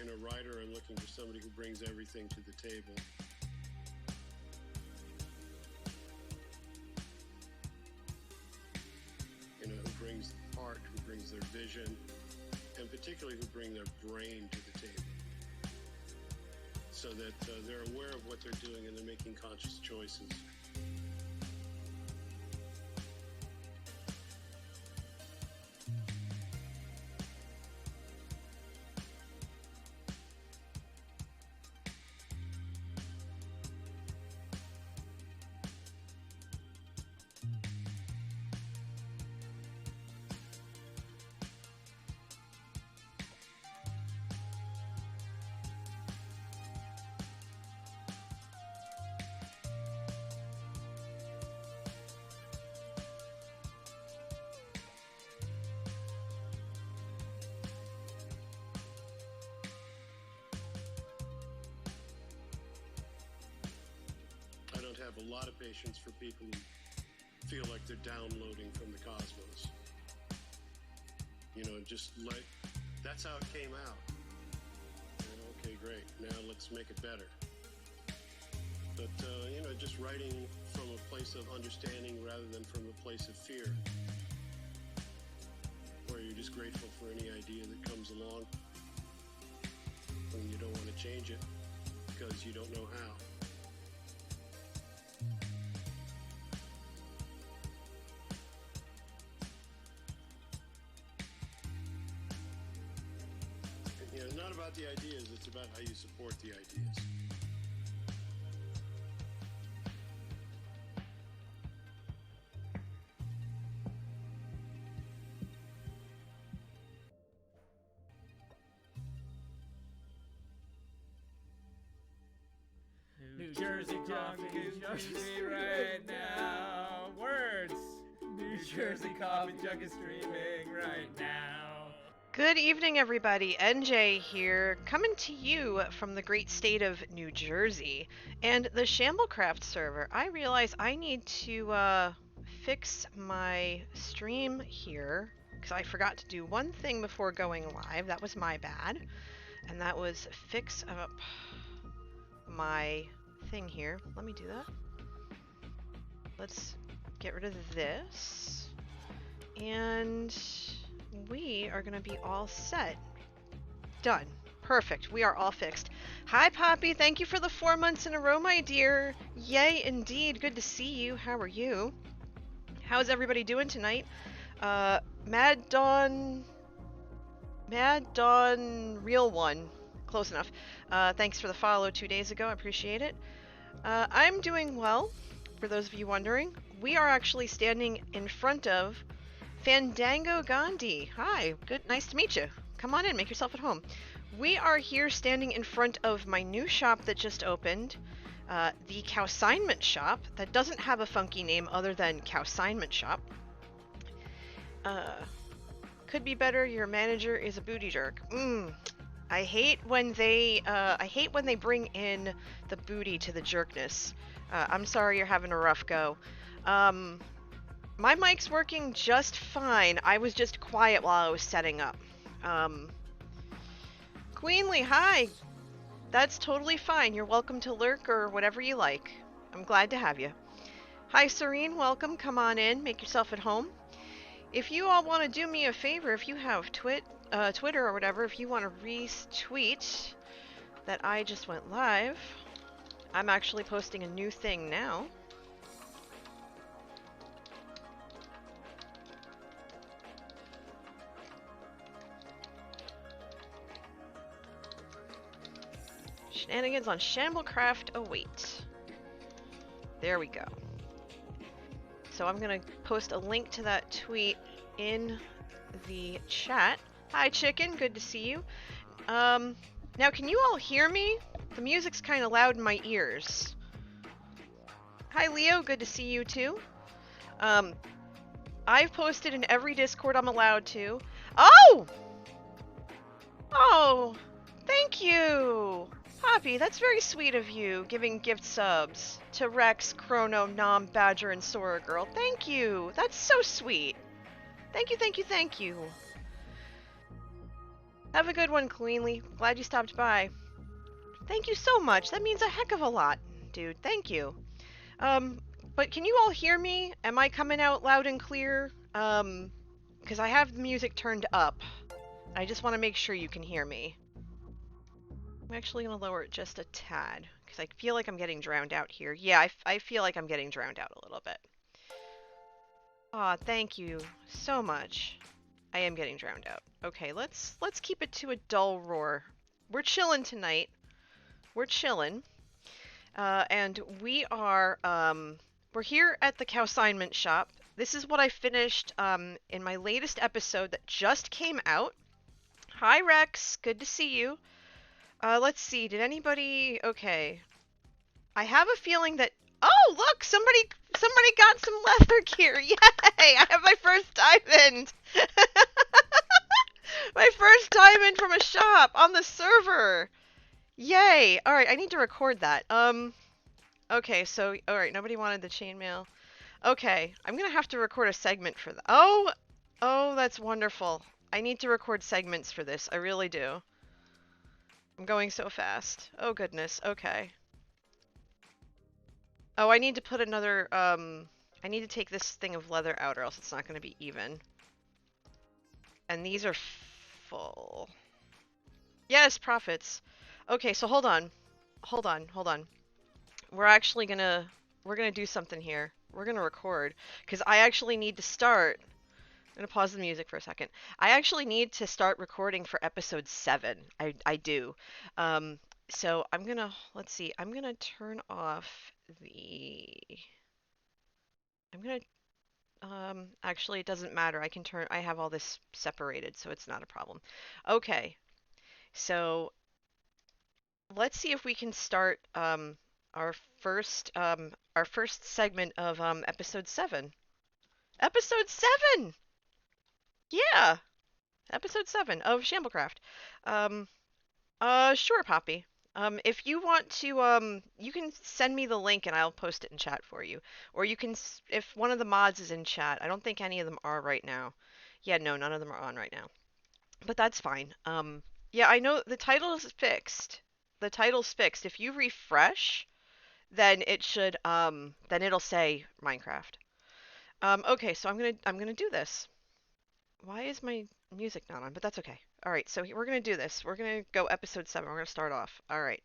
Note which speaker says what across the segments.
Speaker 1: in a writer, I'm looking for somebody who brings everything to the table. You know, who brings art, who brings their vision, and particularly who bring their brain to the table, so that they're aware of what they're doing and they're making conscious choices. I don't have a lot of patience for people who feel like they're downloading from the cosmos. You know, just like, that's how it came out. You know, okay, great. Now let's make it better. But, you know, just writing from a place of understanding rather than from a place of fear, where you're just grateful for any idea that comes along and you don't want to change it because you don't know how. It's not about the ideas, it's about how you support the ideas.
Speaker 2: New Jersey coffee is streaming right now. Words. New Jersey coffee jug is streaming right now.
Speaker 3: Good evening, everybody. NJ here, coming to you from the great state of New Jersey and the Shamblecraft server. I realize I need to fix my stream here because I forgot to do one thing before going live. That was my bad. And that was fix up my thing here. Let me do that. Let's get rid of this. And we are going to be all set. Done. Perfect. We are all fixed. Hi, Poppy. Thank you for the 4 months in a row, my dear. Yay, indeed. Good to see you. How are you? How's everybody doing tonight? Mad Dawn Real One. Close enough. Thanks for the follow 2 days ago. I appreciate it. I'm doing well, for those of you wondering. We are actually standing in front of Fandango Gandhi. Hi, good, nice to meet you. Come on in, make yourself at home. We are here standing in front of my new shop that just opened, the Cowsignment Shop. That doesn't have a funky name other than Cowsignment Shop. Could be better. Your manager is a booty jerk. I hate when they bring in the booty to the jerkness. I'm sorry you're having a rough go. My mic's working just fine. I was just quiet while I was setting up. Queenly, hi! That's totally fine. You're welcome to lurk or whatever you like. I'm glad to have you. Hi, Serene. Welcome. Come on in. Make yourself at home. If you all want to do me a favor, if you have Twitter or whatever, if you want to retweet that I just went live, I'm actually posting a new thing now. Shenanigans on Shamblecraft await. There we go. So I'm going to post a link to that tweet in the chat. Hi, Chicken. Good to see you. Now, can you all hear me? The music's kind of loud in my ears. Hi, Leo. Good to see you, too. I've posted in every Discord I'm allowed to. Oh! Oh! Thank you! Poppy, that's very sweet of you, giving gift subs to Rex, Chrono, Nom, Badger, and Sora Girl. Thank you! That's so sweet! Thank you, thank you, thank you! Have a good one, Queenly. Glad you stopped by. Thank you so much. That means a heck of a lot, dude. Thank you. Um, but can you all hear me? Am I coming out loud and clear? Because I have the music turned up. I just want to make sure you can hear me. I'm actually going to lower it just a tad, because I feel like I'm getting drowned out here. Yeah, I feel like I'm getting drowned out a little bit. Aw, thank you so much. I am getting drowned out. Okay, let's keep it to a dull roar. We're chilling tonight. We're chilling. And we're here at the Cowsignment shop. This is what I finished in my latest episode that just came out. Hi, Rex. Good to see you. Let's see. Did anybody... Okay. I have a feeling that... Oh, look! Somebody got some leather gear. Yay! I have my first diamond. My first diamond from a shop on the server. Yay! All right, I need to record that. Okay, so all right, nobody wanted the chainmail. Okay, I'm gonna have to record a segment for that. Oh, that's wonderful. I need to record segments for this. I really do. I'm going so fast. Oh goodness. Okay. Oh, I need to put another. I need to take this thing of leather out, or else it's not gonna be even. And these are full. Yes, profits. Okay, so hold on. We're gonna do something here. We're gonna record, because I actually need to start. I'm gonna pause the music for a second. I actually need to start recording for episode 7. I do. So I'm gonna, let's see, I'm gonna turn off the, I'm gonna, actually it doesn't matter. I have all this separated, so it's not a problem. Okay, so let's see if we can start, our first segment of, episode 7. Episode 7! Yeah! Episode 7 of Shamblecraft. Um, sure, Poppy. If you want to, you can send me the link and I'll post it in chat for you. Or you can, if one of the mods is in chat. I don't think any of them are right now. Yeah, no, none of them are on right now. But that's fine. Yeah, I know the title is fixed. The title's fixed. If you refresh, then it should, then it'll say Minecraft. Okay, so I'm gonna do this. Why is my music not on? But that's okay. All right, so we're going to do this. We're going to go episode 7. We're going to start off. All right.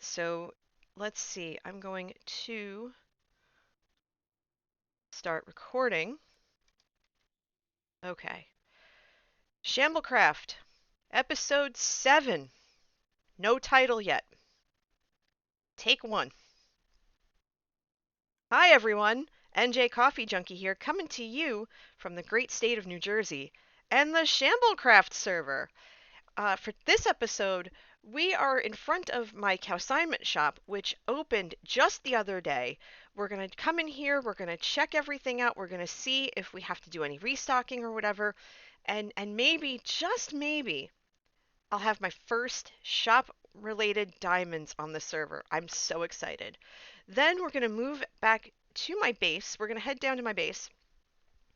Speaker 3: So let's see. I'm going to start recording. Okay. Shamblecraft, episode 7. No title yet. Take 1. Hi, everyone. NJ Coffee Junkie here, coming to you from the great state of New Jersey and the Shamblecraft server. For this episode, we are in front of my Cowsignment shop, which opened just the other day. We're going to come in here, we're going to check everything out, we're going to see if we have to do any restocking or whatever, and maybe, just maybe, I'll have my first shop-related diamonds on the server. I'm so excited. Then we're going to move back to my base. We're going to head down to my base,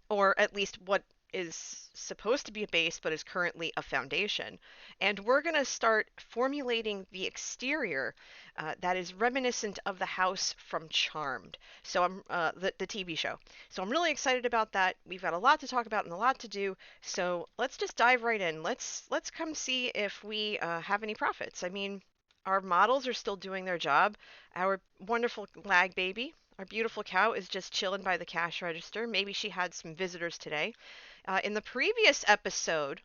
Speaker 3: or at least what is supposed to be a base but is currently a foundation, and we're going to start formulating the exterior that is reminiscent of the house from Charmed, so I'm the TV show. So I'm really excited about that. We've got a lot to talk about and a lot to do, so let's just dive right in. Let's come see if we have any profits. I mean, our models are still doing their job. Our wonderful lag baby, our beautiful cow, is just chilling by the cash register. Maybe she had some visitors today. In the previous episode,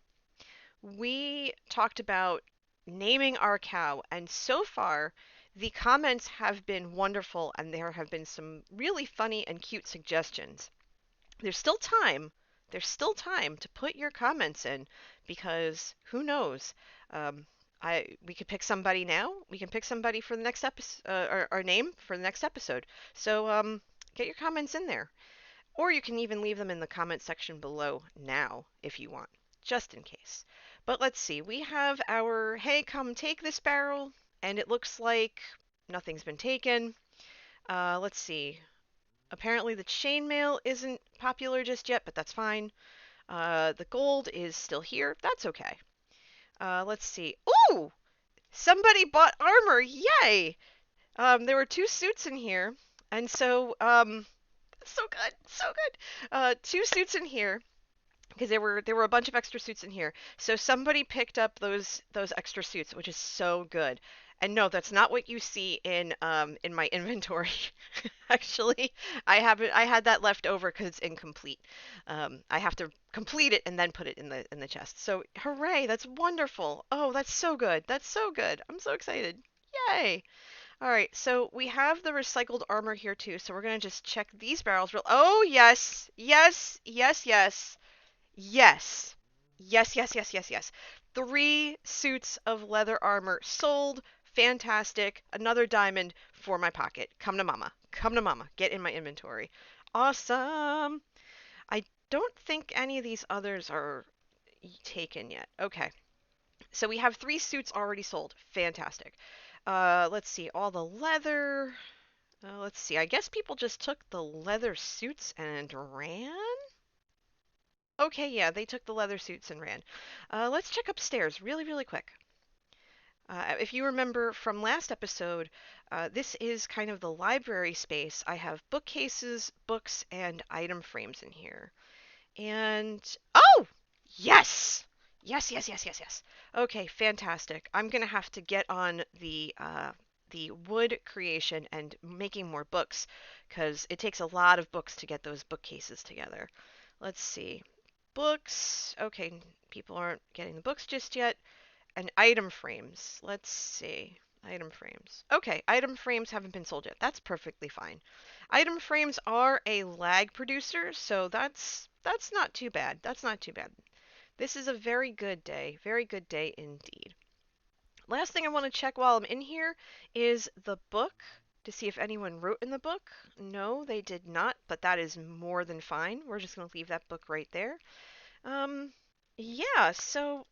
Speaker 3: we talked about naming our cow, and so far, the comments have been wonderful, and there have been some really funny and cute suggestions. There's still time. There's still time to put your comments in, because who knows? We could pick somebody now. We can pick somebody for the next episode, our name for the next episode. So get your comments in there. Or you can even leave them in the comment section below now if you want, just in case. But let's see, we have our, hey, come take this barrel, and it looks like nothing's been taken. Let's see, apparently the chainmail isn't popular just yet, but that's fine. The gold is still here, that's okay. Let's see. Ooh! Somebody bought armor! Yay! There were 2 suits in here, and so, so good, so good. 2 suits in here, because there were a bunch of extra suits in here. So somebody picked up those extra suits, which is so good. And no, that's not what you see in my inventory. Actually, I had that left over because it's incomplete. I have to complete it and then put it in the chest. So hooray, that's wonderful. Oh, that's so good. That's so good. I'm so excited. Yay! All right, so we have the recycled armor here too. So we're gonna just check these barrels real. Oh yes, yes, yes, yes. Yes. Yes, yes, yes, yes, yes. 3 suits of leather armor sold. Fantastic. Another diamond for my pocket. Come to mama. Come to mama. Get in my inventory. Awesome. I don't think any of these others are taken yet. Okay. So we have 3 suits already sold. Fantastic. Let's see. All the leather. Let's see. I guess people just took the leather suits and ran? Okay, yeah, they took the leather suits and ran. Let's check upstairs really, really quick. If you remember from last episode, this is kind of the library space. I have bookcases, books, and item frames in here. And oh, yes, yes, yes, yes, yes, yes. Okay, fantastic. I'm gonna have to get on the wood creation and making more books, because it takes a lot of books to get those bookcases together. Let's see. Books. Okay, people aren't getting the books just yet. And item frames. Let's see. Item frames. Okay, item frames haven't been sold yet. That's perfectly fine. Item frames are a lag producer, so that's not too bad. That's not too bad. This is a very good day. Very good day indeed. Last thing I want to check while I'm in here is the book to see if anyone wrote in the book. No, they did not, but that is more than fine. We're just going to leave that book right there. Um, yeah, so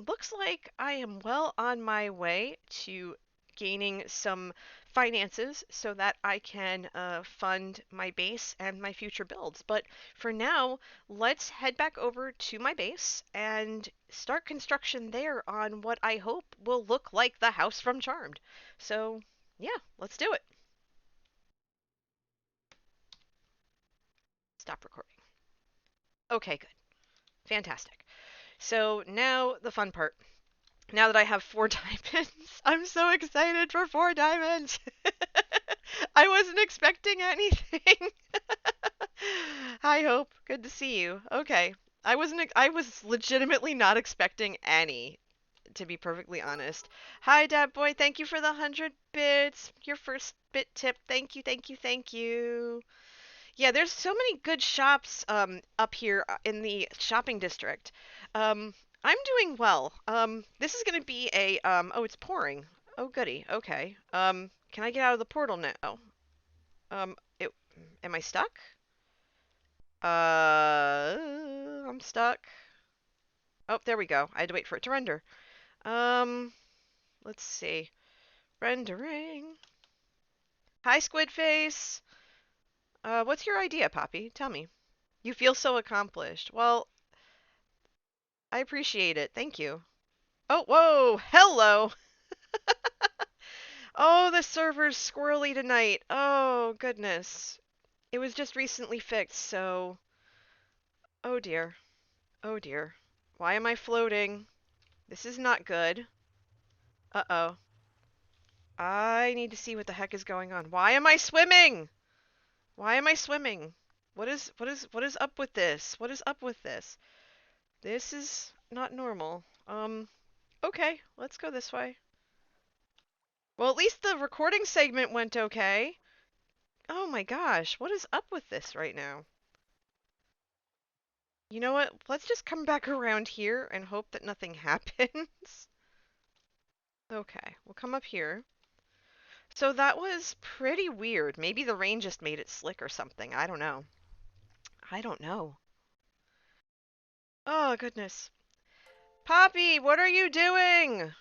Speaker 3: looks like I am well on my way to gaining some finances so that I can fund my base and my future builds. But for now, let's head back over to my base and start construction there on what I hope will look like the house from Charmed. So, yeah, let's do it. Stop recording. Okay, good. Fantastic. So now the fun part. Now that I have 4 diamonds, I'm so excited for 4 diamonds. I wasn't expecting anything. Hi, Hope. Good to see you. Okay. I was legitimately not expecting any, to be perfectly honest. Hi, Dad Boy. Thank you for the 100 bits. Your first bit tip. Thank you, thank you, thank you. Yeah, there's so many good shops up here in the shopping district. I'm doing well. This is gonna be a oh, it's pouring. Oh goody. Okay. Can I get out of the portal now? It am I stuck? I'm stuck. Oh, there we go. I had to wait for it to render. Um, let's see. Rendering. Hi, Squid Face. What's your idea, Poppy? Tell me. You feel so accomplished. Well, I appreciate it. Thank you. Oh, whoa! Hello! Oh, the server's squirrely tonight. Oh, goodness. It was just recently fixed, so... Oh dear. Oh dear. Why am I floating? This is not good. Uh-oh. I need to see what the heck is going on. Why am I swimming? Why am I swimming? What is up with this? What is up with this? This is not normal. Okay, let's go this way. Well, at least the recording segment went okay. Oh my gosh, what is up with this right now? You know what? Let's just come back around here and hope that nothing happens. Okay, we'll come up here. So that was pretty weird. Maybe the rain just made it slick or something. I don't know. I don't know. Oh, goodness. Poppy, what are you doing?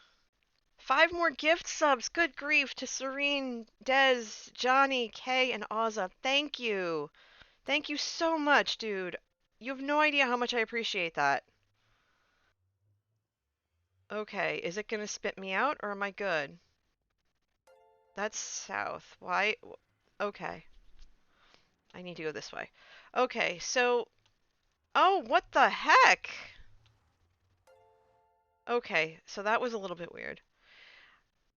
Speaker 3: 5 more gift subs. Good grief to Serene, Des, Johnny, Kay, and Ozza. Thank you. Thank you so much, dude. You have no idea how much I appreciate that. Okay, is it gonna spit me out or am I good? That's south. Why? Okay. I need to go this way. Okay, so... Oh, what the heck? Okay, so that was a little bit weird.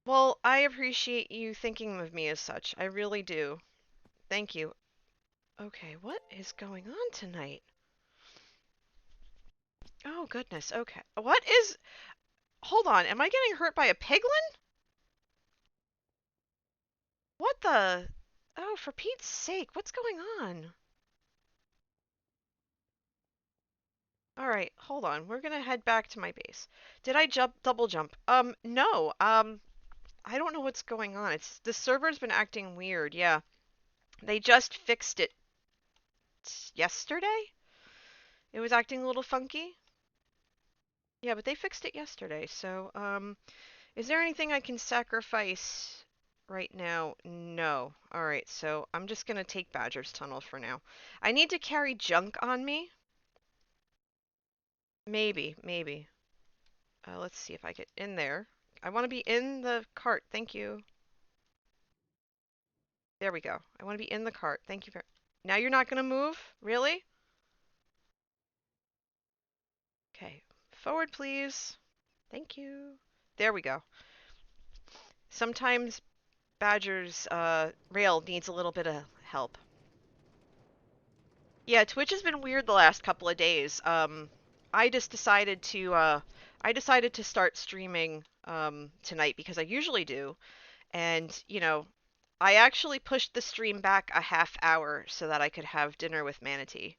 Speaker 3: Well, I appreciate you thinking of me as such. I really do. Thank you. Okay, what is going on tonight? Oh, goodness. Okay. What is... Hold on. Am I getting hurt by a piglin? What the... Oh, for Pete's sake. What's going on? Alright, hold on. We're gonna head back to my base. Did I double jump? No. I don't know what's going on. The server's been acting weird. Yeah. They just fixed it yesterday? It was acting a little funky. Yeah, but they fixed it yesterday. So, is there anything I can sacrifice right now? No. Alright, so I'm just gonna take Badger's Tunnel for now. I need to carry junk on me. Maybe, maybe. Let's see if I get in there. I want to be in the cart. Thank you. There we go. I want to be in the cart. Thank you very... Now you're not gonna move? Really? Okay. Forward, please. Thank you. There we go. Sometimes Badger's rail needs a little bit of help. Yeah, Twitch has been weird the last couple of days. I just decided to start streaming tonight because I usually do. And, you know, I actually pushed the stream back a half hour so that I could have dinner with Manatee.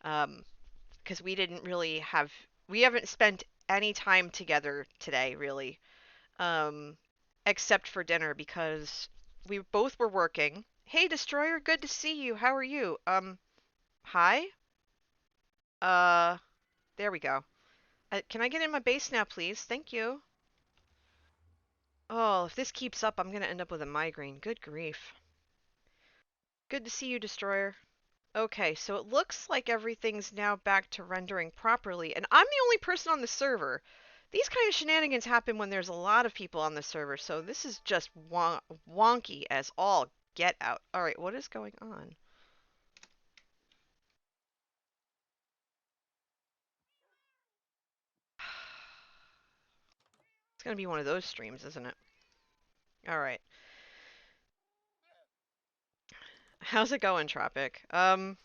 Speaker 3: Because we haven't spent any time together today, really. Um, except for dinner because we both were working. Hey, Destroyer, good to see you. How are you? Hi? Uh, there we go. Can I get in my base now, please? Thank you. Oh, if this keeps up, I'm gonna end up with a migraine. Good grief. Good to see you, Destroyer. Okay, so it looks like everything's now back to rendering properly, and I'm the only person on the server. These kind of shenanigans happen when there's a lot of people on the server, so this is just wonky as all get out. Alright, what is going on? It's gonna be one of those streams, isn't it? Alright. How's it going, Tropic? Hi,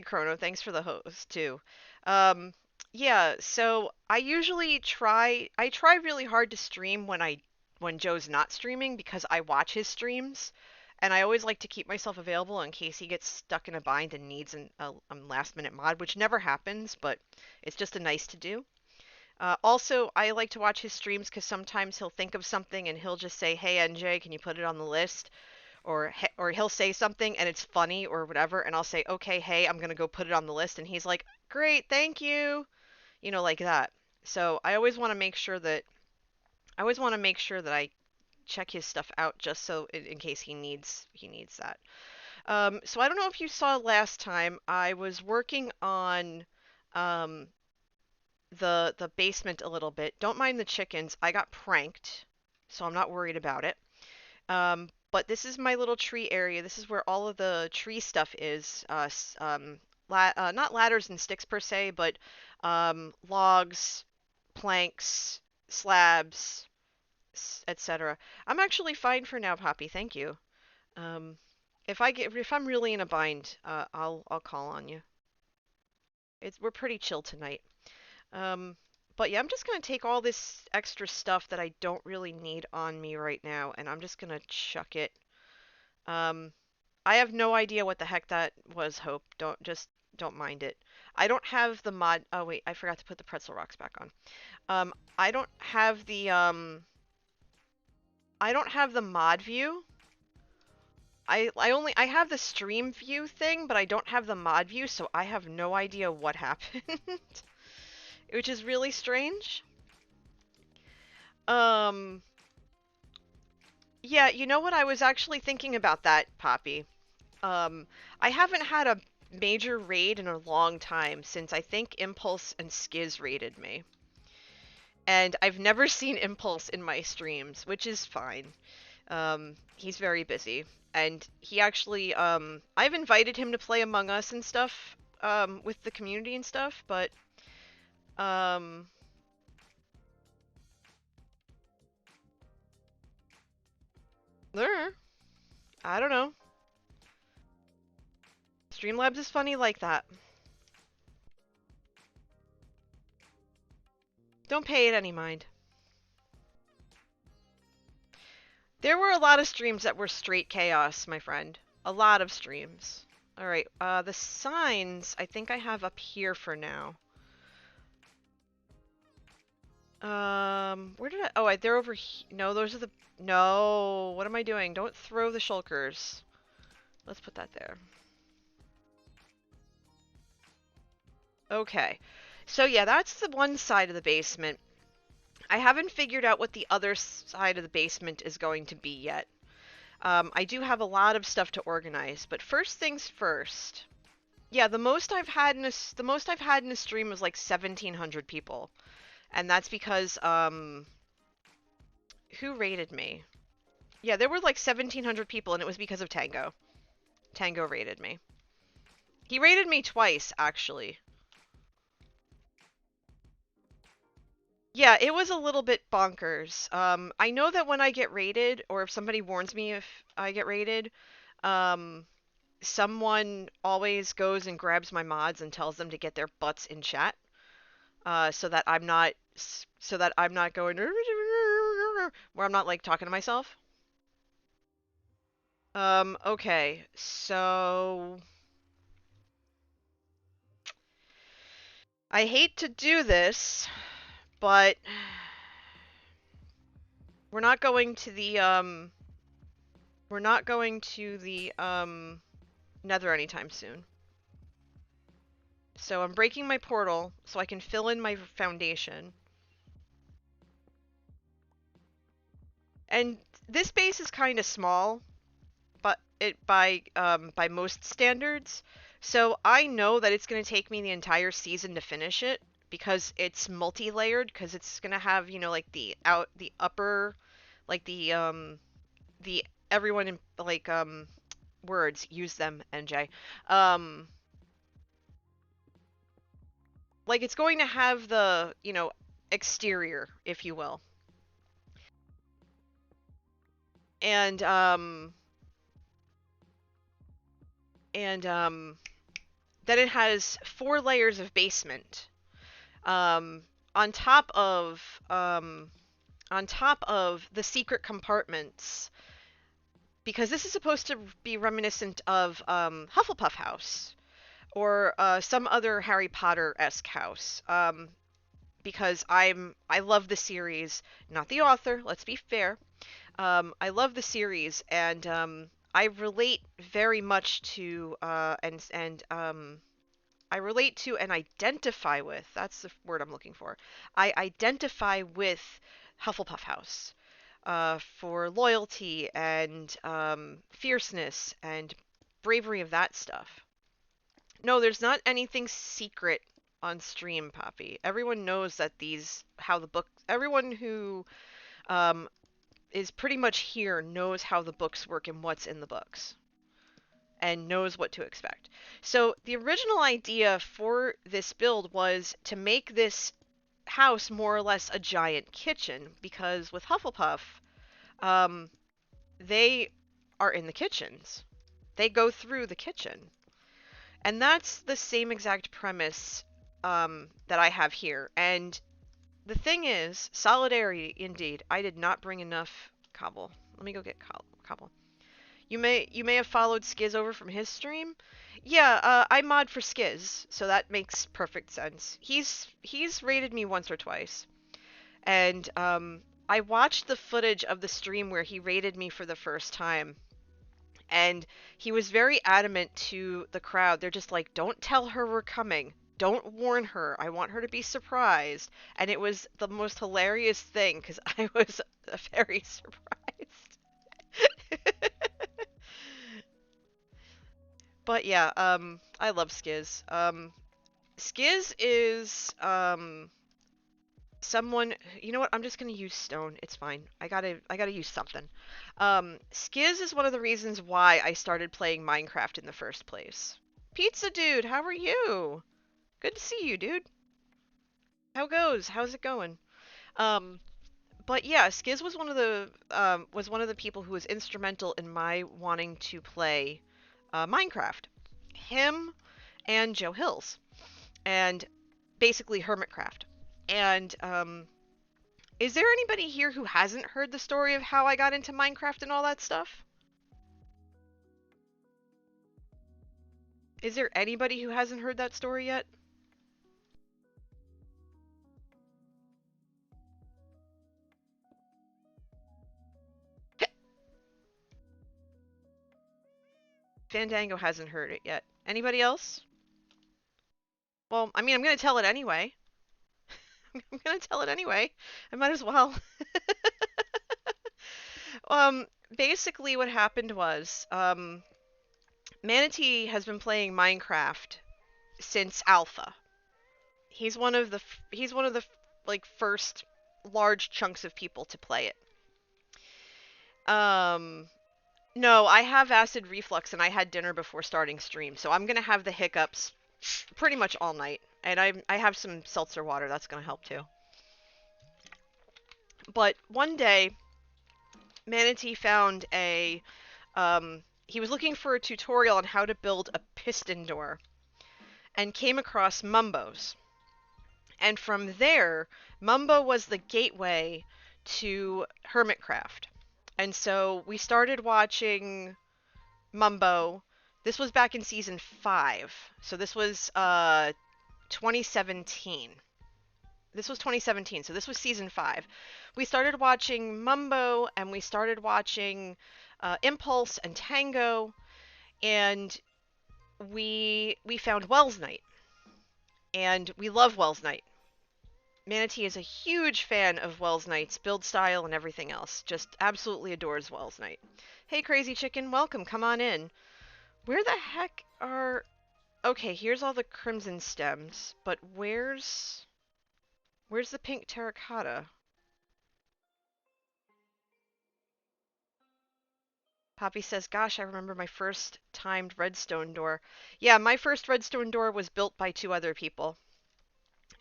Speaker 3: Chrono. Thanks for the host too. Um, yeah, so I try really hard to stream when Joe's not streaming because I watch his streams, and I always like to keep myself available in case he gets stuck in a bind and needs a last minute mod, which never happens, but it's just a nice to do. Also, I like to watch his streams because sometimes he'll think of something and he'll just say, "Hey NJ, can you put it on the list?" Or he'll say something and it's funny or whatever, and I'll say, okay, hey, I'm gonna go put it on the list, and he's like, great, thank you, you know, like that. So I always want to make sure that I check his stuff out just so in case he needs that. So I don't know if you saw last time I was working on um, the basement a little bit. Don't mind the chickens. I got pranked, so I'm not worried about it. But this is my little tree area. This is where all of the tree stuff is. Not ladders and sticks per se, but logs, planks, slabs, etc. I'm actually fine for now, Poppy. Thank you. Um, if I'm really in a bind, I'll call on you. We're pretty chill tonight. Um, but yeah, I'm just gonna take all this extra stuff that I don't really need on me right now, and I'm just gonna chuck it. Um, I have no idea what the heck that was, Hope. Don't mind it. I don't have the mod. Oh wait, I forgot to put the pretzel rocks back on. I don't have the mod view. I have the stream view thing, but I don't have the mod view, so I have no idea what happened. Which is really strange. Yeah, you know what? I was actually thinking about that, Poppy. I haven't had a major raid in a long time since I think Impulse and Skiz raided me. And I've never seen Impulse in my streams, which is fine. He's very busy. And he actually, I've invited him to play Among Us and stuff, with the community and stuff, but, I don't know. Streamlabs is funny like that. Don't pay it any mind. There were a lot of streams that were straight chaos, my friend. A lot of streams. Alright, the signs I think I have up here for now. Where did I... Oh, they're over here. No, those are the... No, what am I doing? Don't throw the shulkers. Let's put that there. Okay. So yeah, that's the one side of the basement. I haven't figured out what the other side of the basement is going to be yet. I do have a lot of stuff to organize, but first things first. Yeah, the most I've had in a stream was like 1,700 people. And that's because, who raided me? Yeah, there were like 1,700 people, and it was because of Tango. Tango raided me. He raided me twice, actually. Yeah, it was a little bit bonkers. I know that when I get raided, or if somebody warns me if I get raided, someone always goes and grabs my mods and tells them to get their butts in chat, so that I'm not going where I'm not like talking to myself. Okay, so I hate to do this, but we're not going to the Nether anytime soon. So I'm breaking my portal so I can fill in my foundation. And this base is kind of small, but by most standards. So I know that it's going to take me the entire season to finish it because it's multi-layered, because it's going to have, you know, like the upper, like the everyone in like words, use them, NJ. Like it's going to have the, you know, exterior, if you will. And then it has 4 layers of basement. On top of the secret compartments, because this is supposed to be reminiscent of Hufflepuff House or some other Harry Potter-esque house. Because I love the series, not the author. Let's be fair. I love the series, and I relate very much to I relate to and identify with, that's the word I'm looking for. I identify with Hufflepuff House for loyalty and fierceness and bravery of that stuff. No, there's not anything secret on stream, Poppy. Everyone knows that everyone who is pretty much here knows how the books work and what's in the books, and knows what to expect. So the original idea for this build was to make this house more or less a giant kitchen, because with Hufflepuff, they are in the kitchens. They go through the kitchen. And that's the same exact premise that I have here. And the thing is, solidarity indeed. I did not bring enough cobble. Let me go get cobble. You may have followed Skiz over from his stream. Yeah, I mod for Skiz, so that makes perfect sense. He's raided me once or twice. And I watched the footage of the stream where he raided me for the first time. And he was very adamant to the crowd. They're just like, don't tell her we're coming. Don't warn her. I want her to be surprised. And it was the most hilarious thing, because I was very surprised. But yeah, I love Skiz. Skiz is, Someone, you know what? I'm just gonna use stone. It's fine. I gotta use something. Skiz is one of the reasons why I started playing Minecraft in the first place. Pizza dude, how are you? Good to see you, dude. How goes? How's it going? Um, but yeah, Skiz was one of the people who was instrumental in my wanting to play Minecraft. Him and Joe Hills, and basically Hermitcraft. And is there anybody here who hasn't heard the story of how I got into Minecraft and all that stuff? Is there anybody who hasn't heard that story yet? Fandango hasn't heard it yet. Anybody else? Well, I mean, I'm gonna tell it anyway. I'm gonna tell it anyway. I might as well. Um, basically what happened was, Manatee has been playing Minecraft since alpha. He's one of the like first large chunks of people to play it. Um, no, I have acid reflux and I had dinner before starting stream, so I'm gonna have the hiccups pretty much all night. And I have some seltzer water that's gonna help too. But one day, Manatee found he was looking for a tutorial on how to build a piston door and came across Mumbo's. And from there, Mumbo was the gateway to Hermitcraft. And so we started watching Mumbo. This was back in season 5. So this was 2017. This was 2017, so this was season 5. We started watching Mumbo and we started watching Impulse and Tango, and we found Wells Night, and we love Wells Night. Manatee is a huge fan of Wells Night's build style and everything else. Just absolutely adores Wells Night. Hey, Crazy Chicken, welcome. Come on in. Where the heck are... Okay, here's all the crimson stems, but where's the pink terracotta? Poppy says, gosh, I remember my first timed redstone door. Yeah, my first redstone door was built by 2 other people.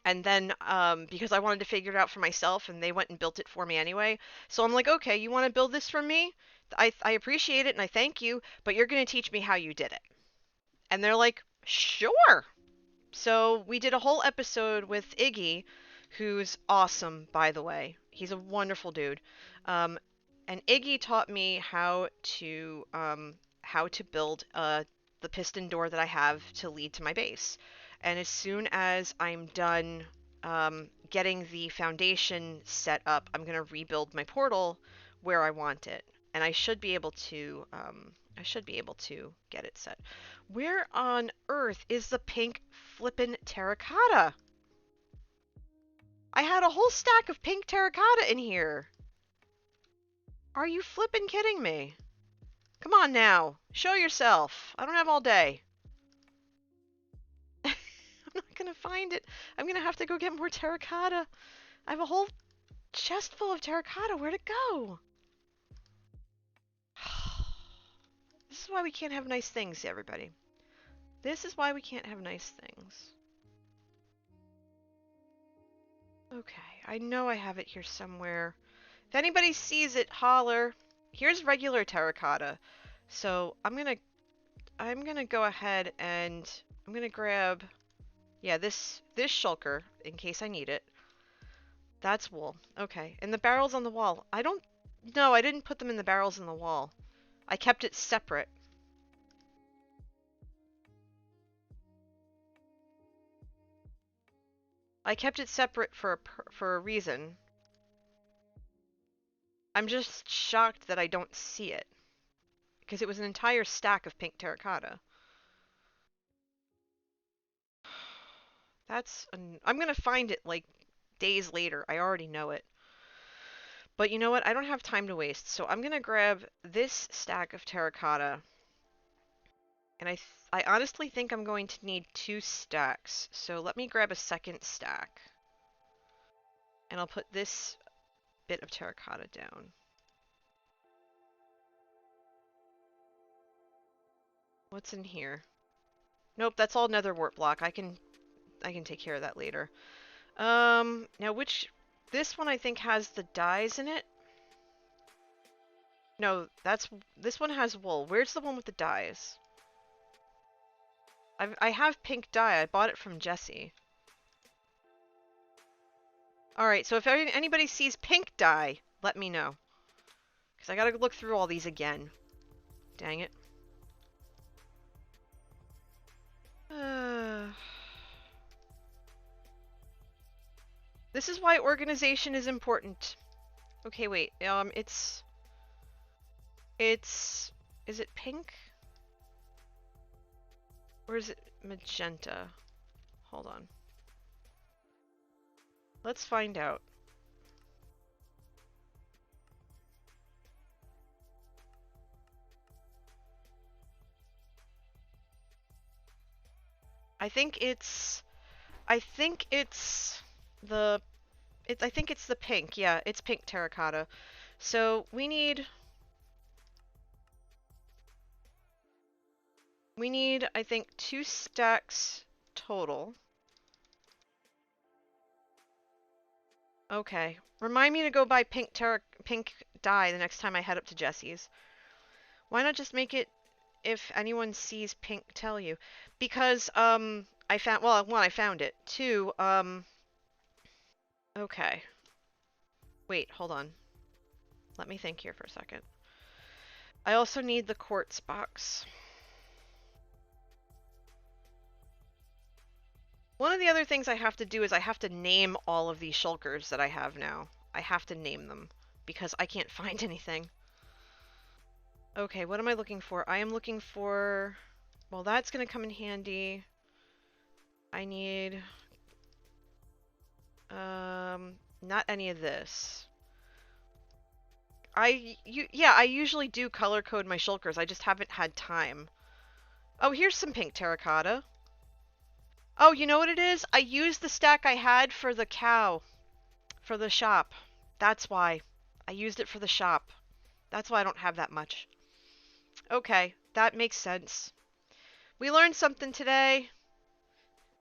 Speaker 3: And then, because I wanted to figure it out for myself, and they went and built it for me anyway. So I'm like, okay, you want to build this for me? I appreciate it and I thank you, but you're going to teach me how you did it. And they're like, sure. So we did a whole episode with Iggy, who's awesome, by the way. He's a wonderful dude. And Iggy taught me how to build the piston door that I have to lead to my base. And as soon as I'm done getting the foundation set up, I'm gonna rebuild my portal where I want it, and I should be able to get it set. Where on earth is the pink flippin' terracotta? I had a whole stack of pink terracotta in here. Are you flippin' kidding me? Come on now, show yourself. I don't have all day. I'm not gonna find it. I'm gonna have to go get more terracotta. I have a whole chest full of terracotta. Where'd it go? This is why we can't have nice things, everybody. This is why we can't have nice things. Okay, I know I have it here somewhere. If anybody sees it, holler. Here's regular terracotta. So I'm gonna go ahead and I'm gonna grab, yeah, this shulker in case I need it. That's wool. Okay, and the barrels on the wall. I didn't put them in the barrels on the wall. I kept it separate. I kept it separate for a reason. I'm just shocked that I don't see it, because it was an entire stack of pink terracotta. I'm gonna find it like days later. I already know it. But you know what? I don't have time to waste, so I'm gonna grab this stack of terracotta. And I honestly think I'm going to need 2 stacks. So let me grab a second stack. And I'll put this bit of terracotta down. What's in here? Nope, that's all nether wart block. I can take care of that later. Now this one I think has the dyes in it. No, this one has wool. Where's the one with the dyes? I have pink dye. I bought it from Jesse. Alright, so if anybody sees pink dye, let me know. Because I gotta look through all these again. Dang it. This is why organization is important. Okay, wait. Is it pink? Or is it magenta? Hold on. Let's find out. I think it's the pink. Yeah, it's pink terracotta. So we need I think 2 stacks total. Okay. Remind me to go buy pink dye the next time I head up to Jesse's. Why not just make it if anyone sees pink tell you? Because I found, well, one, I found it. 2, okay. Wait, hold on. Let me think here for a second. I also need the quartz box. One of the other things I have to do is I have to name all of these shulkers that I have now. I have to name them because I can't find anything. Okay, what am I looking for? I am looking for... Well, that's going to come in handy. I need... not any of this. Yeah, I usually do color code my shulkers. I just haven't had time. Oh, here's some pink terracotta. Oh, you know what it is? I used the stack I had for the cow. For the shop. That's why. I used it for the shop. That's why I don't have that much. Okay, that makes sense. We learned something today.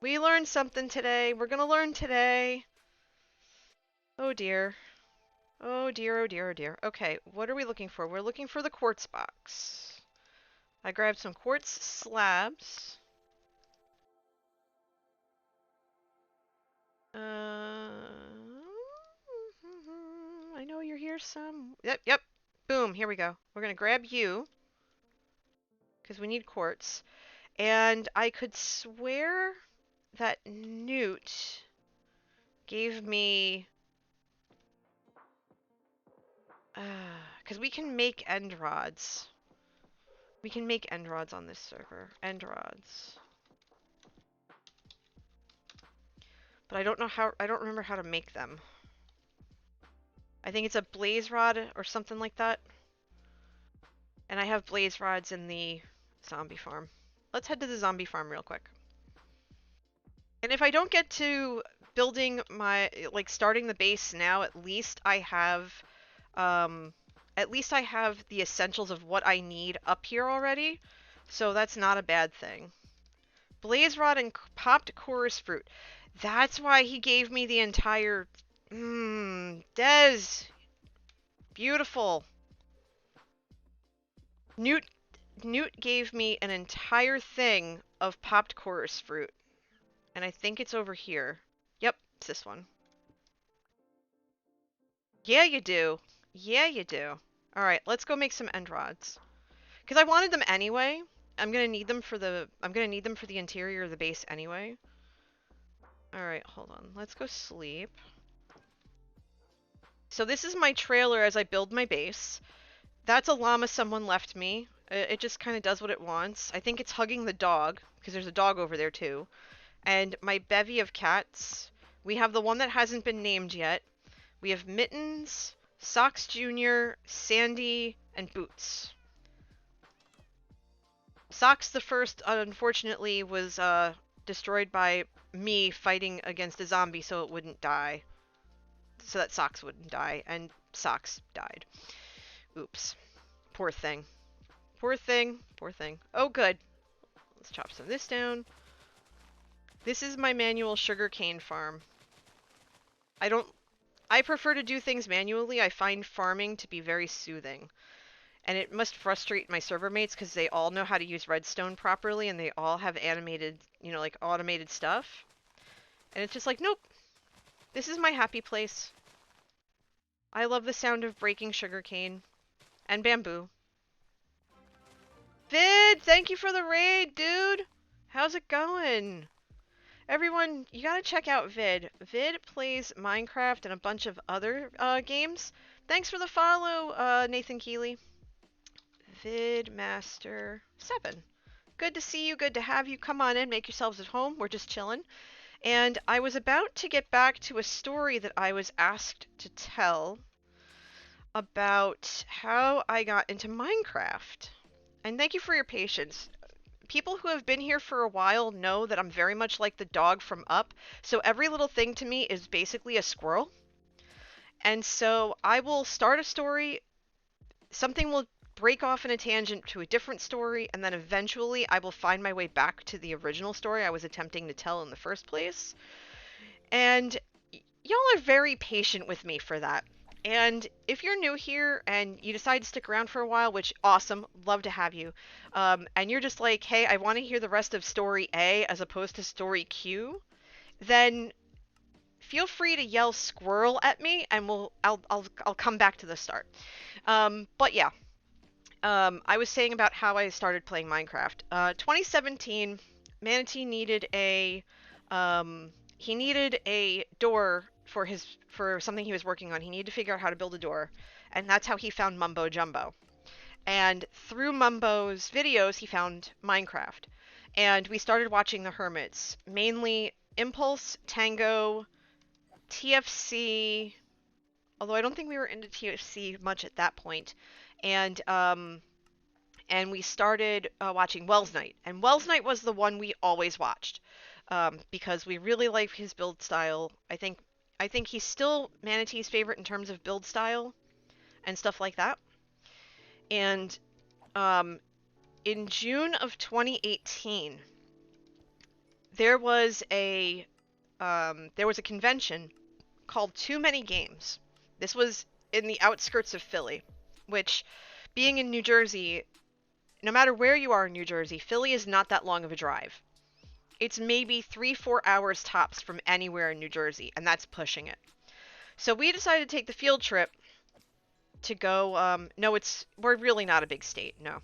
Speaker 3: We learned something today. We're gonna learn today. Oh dear. Oh dear, oh dear, oh dear. Okay, what are we looking for? We're looking for the quartz box. I grabbed some quartz slabs. I know you're here some. Yep. Boom, here we go. We're gonna grab you. Because we need quartz. And I could swear that Newt gave me... because we can make end rods. We can make end rods on this server. End rods. But I don't know how... I don't remember how to make them. I think it's a blaze rod or something like that. And I have blaze rods in the zombie farm. Let's head to the zombie farm real quick. And if I don't get to building my... like, starting the base now, at least I have... the essentials of what I need up here already. So that's not a bad thing. Blaze rod and popped chorus fruit. That's why he gave me the entire... Des. Beautiful. Newt gave me an entire thing of popped chorus fruit. And I think it's over here. Yep, it's this one. Yeah, you do. Yeah, you do. Alright, let's go make some end rods. Because I wanted them anyway. I'm gonna need them for the interior of the base anyway. Alright, hold on. Let's go sleep. So this is my trailer as I build my base. That's a llama someone left me. It just kind of does what it wants. I think it's hugging the dog, because there's a dog over there too. And my bevy of cats. We have the one that hasn't been named yet. We have Mittens, Socks Jr., Sandy, and Boots. Socks the first, unfortunately, was destroyed by me fighting against a zombie so it wouldn't die. so that Socks wouldn't die, and Socks died. Oops. Poor thing. Poor thing. Poor thing. Oh, good. Let's chop some of this down. This is my manual sugarcane farm. I prefer to do things manually. I find farming to be very soothing. And it must frustrate my server mates because they all know how to use redstone properly and they all have animated, like automated stuff. And it's just like, nope. This is my happy place. I love the sound of breaking sugarcane and bamboo. Vid, thank you for the raid, dude. How's it going? Everyone, you gotta check out Vid. Vid plays Minecraft and a bunch of other games. Thanks for the follow, Nathan Keeley. Vidmaster7. Good to see you, good to have you. Come on in, make yourselves at home. We're just chilling. And I was about to get back to a story that I was asked to tell about how I got into Minecraft. And thank you for your patience. People who have been here for a while know that I'm very much like the dog from Up, so every little thing to me is basically a squirrel. And so I will start a story, something will break off in a tangent to a different story, and then eventually I will find my way back to the original story I was attempting to tell in the first place. And y'all are very patient with me for that. And if you're new here and you decide to stick around for a while, which awesome, love to have you, and you're just like, hey, I want to hear the rest of story A as opposed to story Q, then feel free to yell squirrel at me, and I'll come back to the start. But yeah, I was saying about how I started playing Minecraft. 2017, Manatee needed a door for something he was working on. He needed to figure out how to build a door, and that's how he found Mumbo Jumbo. And through Mumbo's videos, he found Minecraft. And we started watching the Hermits, mainly Impulse, Tango, TFC, although I don't think we were into TFC much at that point. And we started watching Wells Night. And Wells Night was the one we always watched. Because we really like his build style. I think he's still Manatee's favorite in terms of build style and stuff like that. And in June of 2018, there was a convention called Too Many Games. This was in the outskirts of Philly, which, being in New Jersey, no matter where you are in New Jersey, Philly is not that long of a drive. It's maybe 3-4 hours tops from anywhere in New Jersey, and that's pushing it. So we decided to take the field trip to go, we're really not a big state, no.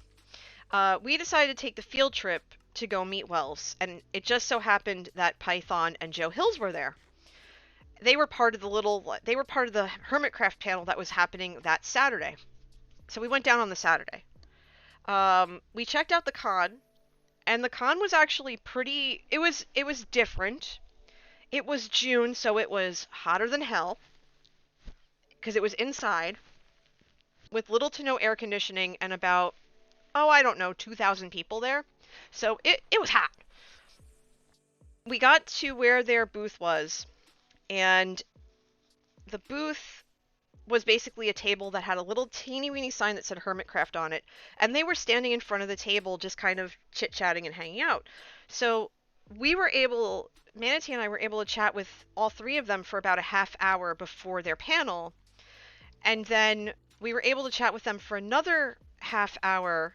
Speaker 3: We decided to take the field trip to go meet Wells, and it just so happened that Python and Joe Hills were there. They were part of the Hermitcraft panel that was happening that Saturday. So we went down on the Saturday. We checked out the con, and the con was actually it was different. It was June, so it was hotter than hell, because it was inside, with little to no air conditioning, and about, 2,000 people there. So it was hot. We got to where their booth was, and the booth was basically a table that had a little teeny weeny sign that said Hermitcraft on it, and they were standing in front of the table just kind of chit-chatting and hanging out. So Manatee and I were able to chat with all three of them for about a half hour before their panel, and then we were able to chat with them for another half hour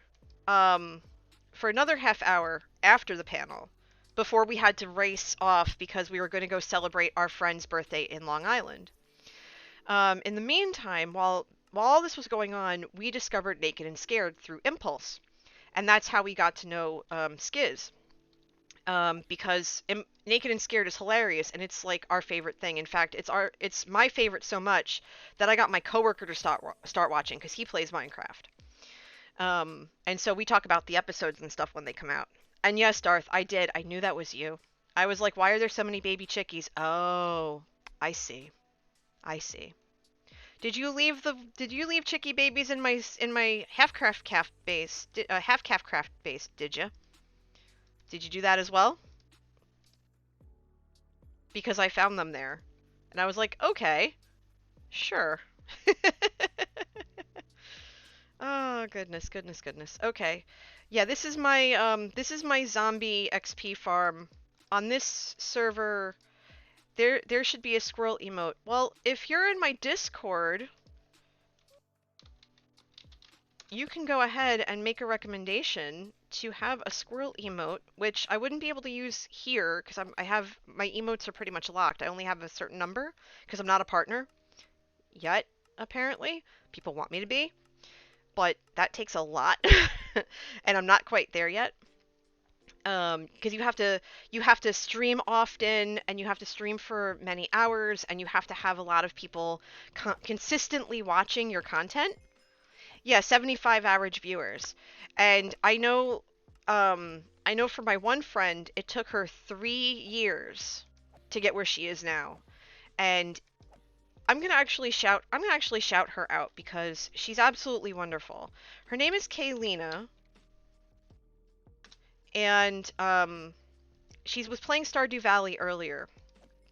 Speaker 3: after the panel, before we had to race off because we were going to go celebrate our friend's birthday in Long Island. In the meantime, while all this was going on, we discovered Naked and Scared through Impulse, and that's how we got to know Skiz. Because Naked and Scared is hilarious, and it's like our favorite thing. In fact, it's my favorite so much that I got my coworker to start watching because he plays Minecraft. And so we talk about the episodes and stuff when they come out. And yes, Darth, I did. I knew that was you. I was like, why are there so many baby chickies? Oh, I see. Did you leave chickie babies in my half-calf craft base? Half-calf craft base, did you? Did you do that as well? Because I found them there. And I was like, okay. Sure. Oh, goodness, goodness, goodness. Okay. Yeah, this is my zombie XP farm. On this server, there should be a squirrel emote. Well, if you're in my Discord, you can go ahead and make a recommendation to have a squirrel emote, which I wouldn't be able to use here because I have my emotes are pretty much locked. I only have a certain number because I'm not a partner yet, apparently. People want me to be, but that takes a lot, and I'm not quite there yet. Because you have to stream often, and you have to stream for many hours, and you have to have a lot of people consistently watching your content. Yeah, 75 average viewers. And I know for my one friend, it took her 3 years to get where she is now. And I'm gonna actually shout her out because she's absolutely wonderful. Her name is Kaylina, and she was playing Stardew Valley earlier,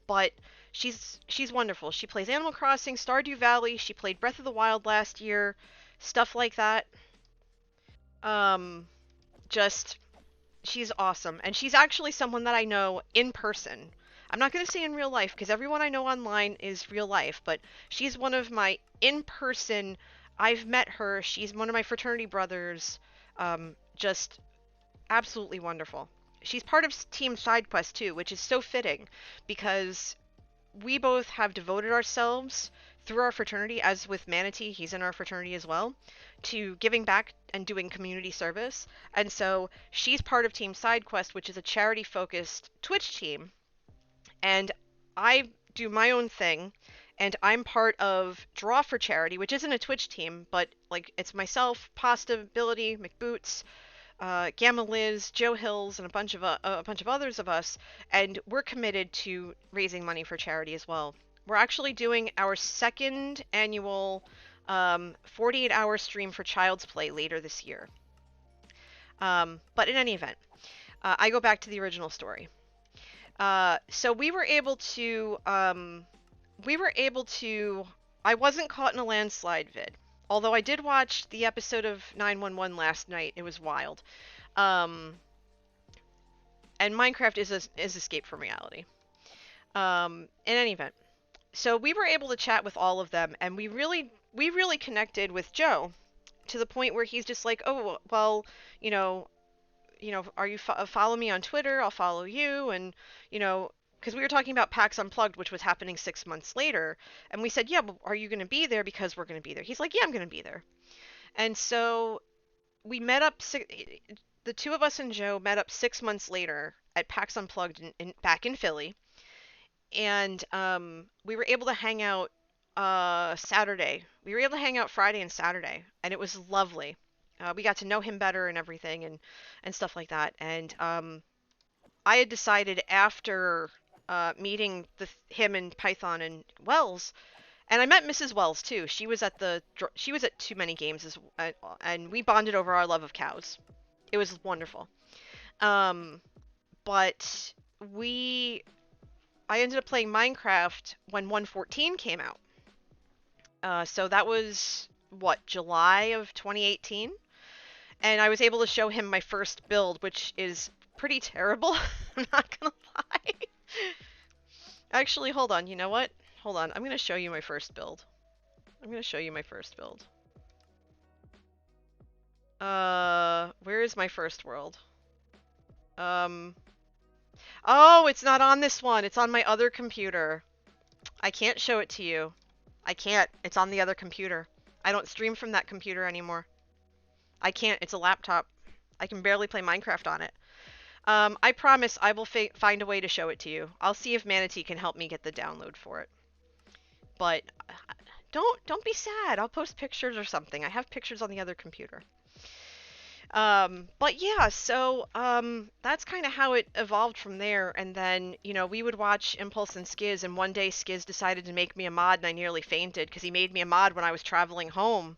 Speaker 3: but she's wonderful. She plays Animal Crossing, Stardew Valley. She played Breath of the Wild last year, stuff like that. Um, just she's awesome, and she's actually someone that I know in person. I'm not going to say in real life because everyone I know online is real life, but she's one of my in person. I've met her. She's one of my fraternity brothers. Just absolutely wonderful. She's part of Team SideQuest too, which is so fitting because we both have devoted ourselves through our fraternity, as with Manatee, he's in our fraternity as well, to giving back and doing community service. And so she's part of Team SideQuest, which is a charity focused Twitch team. And I do my own thing. And I'm part of Draw for Charity, which isn't a Twitch team, but like it's myself, Pasta Ability, McBoots, Gamma Liz, Joe Hills, and a bunch of others of us, and we're committed to raising money for charity as well. We're actually doing our second annual 48-hour stream for Child's Play later this year. But in any event, I go back to the original story. So we were able to, I wasn't caught in a landslide vid. Although I did watch the episode of 911 last night, it was wild. And Minecraft is escape from reality. In any event, so we were able to chat with all of them, and we really connected with Joe to the point where he's just like, oh well, you know, are you follow me on Twitter? I'll follow you, and because we were talking about PAX Unplugged, which was happening 6 months later, and we said, yeah, but are you going to be there? Because we're going to be there. He's like, yeah, I'm going to be there. And so we met up, the two of us and Joe met up 6 months later at PAX Unplugged back in Philly, and we were able to hang out Saturday. We were able to hang out Friday and Saturday, and it was lovely. We got to know him better and everything, and stuff like that. And I had decided after meeting him and Python and Wells, and I met Mrs. Wells too. She was at Too Many Games and we bonded over our love of cows. It was wonderful. But I ended up playing Minecraft when 1.14 came out. So that was July of 2018, and I was able to show him my first build, which is pretty terrible. I'm not gonna lie. Actually, hold on. You know what? Hold on. I'm gonna show you my first build. Where is my first world? Oh, it's not on this one. It's on my other computer. I can't show it to you. I can't. It's on the other computer. I don't stream from that computer anymore. I can't. It's a laptop. I can barely play Minecraft on it. I promise I will find a way to show it to you. I'll see if Manatee can help me get the download for it. But don't be sad. I'll post pictures or something. I have pictures on the other computer. But yeah, so that's kind of how it evolved from there. And then, we would watch Impulse and Skiz, and one day Skiz decided to make me a mod, and I nearly fainted because he made me a mod when I was traveling home.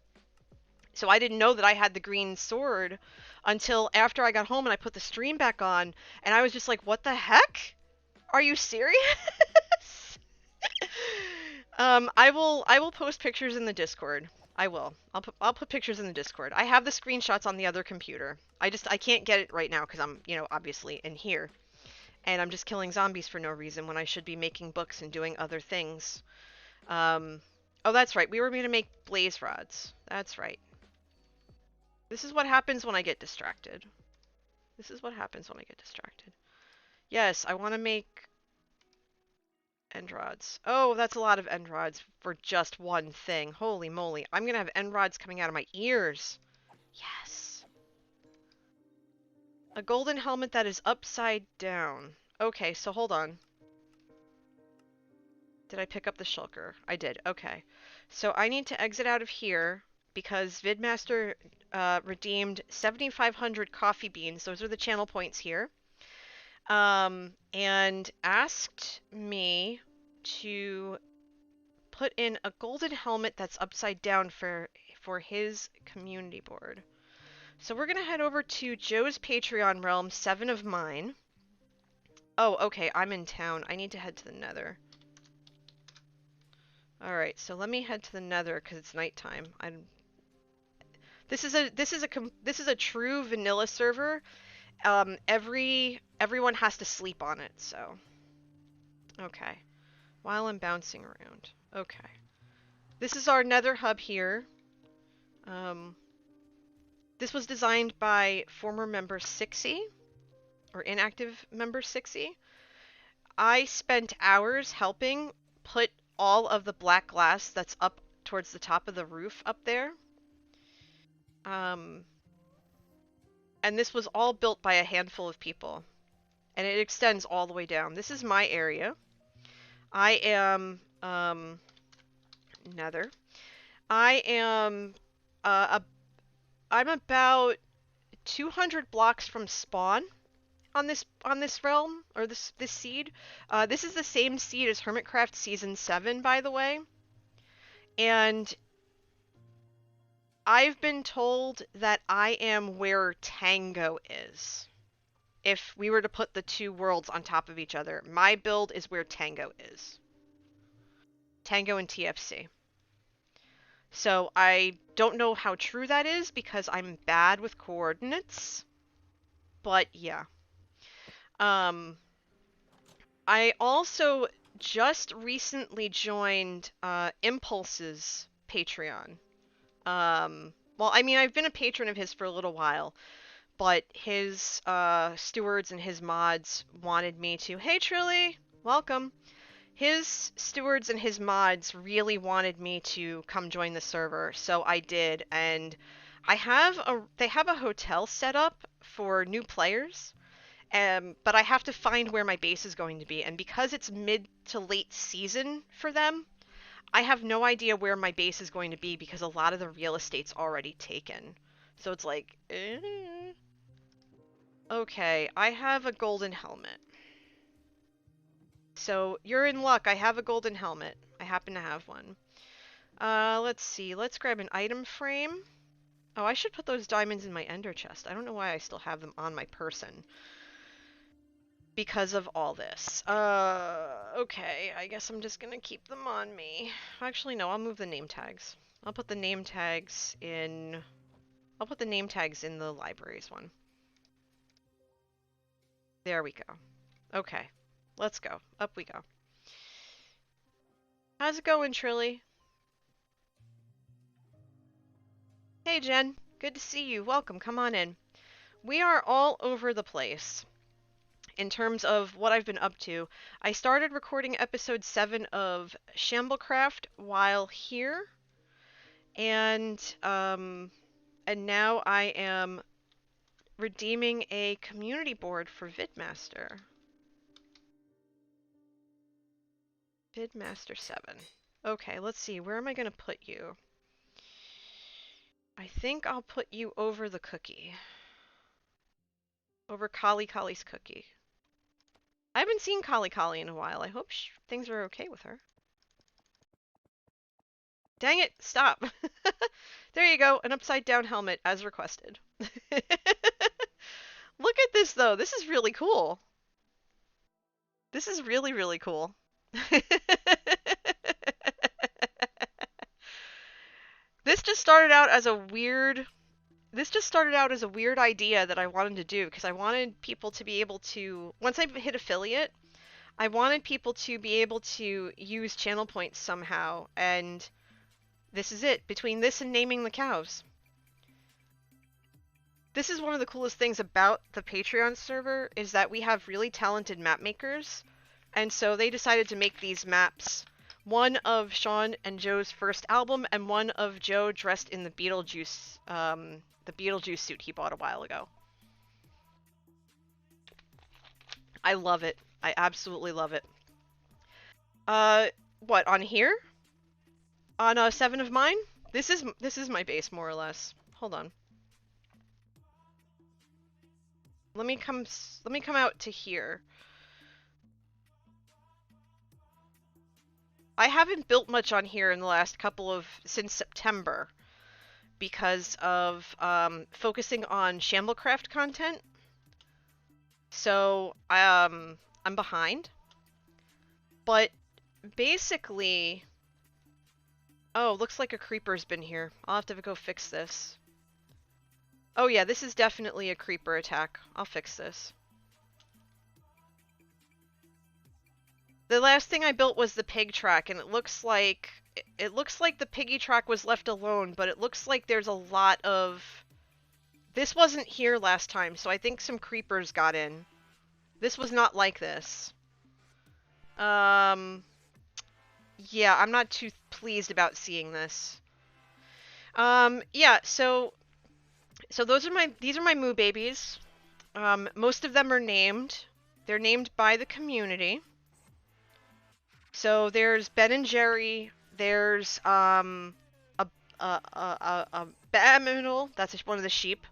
Speaker 3: So I didn't know that I had the green sword until after I got home and I put the stream back on, and I was just like, what the heck? Are you serious? I will post pictures in the Discord. I will. I'll put pictures in the Discord. I have the screenshots on the other computer. I can't get it right now because I'm, obviously in here. And I'm just killing zombies for no reason when I should be making books and doing other things. Oh, that's right. We were going to make blaze rods. That's right. This is what happens when I get distracted. This is what happens when I get distracted. Yes, I want to make end rods. Oh, that's a lot of end rods for just one thing. Holy moly. I'm going to have end rods coming out of my ears. Yes. A golden helmet that is upside down. Okay, so hold on. Did I pick up the shulker? I did. Okay. So I need to exit out of here because Vidmaster redeemed 7,500 coffee beans. Those are the channel points here. And asked me to put in a golden helmet that's upside down for his community board. So we're gonna head over to Joe's Patreon realm, 7 of mine. Oh, okay, I'm in town. I need to head to the Nether. Alright, so let me head to the Nether because it's nighttime. This is a true vanilla server. Everyone has to sleep on it, so. Okay. While I'm bouncing around. Okay. This is our Nether hub here. This was designed by former member Sixie, or inactive member Sixie. I spent hours helping put all of the black glass that's up towards the top of the roof up there. And this was all built by a handful of people. And it extends all the way down. This is my area. I am, Nether. I am, I'm about 200 blocks from spawn on this realm, or this seed. This is the same seed as Hermitcraft Season 7, by the way. And I've been told that I am where Tango is. If we were to put the two worlds on top of each other, my build is where Tango is. Tango and TFC. So I don't know how true that is because I'm bad with coordinates. But yeah. I also just recently joined Impulse's Patreon. Well, I mean, I've been a patron of his for a little while, but his stewards and his mods wanted me to, hey Trilly, welcome. His stewards and his mods really wanted me to come join the server, so I did, and they have a hotel set up for new players, but I have to find where my base is going to be, and because it's mid to late season for them, I have no idea where my base is going to be because a lot of the real estate's already taken. So it's like, Okay, I have a golden helmet. So you're in luck. I have a golden helmet. I happen to have one. Let's see. Let's grab an item frame. Oh, I should put those diamonds in my ender chest. I don't know why I still have them on my person. Because of all this. Okay. I guess I'm just gonna keep them on me. Actually, no. I'll move the name tags. I'll put the name tags in... I'll put the name tags in the libraries one. There we go. Okay. Let's go. Up we go. How's it going, Trilly? Hey, Jen. Good to see you. Welcome. Come on in. We are all over the place in terms of what I've been up to. I started recording episode 7 of Shamblecraft while here. And now I am redeeming a community board for Vidmaster. Vidmaster 7. Okay, let's see. Where am I going to put you? I think I'll put you over the cookie. Over Kali's cookie. I haven't seen Kali in a while. I hope things are okay with her. Dang it! Stop! There you go. An upside down helmet as requested. Look at this though. This is really cool. This is really, really cool. just started out as a weird idea that I wanted to do because I wanted people to be able to, once I hit affiliate, I wanted people to be able to use channel points somehow, and this is it. Between this and naming the cows. This is one of the coolest things about the Patreon server, is that we have really talented map makers, and so they decided to make these maps. One of Sean and Joe's first album, and one of Joe dressed in the Beetlejuice suit he bought a while ago. I love it. I absolutely love it. What, on here? On 7 of mine? This is my base, more or less. Hold on. Let me come out to here. I haven't built much on here in the last since September because of focusing on Shamblecraft content. So I'm behind. But basically, oh, looks like a creeper's been here. I'll have to go fix this. Oh yeah, this is definitely a creeper attack. I'll fix this. The last thing I built was the pig track, and it looks like the piggy track was left alone, but it looks like there's a lot of... This wasn't here last time, so I think some creepers got in. This was not like this. Yeah, I'm not too pleased about seeing this. Yeah, so these are my moo babies. Most of them are named. They're named by the community. So there's Ben and Jerry. There's a Bamidal. That's one of the sheep.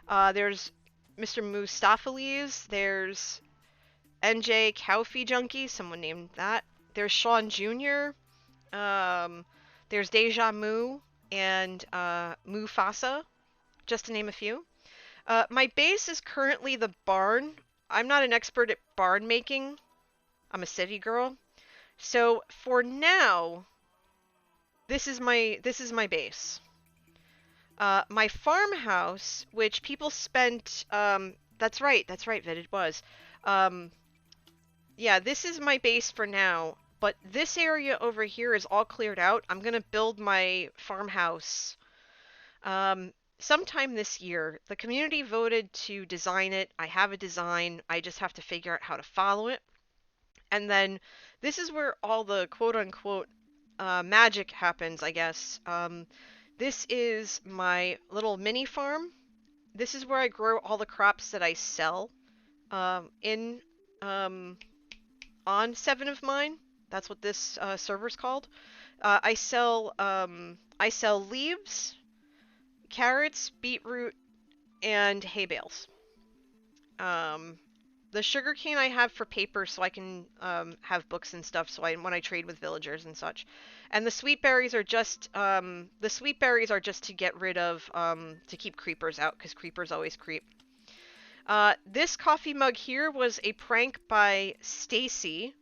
Speaker 3: There's Mr. Mustapheles. There's NJ Cowfee Junkie. Someone named that. There's Sean Jr. There's Deja Moo and Mufasa, just to name a few. My base is currently the barn. I'm not an expert at barn making. I'm a city girl. So for now, this is my base. My farmhouse, which people spent, that's right, Vid, it was. Yeah, this is my base for now, but this area over here is all cleared out. I'm gonna build my farmhouse sometime this year. The community voted to design it. I have a design. I just have to figure out how to follow it. And then this is where all the quote-unquote magic happens, I guess. This is my little mini farm. This is where I grow all the crops that I sell on 7 of mine. That's what this server's called. I sell leaves, carrots, beetroot, and hay bales. The sugarcane I have for paper, so I can have books and stuff. So when I trade with villagers and such, and the sweet berries are just to get rid of to keep creepers out, because creepers always creep. This coffee mug here was a prank by Stacy.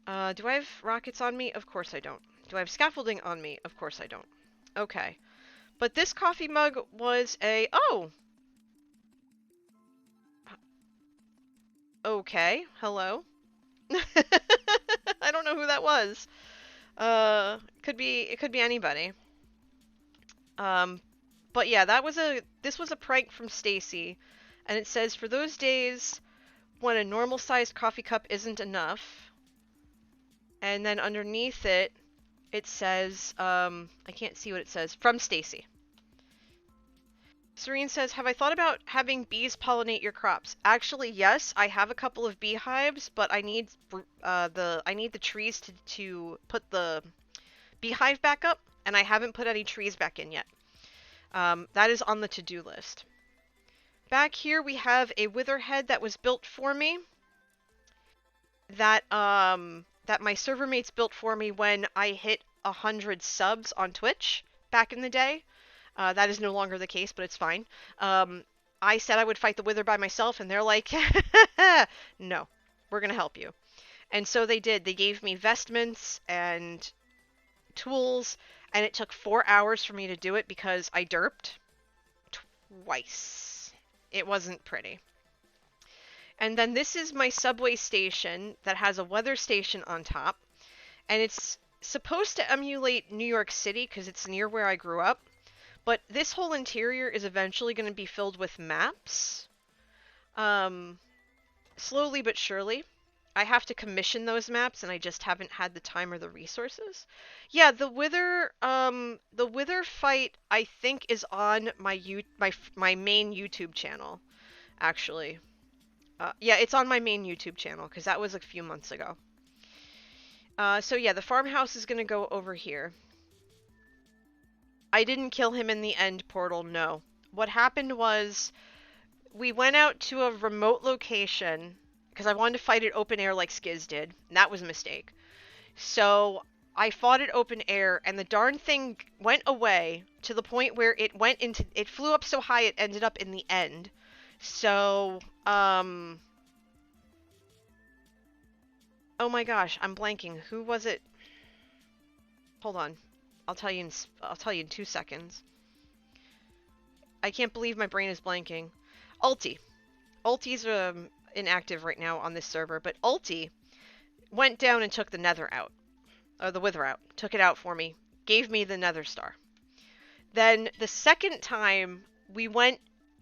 Speaker 3: Do I have rockets on me? Of course I don't. Do I have scaffolding on me? Of course I don't. Okay, but this coffee mug was a Okay, hello. I don't know who that was. It could be anybody. But yeah, this was a prank from Stacy, and it says, for those days when a normal-sized coffee cup isn't enough, and then underneath it, it says, I can't see what it says, from Stacy. Serene says, have I thought about having bees pollinate your crops? Actually, yes, I have a couple of beehives, but I need the trees to put the beehive back up, and I haven't put any trees back in yet. That is on the to-do list. Back here we have a witherhead that was built for me. That my server mates built for me when I hit 100 subs on Twitch back in the day. That is no longer the case, but it's fine. I said I would fight the Wither by myself, and they're like, no, we're going to help you. And so they did. They gave me vestments and tools, and it took 4 hours for me to do it because I derped twice. It wasn't pretty. And then this is my subway station that has a weather station on top, and it's supposed to emulate New York City because it's near where I grew up, but this whole interior is eventually going to be filled with maps. Slowly but surely. I have to commission those maps, and I just haven't had the time or the resources. Yeah, the Wither fight I think is on my main YouTube channel, actually. Yeah, it's on my main YouTube channel because that was a few months ago. So yeah, the farmhouse is gonna go over here. I didn't kill him in the end portal, no. What happened was we went out to a remote location because I wanted to fight it open air like Skiz did, and that was a mistake. So I fought it open air, and the darn thing went away to the point where it flew up so high it ended up in the end. So, oh my gosh, I'm blanking. Who was it? Hold on. I'll tell you in 2 seconds. I can't believe my brain is blanking. Ulti. Ulti's inactive right now on this server, but Ulti went down and took the Nether out. Or the Wither out. Took it out for me. Gave me the Nether Star. Then the second time we went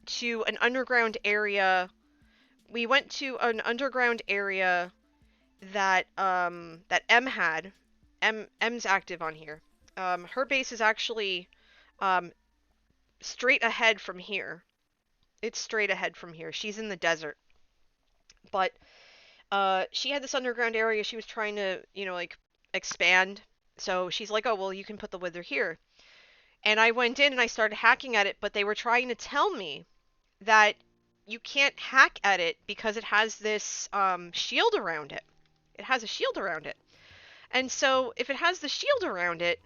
Speaker 3: to an underground area. We went to an underground area that that M had. M's active on here. Her base is actually straight ahead from here. It's straight ahead from here. She's in the desert. But she had this underground area she was trying to, like, expand. So she's like, oh, well, you can put the Wither here. And I went in and I started hacking at it, but they were trying to tell me that you can't hack at it because it has this shield around it. It has a shield around it. And so if it has the shield around it,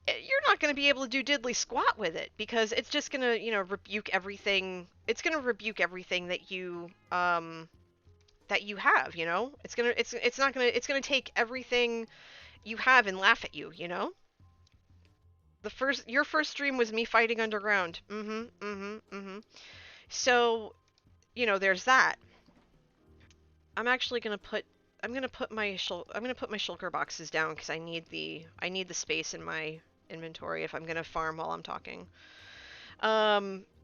Speaker 3: you're not going to be able to do diddly squat with it because it's just going to, rebuke everything. It's going to rebuke everything that you have, It's going to take everything you have and laugh at you, Your first stream was me fighting underground. So, there's that. I'm actually going to put my shulker boxes down because I need the space in my inventory if I'm going to farm while I'm talking.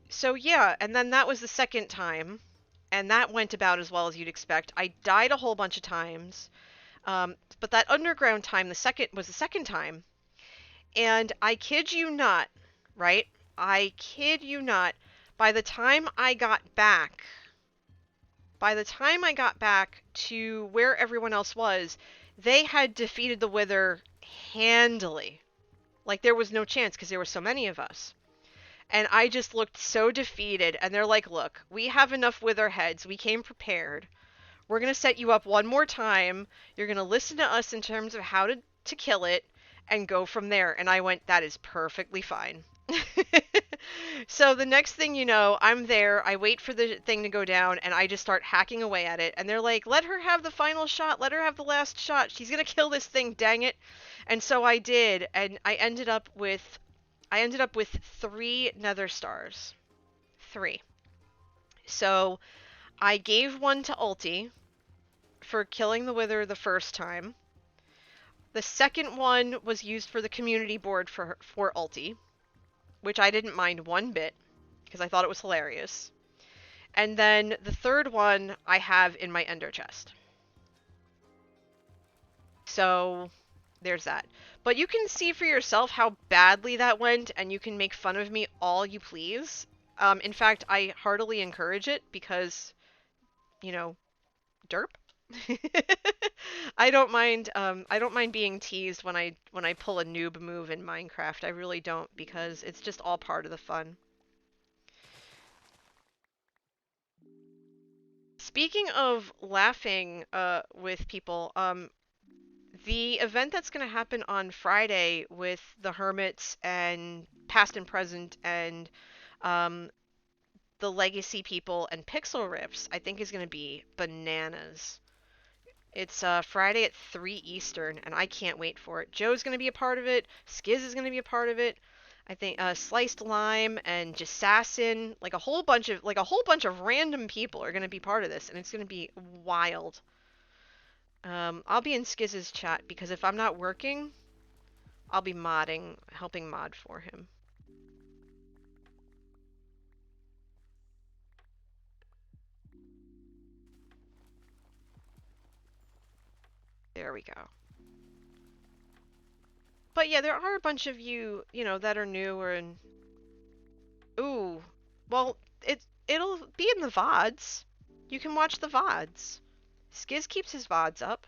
Speaker 3: So yeah, and then that was the second time, and that went about as well as you'd expect. I died a whole bunch of times, but that underground time, was the second time, and I kid you not, right? I kid you not, by the time I got back to where everyone else was, they had defeated the Wither handily. Like, there was no chance because there were so many of us. And I just looked so defeated, and they're like, look, we have enough Wither heads. We came prepared. We're going to set you up one more time. You're going to listen to us in terms of how to kill it, and go from there. And I went, that is perfectly fine. So the next thing you know, I'm there, I wait for the thing to go down, and I just start hacking away at it, and they're like, let her have the final shot, let her have the last shot, she's gonna kill this thing, dang it. And so I did, and I ended up with 3 Nether Stars. 3. So I gave one to Ulti for killing the Wither the first time. The second one was used for the community board for Ulti, which I didn't mind one bit, because I thought it was hilarious. And then the third one I have in my ender chest. So there's that. But you can see for yourself how badly that went, and you can make fun of me all you please. In fact, I heartily encourage it because, derp. I don't mind being teased when I pull a noob move in Minecraft. I really don't, because it's just all part of the fun. Speaking of laughing with people, the event that's going to happen on Friday with the hermits and past and present and the legacy people and pixel riffs, I think is going to be bananas. It's Friday at 3 Eastern, and I can't wait for it. Joe's gonna be a part of it. Skiz is gonna be a part of it. I think Sliced Lime and Jassassin, like a whole bunch of random people are gonna be part of this, and it's gonna be wild. I'll be in Skiz's chat because if I'm not working, I'll be modding, helping mod for him. There we go. But yeah, there are a bunch of you, that are new and ooh, well, it'll be in the VODs. You can watch the VODs. Skiz keeps his VODs up.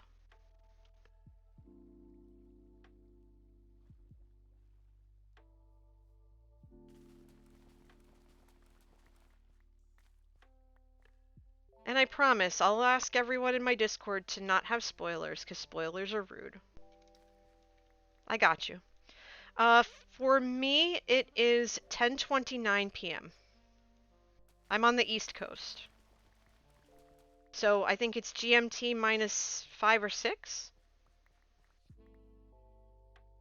Speaker 3: And I promise, I'll ask everyone in my Discord to not have spoilers, because spoilers are rude. I got you. For me, it is 10:29 p.m. I'm on the East Coast. So I think it's GMT minus 5 or 6?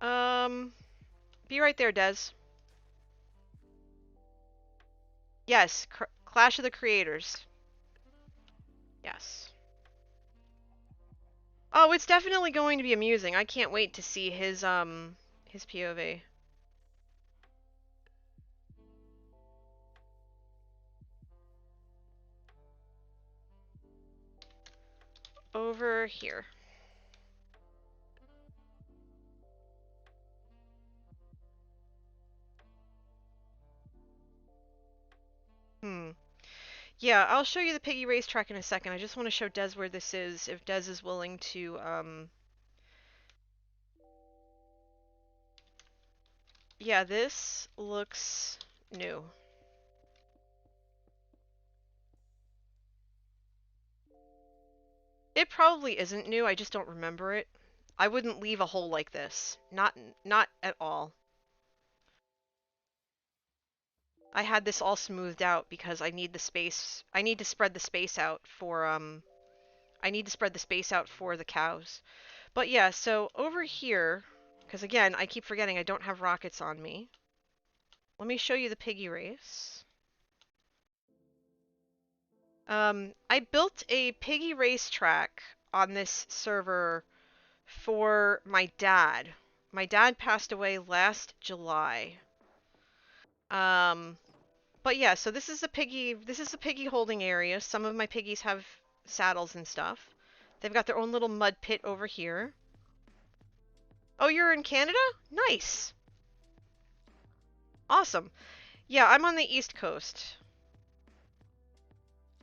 Speaker 3: Be right there, Des. Yes, Clash of the Creators. Yes. Oh, it's definitely going to be amusing. I can't wait to see his POV. Over here. Yeah, I'll show you the piggy racetrack in a second. I just want to show Des where this is, if Des is willing to, Yeah, this looks new. It probably isn't new, I just don't remember it. I wouldn't leave a hole like this. Not at all. I had this all smoothed out because I need the space. I need to spread the space out for, the cows. But yeah, so over here, because again, I keep forgetting I don't have rockets on me. Let me show you the piggy race. I built a piggy racetrack on this server for my dad. My dad passed away last July. But yeah, so this is the piggy holding area. Some of my piggies have saddles and stuff. They've got their own little mud pit over here. Oh, you're in Canada? Nice. Awesome. Yeah, I'm on the East Coast.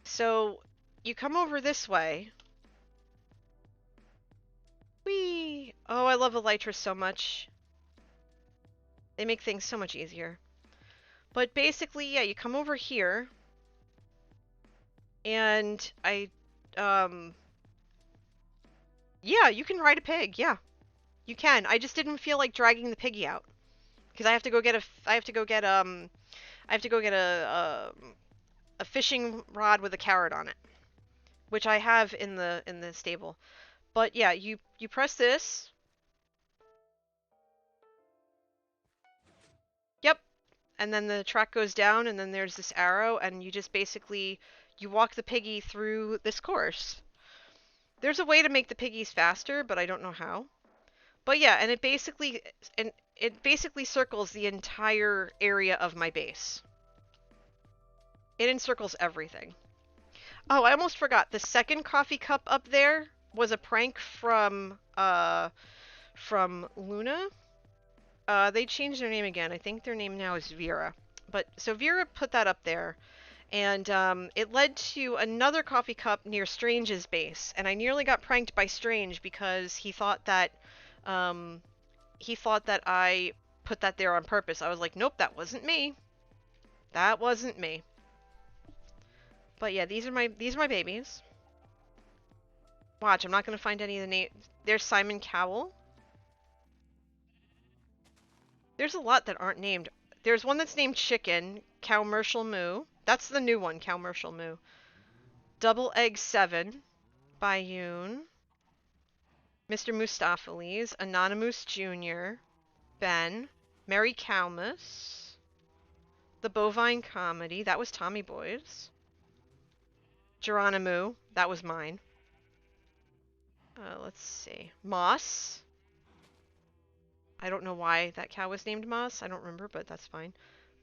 Speaker 3: So, you come over this way. Whee! Oh, I love Elytra so much. They make things so much easier. But basically, yeah, you come over here. And yeah, you can ride a pig, yeah. You can. I just didn't feel like dragging the piggy out. Because I have to go get a fishing rod with a carrot on it. Which I have in the stable. But yeah, you press this. Yep. And then the track goes down, and then there's this arrow, and you just basically, you walk the piggy through this course. There's a way to make the piggies faster, but I don't know how. But yeah, and it basically circles the entire area of my base. It encircles everything. Oh, I almost forgot. The second coffee cup up there was a prank from Luna. They changed their name again. I think their name now is Vera. But so Vera put that up there, and it led to another coffee cup near Strange's base, and I nearly got pranked by Strange because he thought that I put that there on purpose. I was like, nope, that wasn't me. That wasn't me. But yeah, these are my babies. Watch, I'm not gonna find any of the names. There's Simon Cowell. There's a lot that aren't named. There's one that's named Chicken, Cowmercial Moo. That's the new one, Cowmercial Moo. Double Egg 7 by Yoon. Mr. Mustapheles, Anonymous Jr., Ben, Mary Calmus, The Bovine Comedy, that was Tommy Boy's, Geronimo, that was mine. Let's see. Moss. I don't know why that cow was named Moss. I don't remember, but that's fine.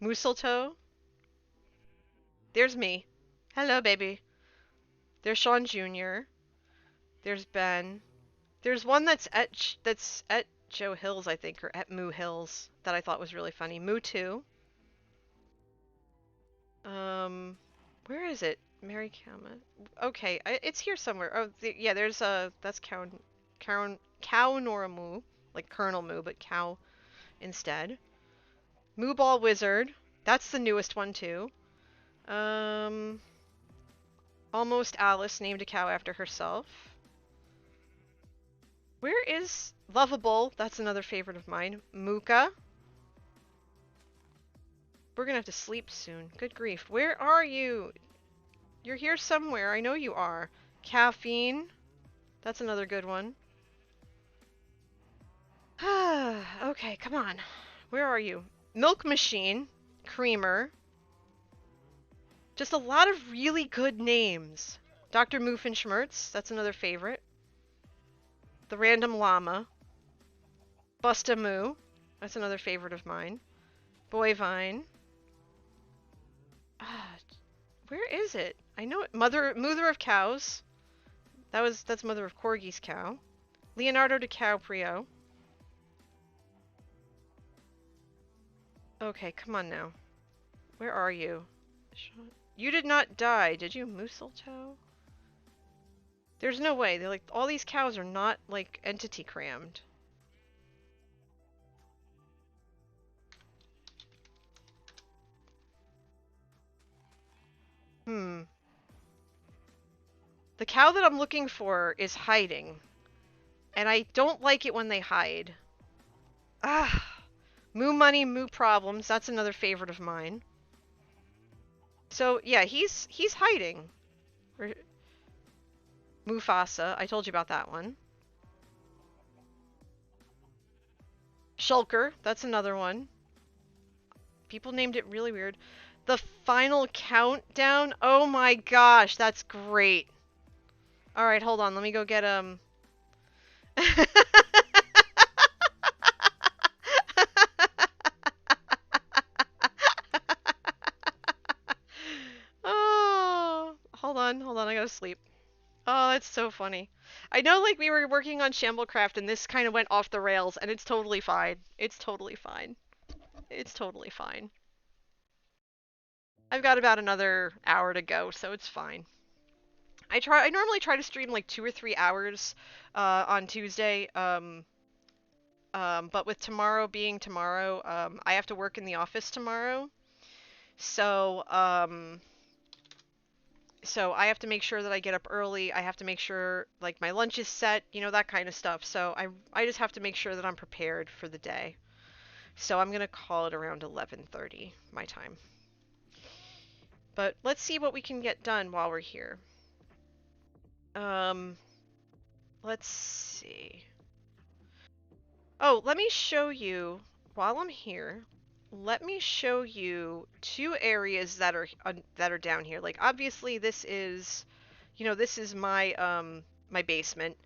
Speaker 3: Mistletoe. There's me. Hello, baby. There's Sean Jr. There's Ben. There's one that's at Joe Hills, I think, or at Moo Hills, that I thought was really funny. Moo 2. Where is it? Mary Calma. Okay, it's here somewhere. Oh, yeah, there's that's Cow Nora Moo, like Colonel Moo, but cow instead. Moo Ball Wizard. That's the newest one too. Almost Alice named a cow after herself. Where is Lovable? That's another favorite of mine. Mooka. We're gonna have to sleep soon. Good grief. Where are you? You're here somewhere. I know you are. Caffeine. That's another good one. Okay, come on. Where are you? Milk Machine. Creamer. Just a lot of really good names. Dr. Moofenschmertz. That's another favorite. The Random Llama. Busta Moo. That's another favorite of mine. Boyvine. Where is it? I know it. Mother of Cows. That's Mother of Corgi's cow. Leonardo DiCaprio. Okay, come on now. Where are you? You did not die, did you, Mistletoe? There's no way. They're like, all these cows are not like entity crammed. The cow that I'm looking for is hiding. And I don't like it when they hide. Moo Money, Moo Problems. That's another favorite of mine. So, yeah, he's hiding. Mufasa. I told you about that one. Shulker. That's another one. People named it really weird. The Final Countdown. Oh my gosh, that's great. Alright, hold on. Let me go get, Oh, hold on. I gotta sleep. Oh, that's so funny. I know, like, we were working on Shamblecraft and this kind of went off the rails, and it's totally fine. It's totally fine. It's totally fine. I've got about another hour to go, so it's fine. I normally try to stream like 2 or 3 hours on Tuesday. But with tomorrow being tomorrow, I have to work in the office tomorrow. So so I have to make sure that I get up early. I have to make sure like my lunch is set, you know, that kind of stuff. So I just have to make sure that I'm prepared for the day. So I'm gonna call it around 11:30 my time. But let's see what we can get done while we're here. Let's see. Oh, let me show you, while I'm here, let me show you 2 areas that are down here. Like, obviously this is, you know, this is my, my basement.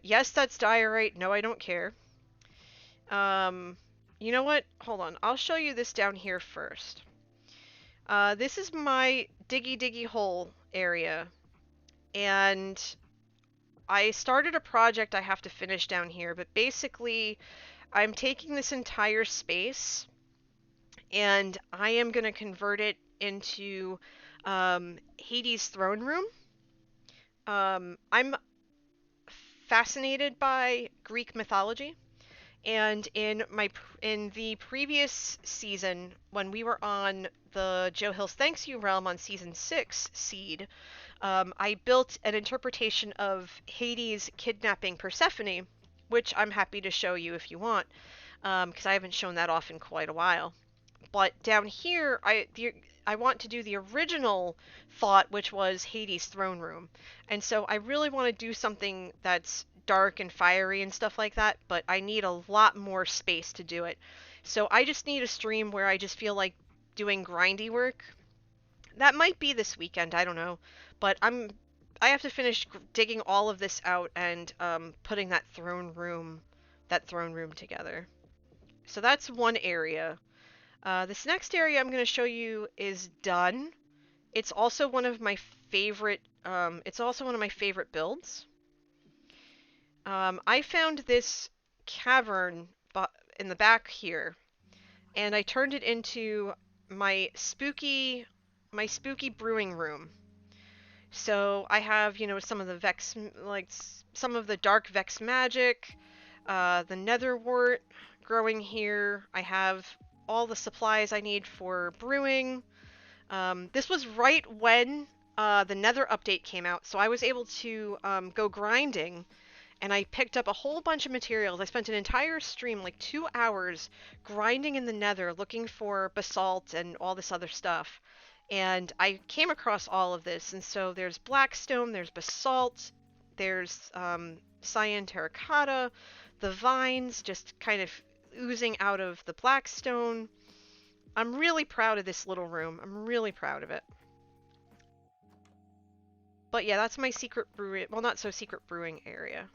Speaker 3: Yes, that's diorite. No, I don't care. You know what? Hold on. I'll show you this down here first. This is my diggy hole area. And I started a project I have to finish down here, but basically I'm taking this entire space and I am going to convert it into Hades' throne room. I'm fascinated by Greek mythology, and in the previous season, when we were on the Joe Hills Thanks You realm on season 6 seed, I built an interpretation of Hades kidnapping Persephone, which I'm happy to show you if you want, because I haven't shown that off in quite a while. But down here, I want to do the original thought, which was Hades' throne room. And so I really want to do something that's dark and fiery and stuff like that, but I need a lot more space to do it. So I just need a stream where I just feel like doing grindy work. That might be this weekend, I don't know. But I have to finish digging all of this out and putting that throne room together. So that's one area. This next area I'm going to show you is done. It's also one of my favorite. It's also one of my favorite builds. I found this cavern in the back here, and I turned it into my spooky brewing room. So I have, you know, some of the Vex, like some of the dark Vex magic, the Netherwort growing here. I have all the supplies I need for brewing. This was right when the Nether update came out, so I was able to go grinding, and I picked up a whole bunch of materials. I spent an entire stream, like 2 hours, grinding in the Nether, looking for basalt and all this other stuff. And I came across all of this, and so there's blackstone, there's basalt, there's cyan terracotta, the vines just kind of oozing out of the blackstone. I'm really proud of this little room. I'm really proud of it. But yeah, that's my secret brewing, well, not so secret brewing area.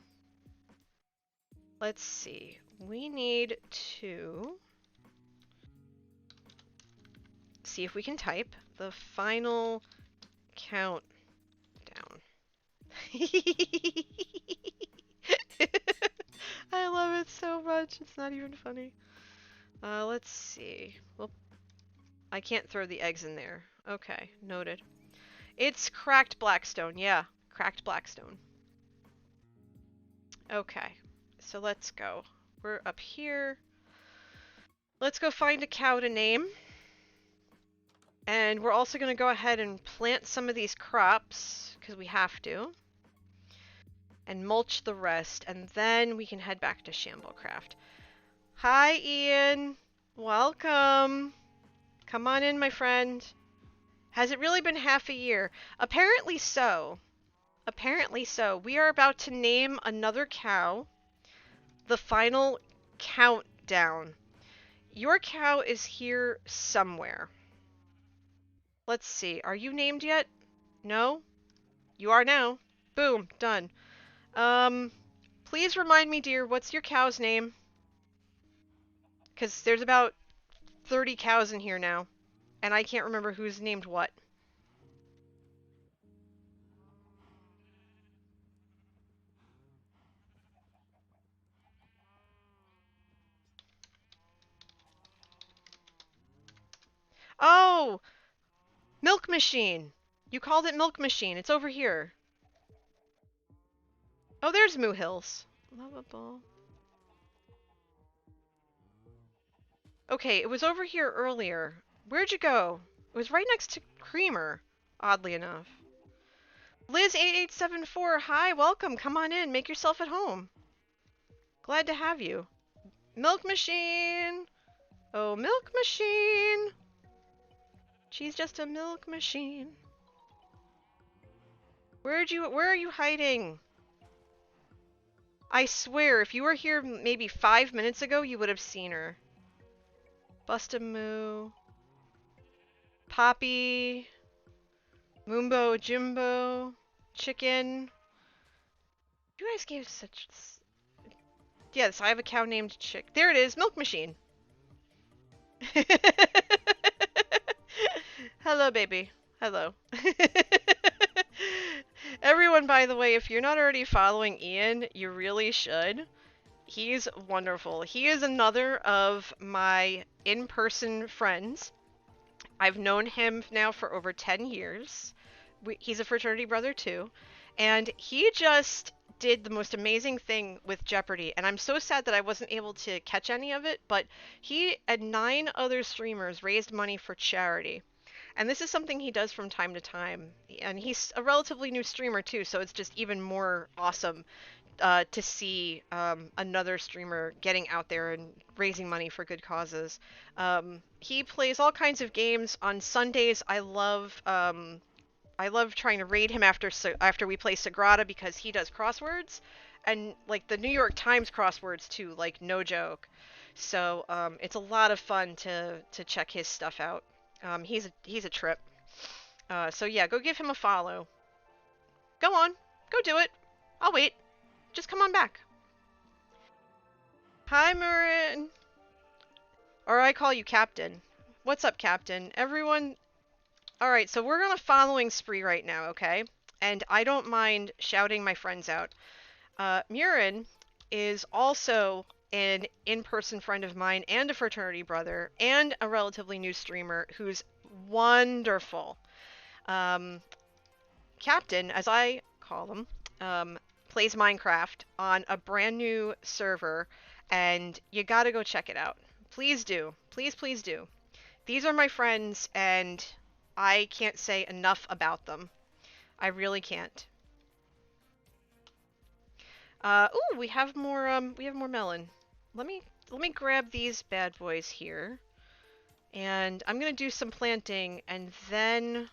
Speaker 3: Let's see. We need to see if we can type the final countdown. I love it so much. It's not even funny. Let's see. Well, I can't throw the eggs in there. Okay, noted. It's cracked blackstone. Yeah, cracked blackstone. Okay, so let's go. We're up here. Let's go find a cow to name. And we're also going to go ahead and plant some of these crops, because we have to. And mulch the rest, and then we can head back to Shamblecraft. Hi, Ian. Welcome. Come on in, my friend. Has it really been half a year? Apparently so. Apparently so. We are about to name another cow. The final countdown. Your cow is here somewhere. Let's see. Are you named yet? No? You are now. Boom. Done. Please remind me, dear, what's your cow's name? Because there's about 30 cows in here now, and I can't remember who's named what. Oh! Milk Machine! You called it Milk Machine. It's over here. Oh, there's Moo Hills. Lovable. Okay, it was over here earlier. Where'd you go? It was right next to Creamer, oddly enough. Liz8874, hi, welcome. Come on in. Make yourself at home. Glad to have you. Milk Machine! Oh, Milk Machine! She's just a milk machine. Where are you hiding? I swear, if you were here maybe 5 minutes ago, you would have seen her. Bustamoo. Poppy. Moombo Jimbo. Chicken. You guys gave such... Yes, I have a cow named Chick. There it is, Milk Machine. Hello, baby. Hello. Everyone, by the way, if you're not already following Ian, you really should. He's wonderful. He is another of my in-person friends. I've known him now for over 10 years. He's a fraternity brother too. And he just did the most amazing thing with Jeopardy! And I'm so sad that I wasn't able to catch any of it, but he and 9 other streamers raised money for charity. And this is something he does from time to time. And he's a relatively new streamer too, so it's just even more awesome to see another streamer getting out there and raising money for good causes. He plays all kinds of games. On Sundays, I love trying to raid him after we play Sagrada because he does crosswords, and like the New York Times crosswords too, like no joke. So it's a lot of fun to check his stuff out. He's a trip. So yeah, go give him a follow. Go on, go do it. I'll wait. Just come on back. Hi, Marin. Or I call you Captain. What's up, Captain? Everyone. All right, so we're on a following spree right now, okay? And I don't mind shouting my friends out. Murin is also an in-person friend of mine and a fraternity brother and a relatively new streamer who's wonderful. Captain, as I call him, plays Minecraft on a brand new server, and you gotta go check it out. Please do. Please, please do. These are my friends, and I can't say enough about them. I really can't. Ooh, we have more melon. Let me grab these bad boys here. And I'm gonna do some planting, and then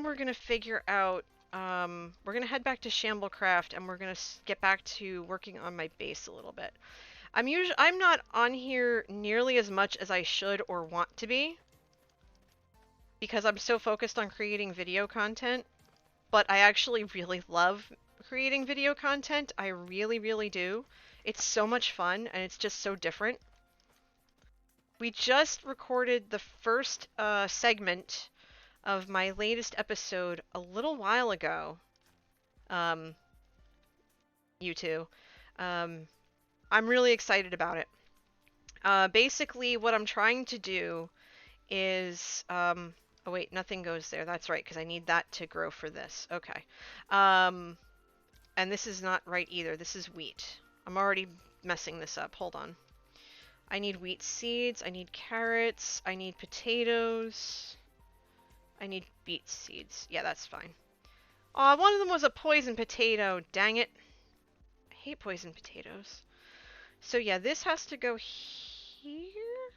Speaker 3: we're gonna figure out, we're gonna head back to Shamblecraft, and we're gonna get back to working on my base a little bit. I'm not on here nearly as much as I should or want to be, because I'm so focused on creating video content, but I actually really love creating video content. I really, really do. It's so much fun, and it's just so different. We just recorded the first segment of my latest episode a little while ago. You two. I'm really excited about it. Basically, what I'm trying to do is, oh wait, nothing goes there. That's right, because I need that to grow for this. Okay. And this is not right either. This is wheat. I'm already messing this up. Hold on. I need wheat seeds. I need carrots. I need potatoes. I need beet seeds. Yeah, that's fine. Aw, one of them was a poison potato. Dang it. I hate poison potatoes. So yeah, this has to go here?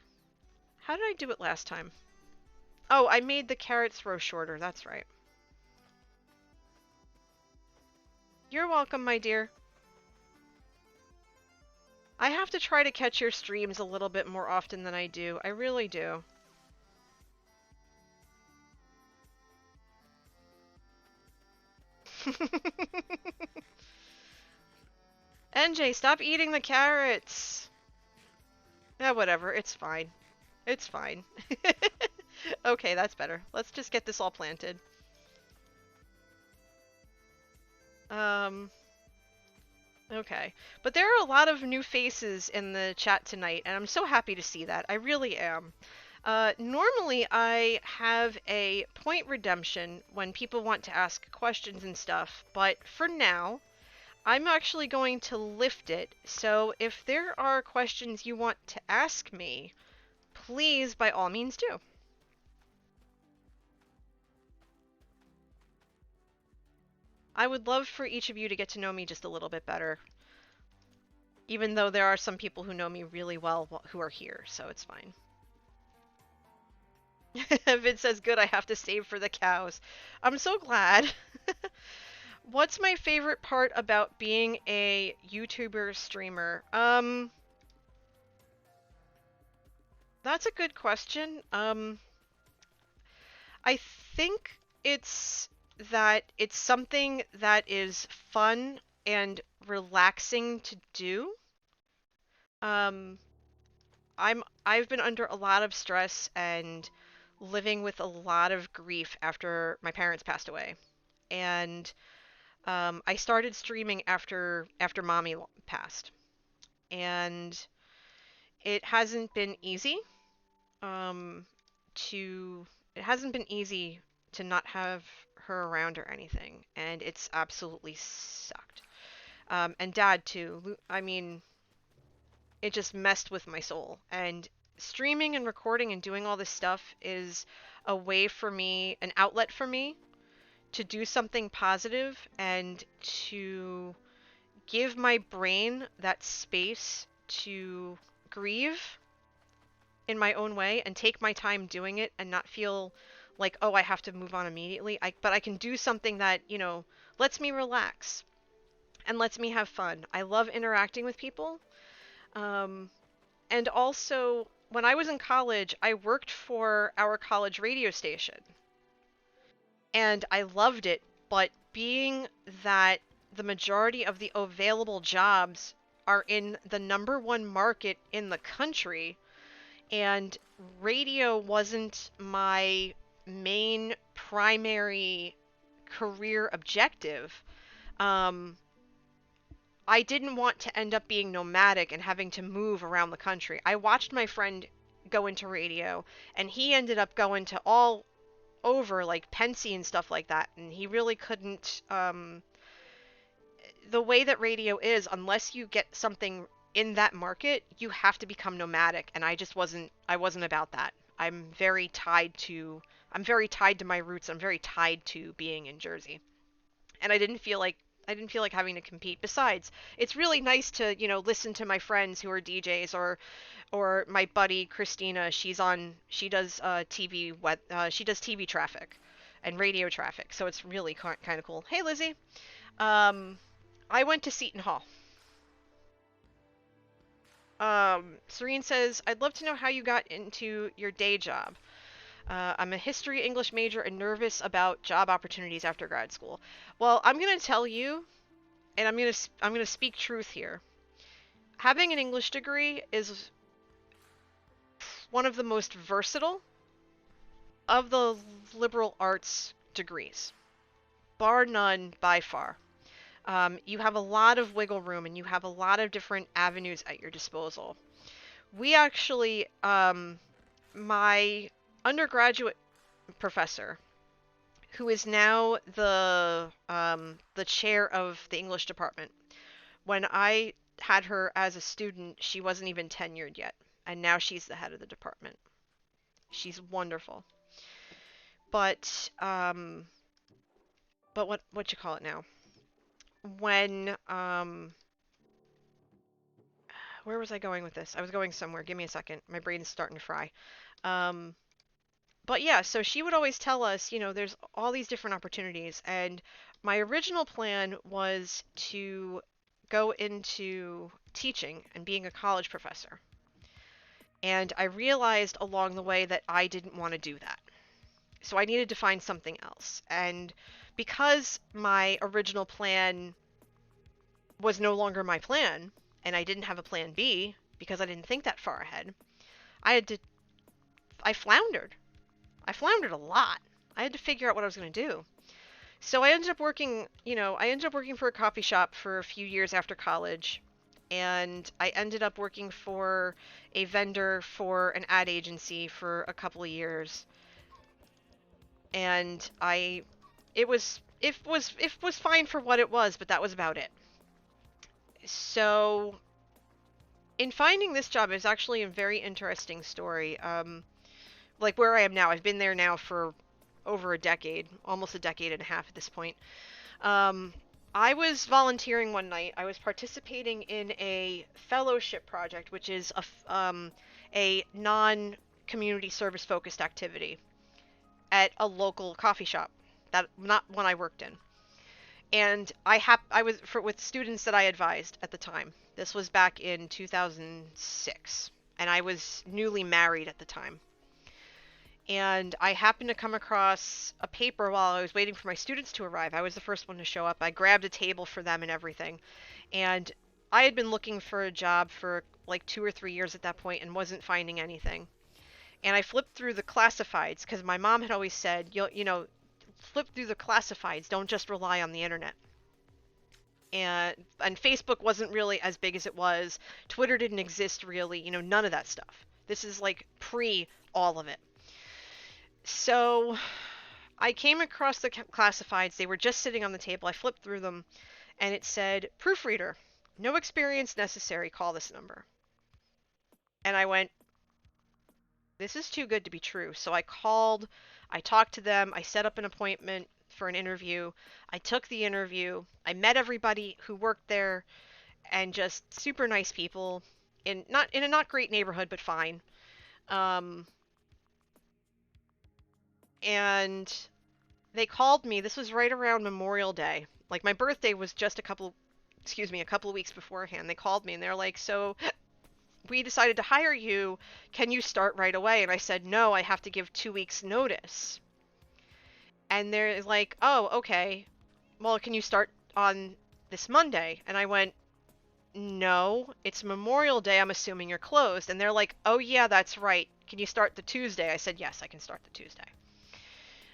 Speaker 3: How did I do it last time? Oh, I made the carrots row shorter. That's right. You're welcome, my dear. I have to try to catch your streams a little bit more often than I do. I really do. NJ, stop eating the carrots! Yeah, whatever. It's fine. It's fine. Okay, that's better. Let's just get this all planted. Okay. But there are a lot of new faces in the chat tonight, and I'm so happy to see that. I really am. Normally I have a point redemption when people want to ask questions and stuff, but for now, I'm actually going to lift it. So if there are questions you want to ask me, please, by all means, do. I would love for each of you to get to know me just a little bit better. Even though there are some people who know me really well who are here, so it's fine. Vince says, good, I have to save for the cows. I'm so glad. What's my favorite part about being a YouTuber streamer? That's a good question. I think it's that it's something that is fun and relaxing to do. I've been under a lot of stress and living with a lot of grief after my parents passed away. And I started streaming after mommy passed. And it hasn't been easy. It hasn't been easy to not have her around or anything, and it's absolutely sucked. And Dad too. I mean, it just messed with my soul. And streaming and recording and doing all this stuff is a way for me, an outlet for me, to do something positive and to give my brain that space to grieve in my own way and take my time doing it and not feel like, oh, I have to move on immediately. But I can do something that, you know, lets me relax and lets me have fun. I love interacting with people. Um, and also, when I was in college, I worked for our college radio station. And I loved it, but being that the majority of the available jobs are in the number one market in the country, and radio wasn't my main primary career objective, um, I didn't want to end up being nomadic and having to move around the country. I watched my friend go into radio, and he ended up going to all over, like Pensy and stuff like that, and he really couldn't. The way that radio is, unless you get something in that market, you have to become nomadic, and I wasn't about that. I'm very tied to my roots. I'm very tied to being in Jersey, and I didn't feel like having to compete. Besides, it's really nice to, you know, listen to my friends who are DJs, or my buddy Christina. She does she does TV traffic and radio traffic, so it's really kind of cool. Hey, Lizzie. Um, I went to Seton Hall. Serene says, I'd love to know how you got into your day job. I'm a history English major and nervous about job opportunities after grad school. Well, I'm going to tell you, and I'm going to speak truth here. Having an English degree is one of the most versatile of the liberal arts degrees, bar none by far. You have a lot of wiggle room, and you have a lot of different avenues at your disposal. We actually, my undergraduate professor, who is now the chair of the English department. When I had her as a student, she wasn't even tenured yet, and now she's the head of the department. She's wonderful. But what you call it now? When where was I going with this? I was going somewhere. Give me a second. My brain's starting to fry. Um, but yeah, so she would always tell us, you know, there's all these different opportunities, and my original plan was to go into teaching and being a college professor. And I realized along the way that I didn't want to do that. So I needed to find something else. And because my original plan was no longer my plan, and I didn't have a plan B because I didn't think that far ahead, I floundered. I floundered a lot. I had to figure out what I was going to do. So I ended up working, for a coffee shop for a few years after college, and I ended up working for a vendor for an ad agency for a couple of years. And it was fine for what it was, but that was about it. So in finding this job, it's actually a very interesting story. Like where I am now, I've been there now for over a decade, almost a decade and a half at this point. I was volunteering one night. I was participating in a fellowship project, which is a non-community service focused activity at a local coffee shop, that not one I worked in. And I was with students that I advised at the time. This was back in 2006, and I was newly married at the time. And I happened to come across a paper while I was waiting for my students to arrive. I was the first one to show up. I grabbed a table for them and everything. And I had been looking for a job for like 2 or 3 years at that point and wasn't finding anything. And I flipped through the classifieds because my mom had always said, flip through the classifieds. Don't just rely on the internet. And Facebook wasn't really as big as it was. Twitter didn't exist really. None of that stuff. This is like pre all of it. So I came across the classifieds. They were just sitting on the table. I flipped through them, and it said, proofreader, no experience necessary, call this number. And I went, this is too good to be true. So I called, I talked to them, I set up an appointment for an interview. I took the interview. I met everybody who worked there, and just super nice people in a not great neighborhood, but fine. and they called me. This was right around Memorial Day. Like, my birthday was just a couple of weeks beforehand. They called me and they're like, so we decided to hire you. Can you start right away? And I said, no, I have to give 2 weeks notice. And they're like, oh, okay. Well, can you start on this Monday? And I went, no, it's Memorial Day. I'm assuming you're closed. And they're like, oh, yeah, that's right. Can you start the Tuesday? I said, yes, I can start the Tuesday.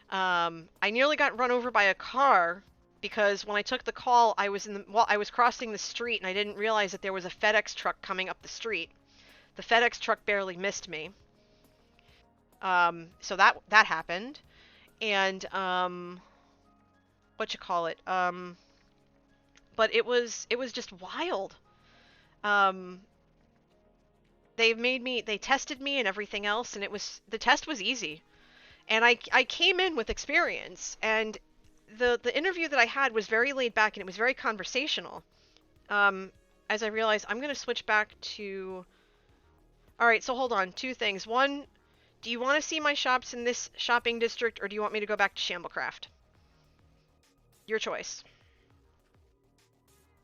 Speaker 3: I nearly got run over by a car because when I took the call, I was crossing the street and I didn't realize that there was a FedEx truck coming up the street. The FedEx truck barely missed me. So that happened. And what you call it? But it was just wild. They tested me and everything else, and the test was easy. And I came in with experience, and the interview that I had was very laid back and it was very conversational. As I realized, I'm going to switch back to... Alright, so hold on. 2 things. 1, do you want to see my shops in this shopping district, or do you want me to go back to Shamblecraft? Your choice.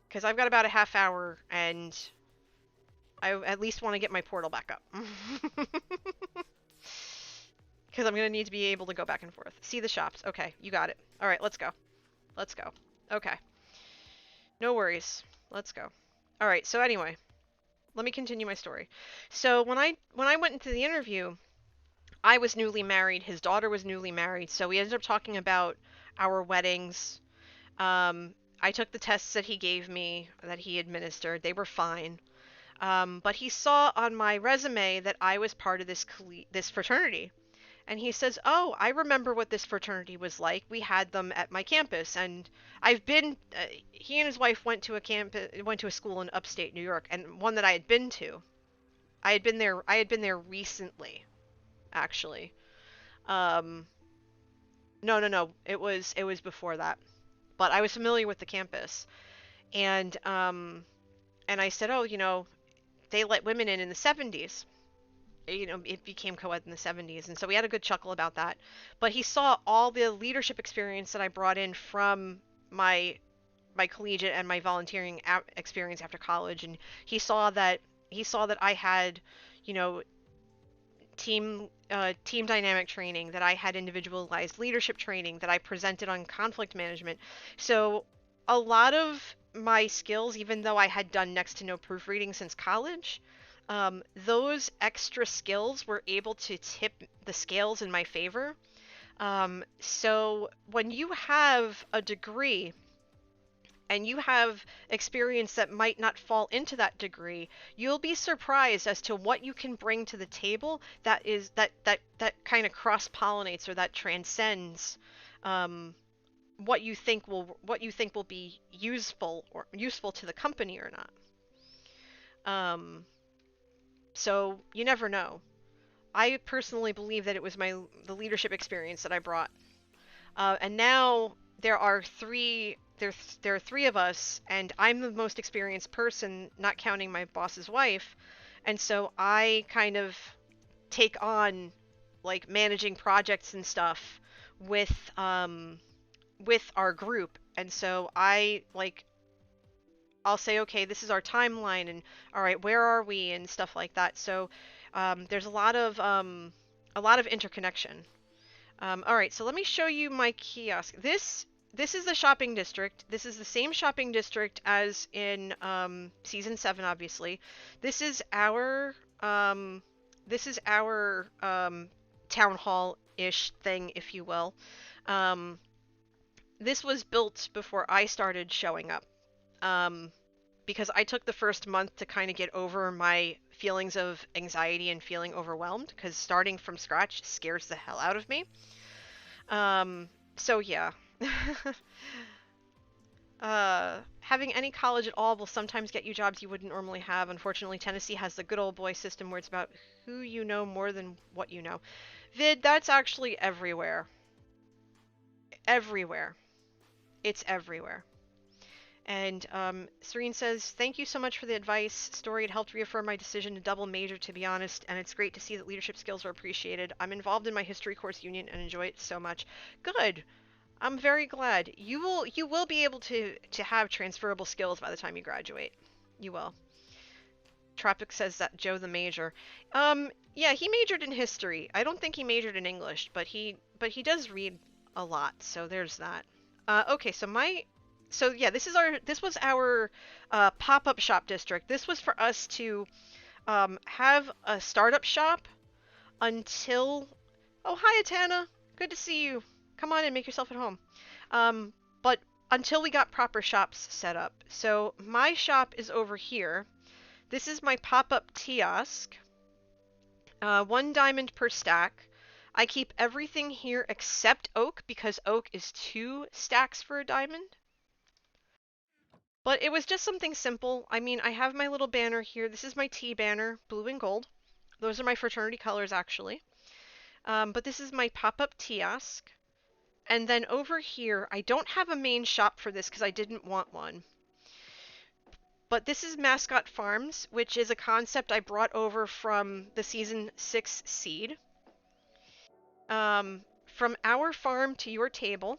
Speaker 3: Because I've got about a half hour, and I at least want to get my portal back up. Because I'm going to need to be able to go back and forth. See the shops. Okay, you got it. Alright, let's go. Let's go. Okay. No worries. Let's go. Alright, so anyway. Let me continue my story. So when I went into the interview, I was newly married. His daughter was newly married. So we ended up talking about our weddings. I took the tests that he gave me, that he administered. They were fine. But he saw on my resume that I was part of this fraternity. And he says, oh, I remember what this fraternity was like. We had them at my campus. And I've been, he and his wife went to a school in upstate New York, and one that I had been to. I had been there recently, actually. No. It was before that. But I was familiar with the campus. And I said, oh, they let women in the 70s. It became co-ed in the 70s, and so we had a good chuckle about that. But he saw all the leadership experience that I brought in from my collegiate and my volunteering experience after college, and he saw that I had, team dynamic training, that I had individualized leadership training, that I presented on conflict management. So a lot of my skills, even though I had done next to no proofreading since college, those extra skills were able to tip the scales in my favor. So when you have a degree and you have experience that might not fall into that degree, you'll be surprised as to what you can bring to the table that kind of cross-pollinates, or that transcends what you think will be useful to the company or not. So you never know. I personally believe that it was the leadership experience that I brought. And now there are three of us, and I'm the most experienced person, not counting my boss's wife. And so I kind of take on like managing projects and stuff with our group. And so I'll say, okay, this is our timeline, and all right, where are we, and stuff like that. So there's a lot of interconnection. All right, so let me show you my kiosk. This is the shopping district. This is the same shopping district as in season 7, obviously. This is our town hall-ish thing, if you will. This was built before I started showing up. Because I took the first month to kind of get over my feelings of anxiety and feeling overwhelmed, because starting from scratch scares the hell out of me. So yeah. Having any college at all will sometimes get you jobs you wouldn't normally have. Unfortunately, Tennessee has the good old boy system where it's about who you know more than what you know. Vid, that's actually everywhere. Everywhere. It's everywhere. And Serene says, thank you so much for the advice. Story, it helped reaffirm my decision to double major, to be honest, and it's great to see that leadership skills are appreciated. I'm involved in my history course union and enjoy it so much. Good. I'm very glad. You will be able to have transferable skills by the time you graduate. You will. Tropic says that Joe the major. Yeah, he majored in history. I don't think he majored in English, but he does read a lot, so there's that. Okay, so yeah, this was our pop-up shop district. This was for us to have a startup shop until. Oh, hi, Atana. Good to see you. Come on and make yourself at home. But until we got proper shops set up. So my shop is over here. This is my pop-up kiosk. 1 diamond per stack. I keep everything here except oak because oak is 2 stacks for a diamond. But it was just something simple. I mean, I have my little banner here. This is my tea banner, blue and gold. Those are my fraternity colors, actually. But this is my pop-up kiosk. And then over here, I don't have a main shop for this because I didn't want one. But this is Mascot Farms, which is a concept I brought over from the Season 6 seed. From our farm to your table.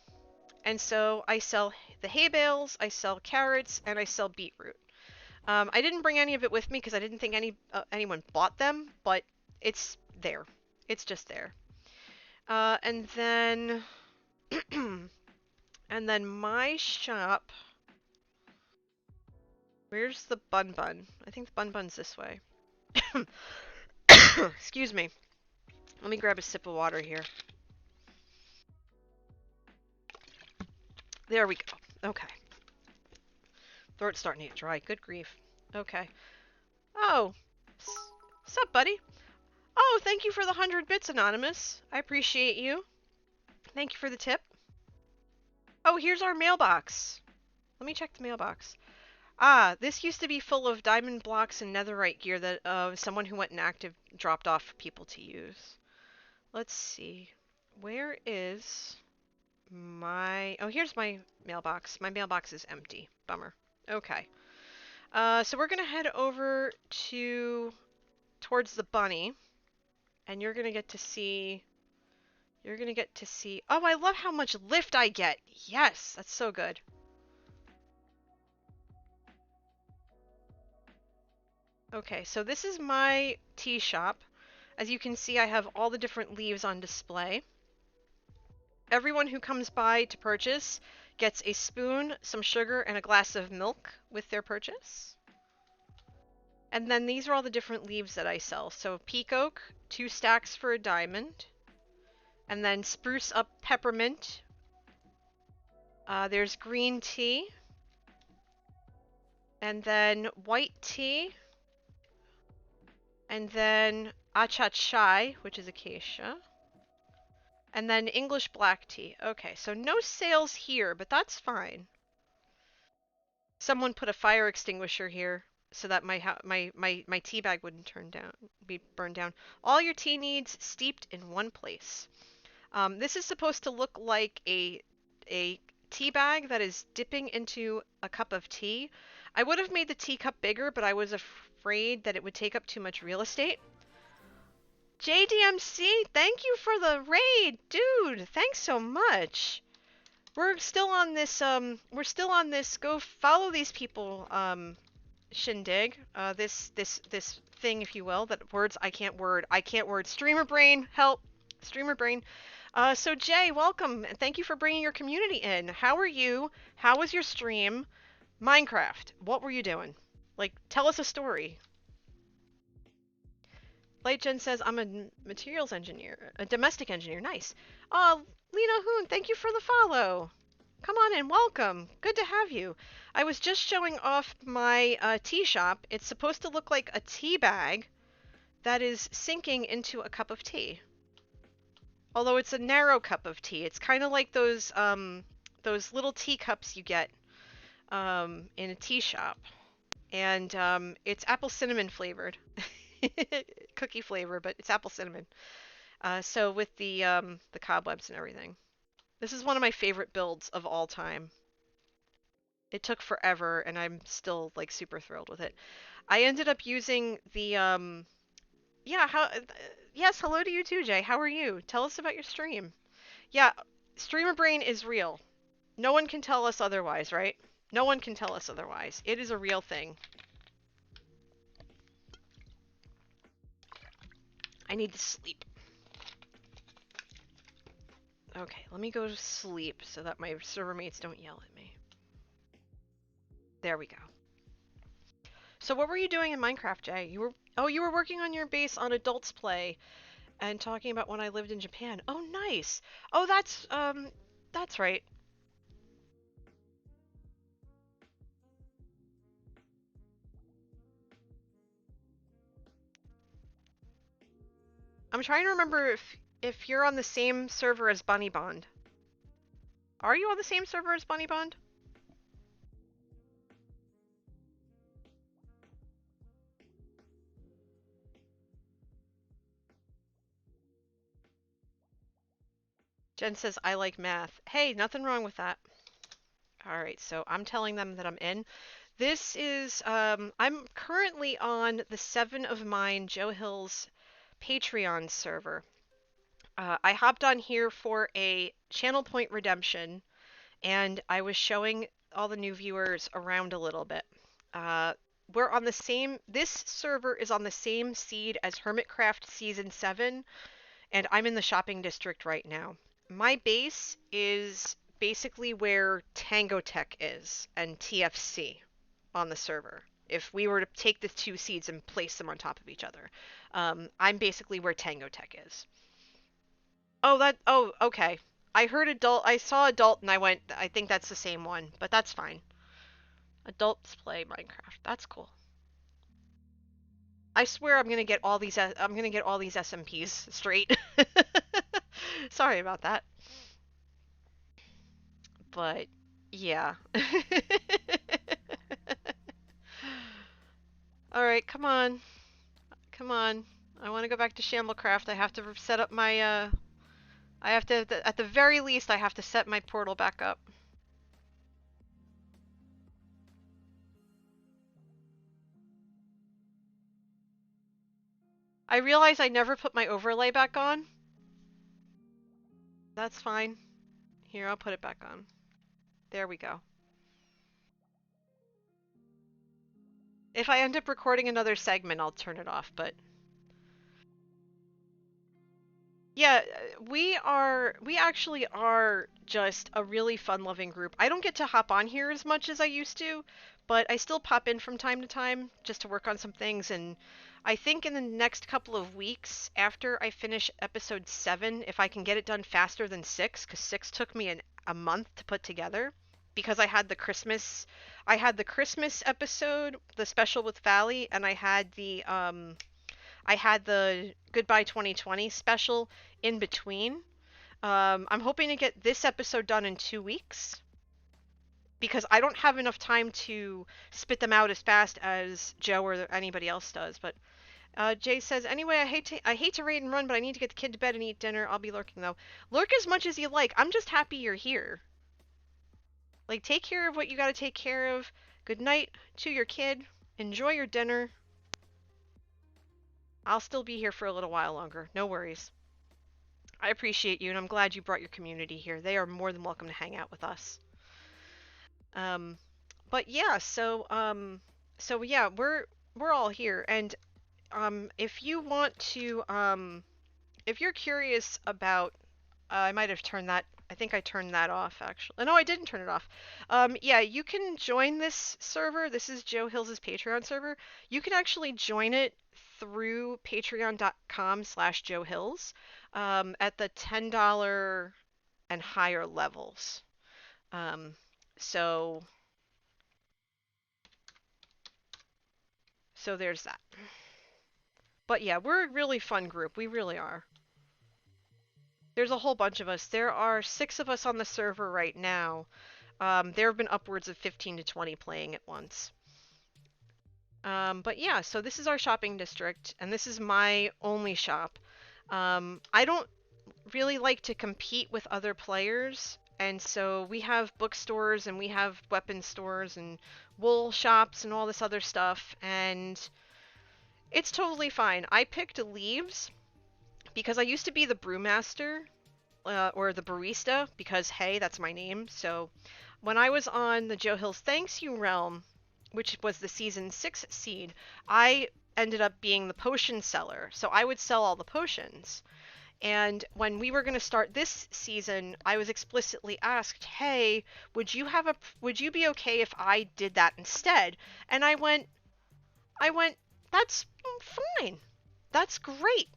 Speaker 3: And so I sell the hay bales, I sell carrots, and I sell beetroot. I didn't bring any of it with me because I didn't think anyone bought them, but it's there. It's just there. And then and then my shop. Where's the bun bun? I think the bun bun's this way. Excuse me. Let me grab a sip of water here. There we go. Okay. Throat's starting to get dry. Good grief. Okay. Oh. Sup, buddy? Oh, thank you for the 100 bits, Anonymous. I appreciate you. Thank you for the tip. Oh, here's our mailbox. Let me check the mailbox. Ah, this used to be full of diamond blocks and netherite gear that someone who went inactive dropped off for people to use. Let's see. Where is my... Oh, here's my mailbox. My mailbox is empty. Bummer. Okay. So we're going to head over towards the bunny. And you're going to get to see... Oh, I love how much lift I get. Yes, that's so good. Okay, so this is my tea shop. As you can see, I have all the different leaves on display. Everyone who comes by to purchase gets a spoon, some sugar, and a glass of milk with their purchase. And then these are all the different leaves that I sell. So peak oak, 2 stacks for a diamond. And then spruce up peppermint. There's green tea. And then white tea. And then achat chai, which is acacia. And then English black tea. Okay, so no sales here, but that's fine. Someone put a fire extinguisher here so that my tea bag wouldn't be burned down. All your tea needs steeped in one place. This is supposed to look like a tea bag that is dipping into a cup of tea. I would have made the teacup bigger, but I was afraid that it would take up too much real estate. JDMC, thank you for the raid, dude. Thanks so much. We're still on this. Go follow these people. Shindig. This thing, if you will. That words I can't word. Streamer brain, help. Streamer brain. So Jay, welcome. And thank you for bringing your community in. How are you? How was your stream? Minecraft. What were you doing? Like, tell us a story. Lightgen says, I'm a materials engineer, a domestic engineer. Nice. Oh, Lena Hoon, thank you for the follow. Come on in, welcome. Good to have you. I was just showing off my tea shop. It's supposed to look like a tea bag that is sinking into a cup of tea. Although it's a narrow cup of tea. It's kind of like those little teacups you get in a tea shop. And it's apple cinnamon flavored. Cookie flavor, but it's apple cinnamon. So with the cobwebs and everything. This is one of my favorite builds of all time. It took forever, and I'm still like super thrilled with it. I ended up using the yeah, yes, hello to you too, Jay. How are you? Tell us about your stream. Yeah, streamer brain is real. No one can tell us otherwise, right? No one can tell us otherwise. It is a real thing. I need to sleep. Okay, let me go to sleep so that my server mates don't yell at me. There we go. So what were you doing in Minecraft, Jay? You were working on your base on Adults Play and talking about when I lived in Japan. Oh, nice. Oh, that's right. I'm trying to remember if you're on the same server as Bunny Bond. Are you on the same server as Bunny Bond? Jen says, I like math. Hey, nothing wrong with that. Alright, so I'm telling them that I'm in. This is, I'm currently on the 7 of Mine Joe Hill's Patreon server. I hopped on here for a channel point redemption, and I was showing all the new viewers around a little bit. We're on the same, this server is on the same seed as Hermitcraft Season 7, and I'm in the shopping district right now. My base is basically where Tango Tech is and TFC on the server. If we were to take the two seeds and place them on top of each other, I'm basically where Tango Tech is. Oh, okay. I heard adult, I saw adult and I think that's the same one, but that's fine. Adults play Minecraft. That's cool. I swear I'm gonna get all these SMPs straight. Sorry about that. But yeah. All right, come on. Come on. I want to go back to Shamblecraft. I have to set up my I have to at the very least I have to set my portal back up. I realize I never put my overlay back on. That's fine. Here, I'll put it back on. There we go. If I end up recording another segment, I'll turn it off, but yeah, we actually are just a really fun-loving group. I don't get to hop on here as much as I used to, but I still pop in from time to time just to work on some things, and I think in the next couple of weeks after I finish episode 7, if I can get it done faster than 6, because 6 took me a month to put together because I had the Christmas episode, the special with Valley, and I had the Goodbye 2020 special in between. I'm hoping to get this episode done in 2 weeks because I don't have enough time to spit them out as fast as Joe or anybody else does. But Jay says, anyway, I hate to raid and run, but I need to get the kid to bed and eat dinner. I'll be lurking though. Lurk as much as you like. I'm just happy you're here. Like, take care of what you gotta take care of. Good night to your kid. Enjoy your dinner. I'll still be here for a little while longer. No worries. I appreciate you, and I'm glad you brought your community here. They are more than welcome to hang out with us. But yeah, so yeah, we're all here, and if you want to, if you're curious about, I might have turned that. I think I turned that off actually. No, I didn't turn it off. Yeah, you can join this server. This is Joe Hills' Patreon server. You can actually join it through patreon.com/Joe Hills at the $10 and higher levels. So there's that. But yeah, we're a really fun group. We really are. There's a whole bunch of us. There are 6 of us on the server right now. There have been upwards of 15 to 20 playing at once. But yeah, so this is our shopping district, and this is my only shop. I don't really like to compete with other players And so we have bookstores and we have weapon stores and wool shops and all this other stuff, and it's totally fine. I picked leaves because I used to be the brewmaster, or the barista, because hey, that's my name. So when I was on the Joe Hill's Thanks You realm, which was the season 6 seed, I ended up being the potion seller. So I would sell all the potions. And when we were going to start this season, I was explicitly asked, "Hey, would you be okay if I did that instead?" And I went, "That's fine. That's great.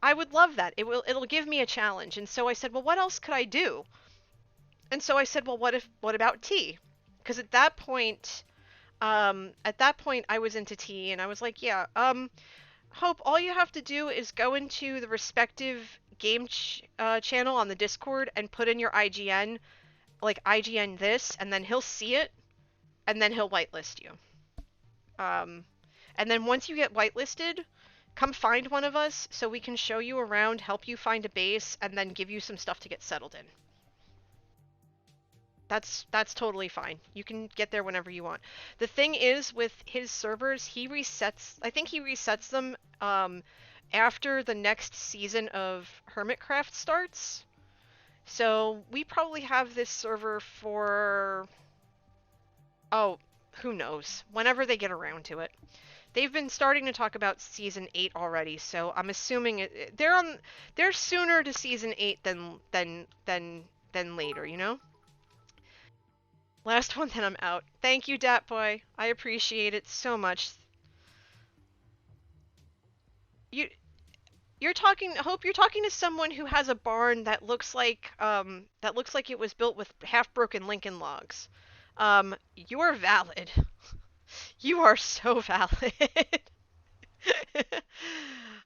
Speaker 3: I would love that. It'll give me a challenge." And so I said, "Well, what else could I do?" And so I said, "Well, what about tea?" Because at that point I was into tea, and I was like, "Yeah, Hope, all you have to do is go into the respective channel on the Discord and put in your IGN, like IGN this, and then he'll see it, and then he'll whitelist you. And then once you get whitelisted, come find one of us so we can show you around, help you find a base, and then give you some stuff to get settled in. That's totally fine. You can get there whenever you want. The thing is, with his servers, I think he resets them after the next season of Hermitcraft starts. So we probably have this server for, oh, who knows, whenever they get around to it. They've been starting to talk about season 8 already, so I'm assuming they're sooner to season 8 than later, you know? Last one, then I'm out. Thank you, Dat Boy. I appreciate it so much. You're talking, Hope, you're talking to someone who has a barn that looks like it was built with half-broken Lincoln logs. You're valid. You are so valid.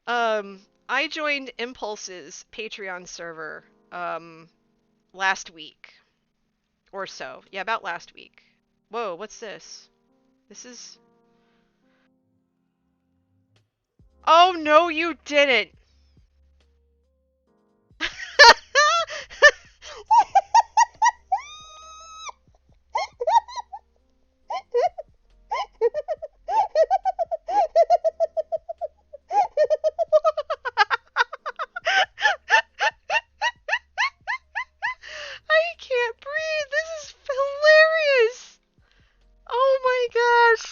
Speaker 3: I joined Impulse's Patreon server last week. Or so. Yeah, about last week. Whoa, what's this? This is... Oh, no, you didn't! I can't breathe! This is hilarious! Oh my gosh!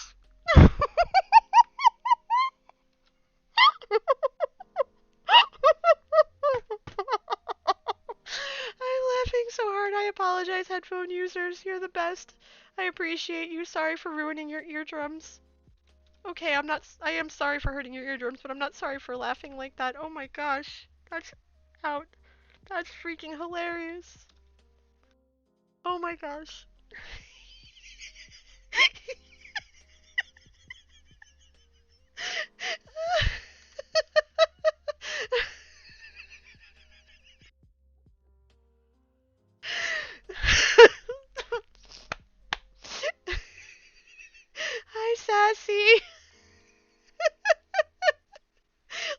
Speaker 3: I'm laughing so hard. I apologize, headphone users. You're the best. I appreciate you. Sorry for ruining your eardrums. Okay, I am sorry for hurting your eardrums, but I'm not sorry for laughing like that. Oh my gosh. That's out. That's freaking hilarious. Oh my gosh. Hi, Sassy.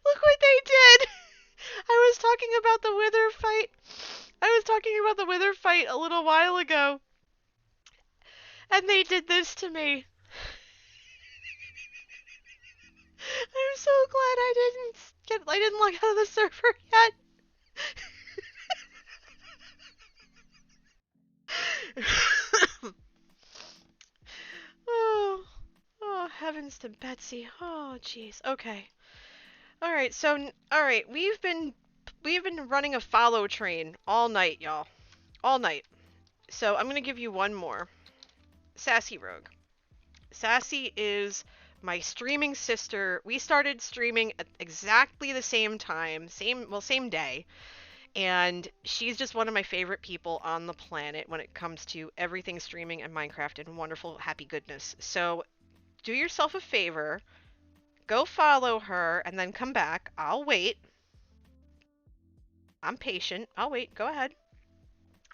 Speaker 3: Look what they did. I was talking about the Wither fight. I was talking about the Wither fight a little while ago. And they did this to me. I'm so glad I didn't log out of the server yet. Oh, heavens to Betsy. Oh, jeez. Okay. All right. We've been running a follow train all night, y'all. All night. So I'm gonna give you one more. Sassy Rogue. Sassy is my streaming sister. We started streaming at exactly the same time, same day. And she's just one of my favorite people on the planet when it comes to everything streaming and Minecraft and wonderful happy goodness. So do yourself a favor, go follow her, and then come back. I'll wait. I'm patient. I'll wait. Go ahead.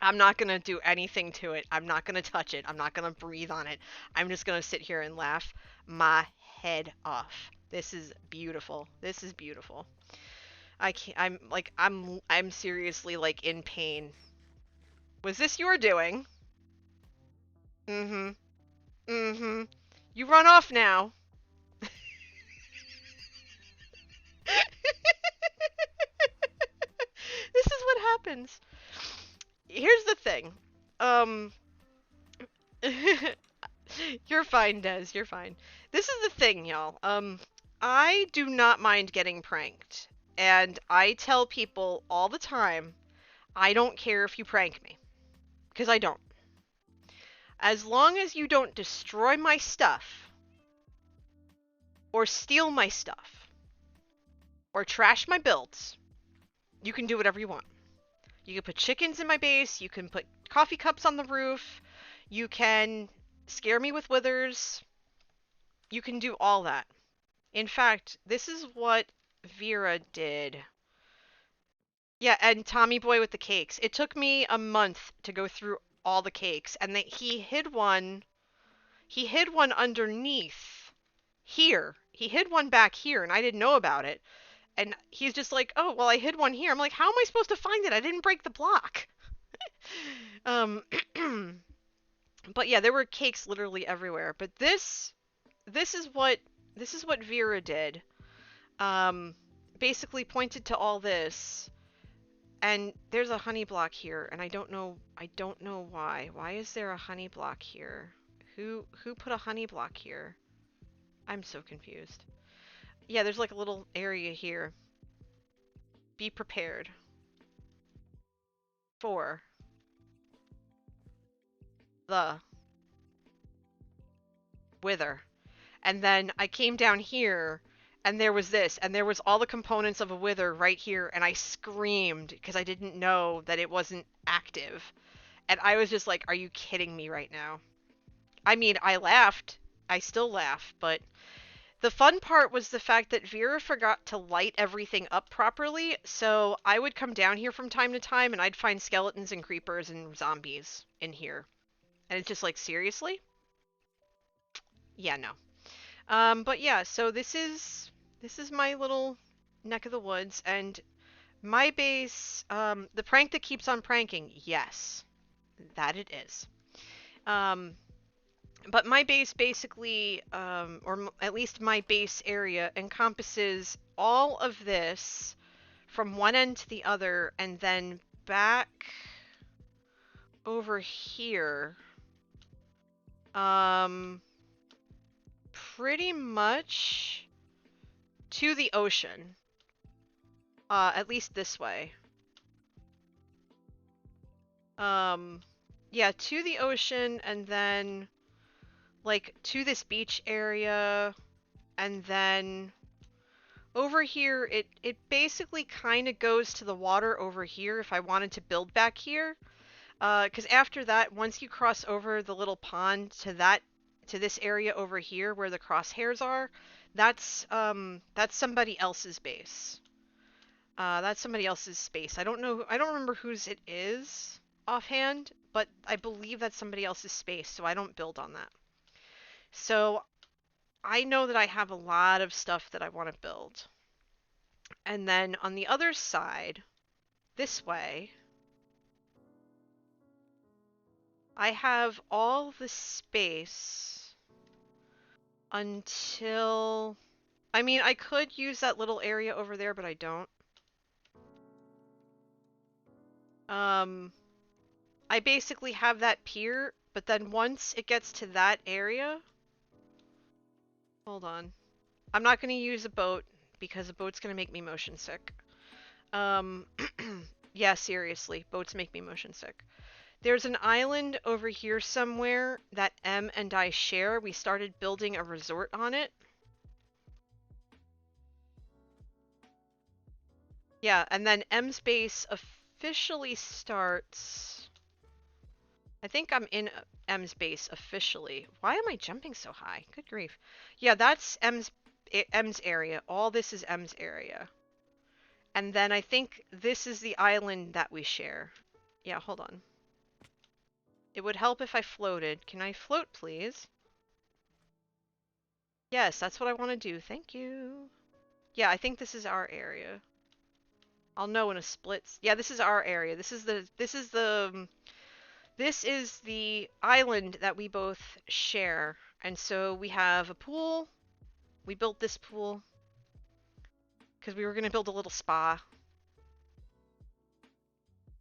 Speaker 3: I'm not gonna do anything to it. I'm not gonna touch it. I'm not gonna breathe on it. I'm just gonna sit here and laugh my head off. This is beautiful. This is beautiful. I can't. I'm seriously like in pain. Was this your doing? Mm-hmm. Mm-hmm. You run off now. This is what happens. Here's the thing. Um, you're fine, Des. You're fine. This is the thing, y'all. I do not mind getting pranked. And I tell people all the time, I don't care if you prank me. Because I don't. As long as you don't destroy my stuff, or steal my stuff, or trash my builds, you can do whatever you want. You can put chickens in my base, you can put coffee cups on the roof, you can scare me with withers, you can do all that. In fact, this is what Vera did. Yeah, and Tommy Boy with the cakes. It took me a month to go through all the cakes, and he hid one underneath here. He hid one back here, and I didn't know about it. And he's just like, oh, well, I hid one here. I'm like, how am I supposed to find it? I didn't break the block. um, but yeah, there were cakes literally everywhere. But this is what Vera did. Basically pointed to all this, and there's a honey block here, and I don't know why. Why is there a honey block here? Who put a honey block here? I'm so confused. Yeah, there's like a little area here. Be prepared for the wither. And then I came down here, and there was this, and there was all the components of a wither right here, and I screamed because I didn't know that it wasn't active. And I was just like, are you kidding me right now? I mean, I laughed. I still laugh, but the fun part was the fact that Vera forgot to light everything up properly, so I would come down here from time to time, and I'd find skeletons and creepers and zombies in here. And it's just like, seriously? Yeah, no. But yeah, so this is my little neck of the woods, and my base, the prank that keeps on pranking, yes, that it is. But my base basically, or at least my base area, encompasses all of this from one end to the other, and then back over here. Pretty much to the ocean. At least this way. Yeah, to the ocean, and then like to this beach area, and then over here it basically kind of goes to the water over here if I wanted to build back here. Because after that, once you cross over the little pond to this area over here where the crosshairs are, that's somebody else's base. That's somebody else's space. I don't remember whose it is offhand, but I believe that's somebody else's space, so I don't build on that. So I know that I have a lot of stuff that I want to build. And then on the other side, this way, I have all the space until... I mean, I could use that little area over there, but I don't. I basically have that pier, but then once it gets to that area... Hold on. I'm not going to use a boat, because a boat's going to make me motion sick. Yeah, seriously, boats make me motion sick. There's an island over here somewhere that M and I share. We started building a resort on it. Yeah, and then M's base officially starts... I think I'm in M's base officially. Why am I jumping so high? Good grief. Yeah, that's M's area. All this is M's area. And then I think this is the island that we share. Yeah, hold on. It would help if I floated. Can I float, please? Yes, that's what I want to do. Thank you. Yeah, I think this is our area. I'll know in a split. Yeah, this is our area. This is the This is the island that we both share. And so we have a pool. We built this pool because we were going to build a little spa.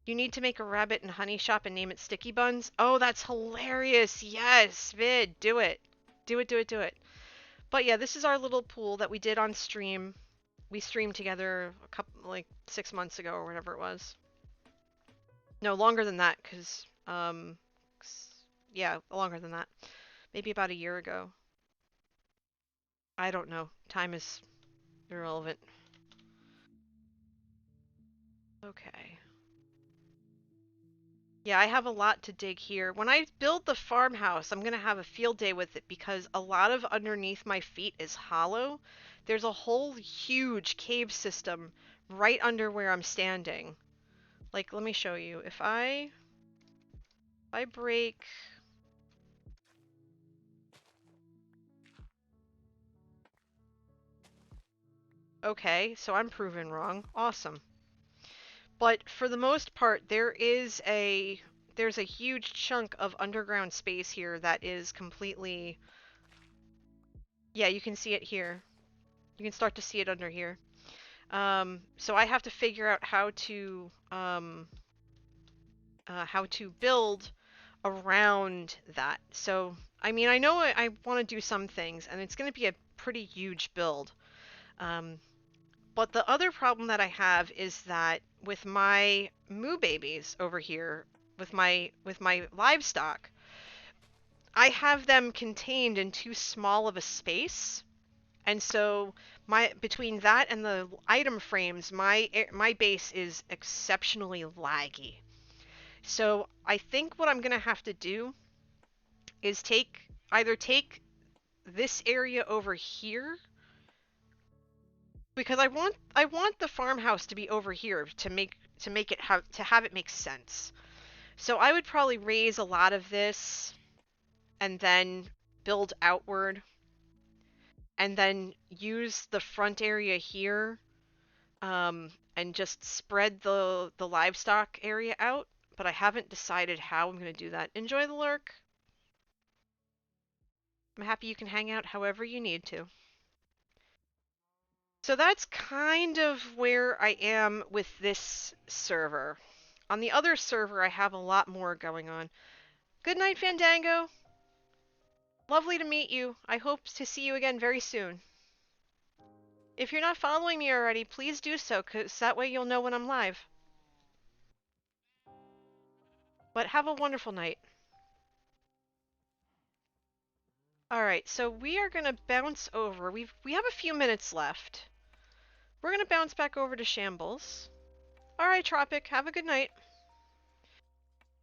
Speaker 3: You need to make a rabbit and honey shop and name it Sticky Buns. Oh, that's hilarious. Yes, Vid, do it. Do it, do it, do it. But yeah, this is our little pool that we did on stream. We streamed together a couple, like 6 months ago or whatever it was. No, longer than that, because, yeah, longer than that. Maybe about a year ago. I don't know. Time is irrelevant. Okay. Yeah, I have a lot to dig here. When I build the farmhouse, I'm going to have a field day with it because a lot of underneath my feet is hollow. There's a whole huge cave system right under where I'm standing. Like, let me show you. If I break... Okay, so I'm proven wrong. Awesome. But for the most part, there's a huge chunk of underground space here that is completely... Yeah, you can see it here. You can start to see it under here. So I have to figure out how to build around that. So, I mean, I know I want to do some things, and it's going to be a pretty huge build. But the other problem that I have is that with my moo babies over here, with my livestock, I have them contained in too small of a space. And so between that and the item frames, my base is exceptionally laggy. So I think what I'm gonna have to do is either take this area over here, because I want the farmhouse to be over here to make it have it make sense. So I would probably raise a lot of this and then build outward and then use the front area here, and just spread the livestock area out. But I haven't decided how I'm going to do that. Enjoy the lurk. I'm happy you can hang out however you need to. So that's kind of where I am with this server. On the other server, I have a lot more going on. Good night, Fandango. Lovely to meet you. I hope to see you again very soon. If you're not following me already, please do so, because that way you'll know when I'm live. But have a wonderful night. Alright, so we are going to bounce over. We have a few minutes left. We're going to bounce back over to Shambles. Alright, Tropic, have a good night.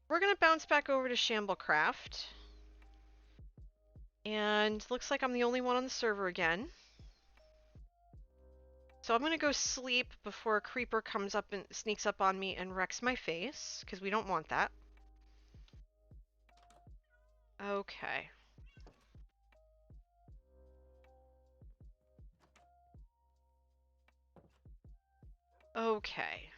Speaker 3: We're going to bounce back over to Shamblecraft. And looks like I'm the only one on the server again. So I'm going to go sleep before a creeper comes up and sneaks up on me and wrecks my face, because we don't want that. Okay. Okay.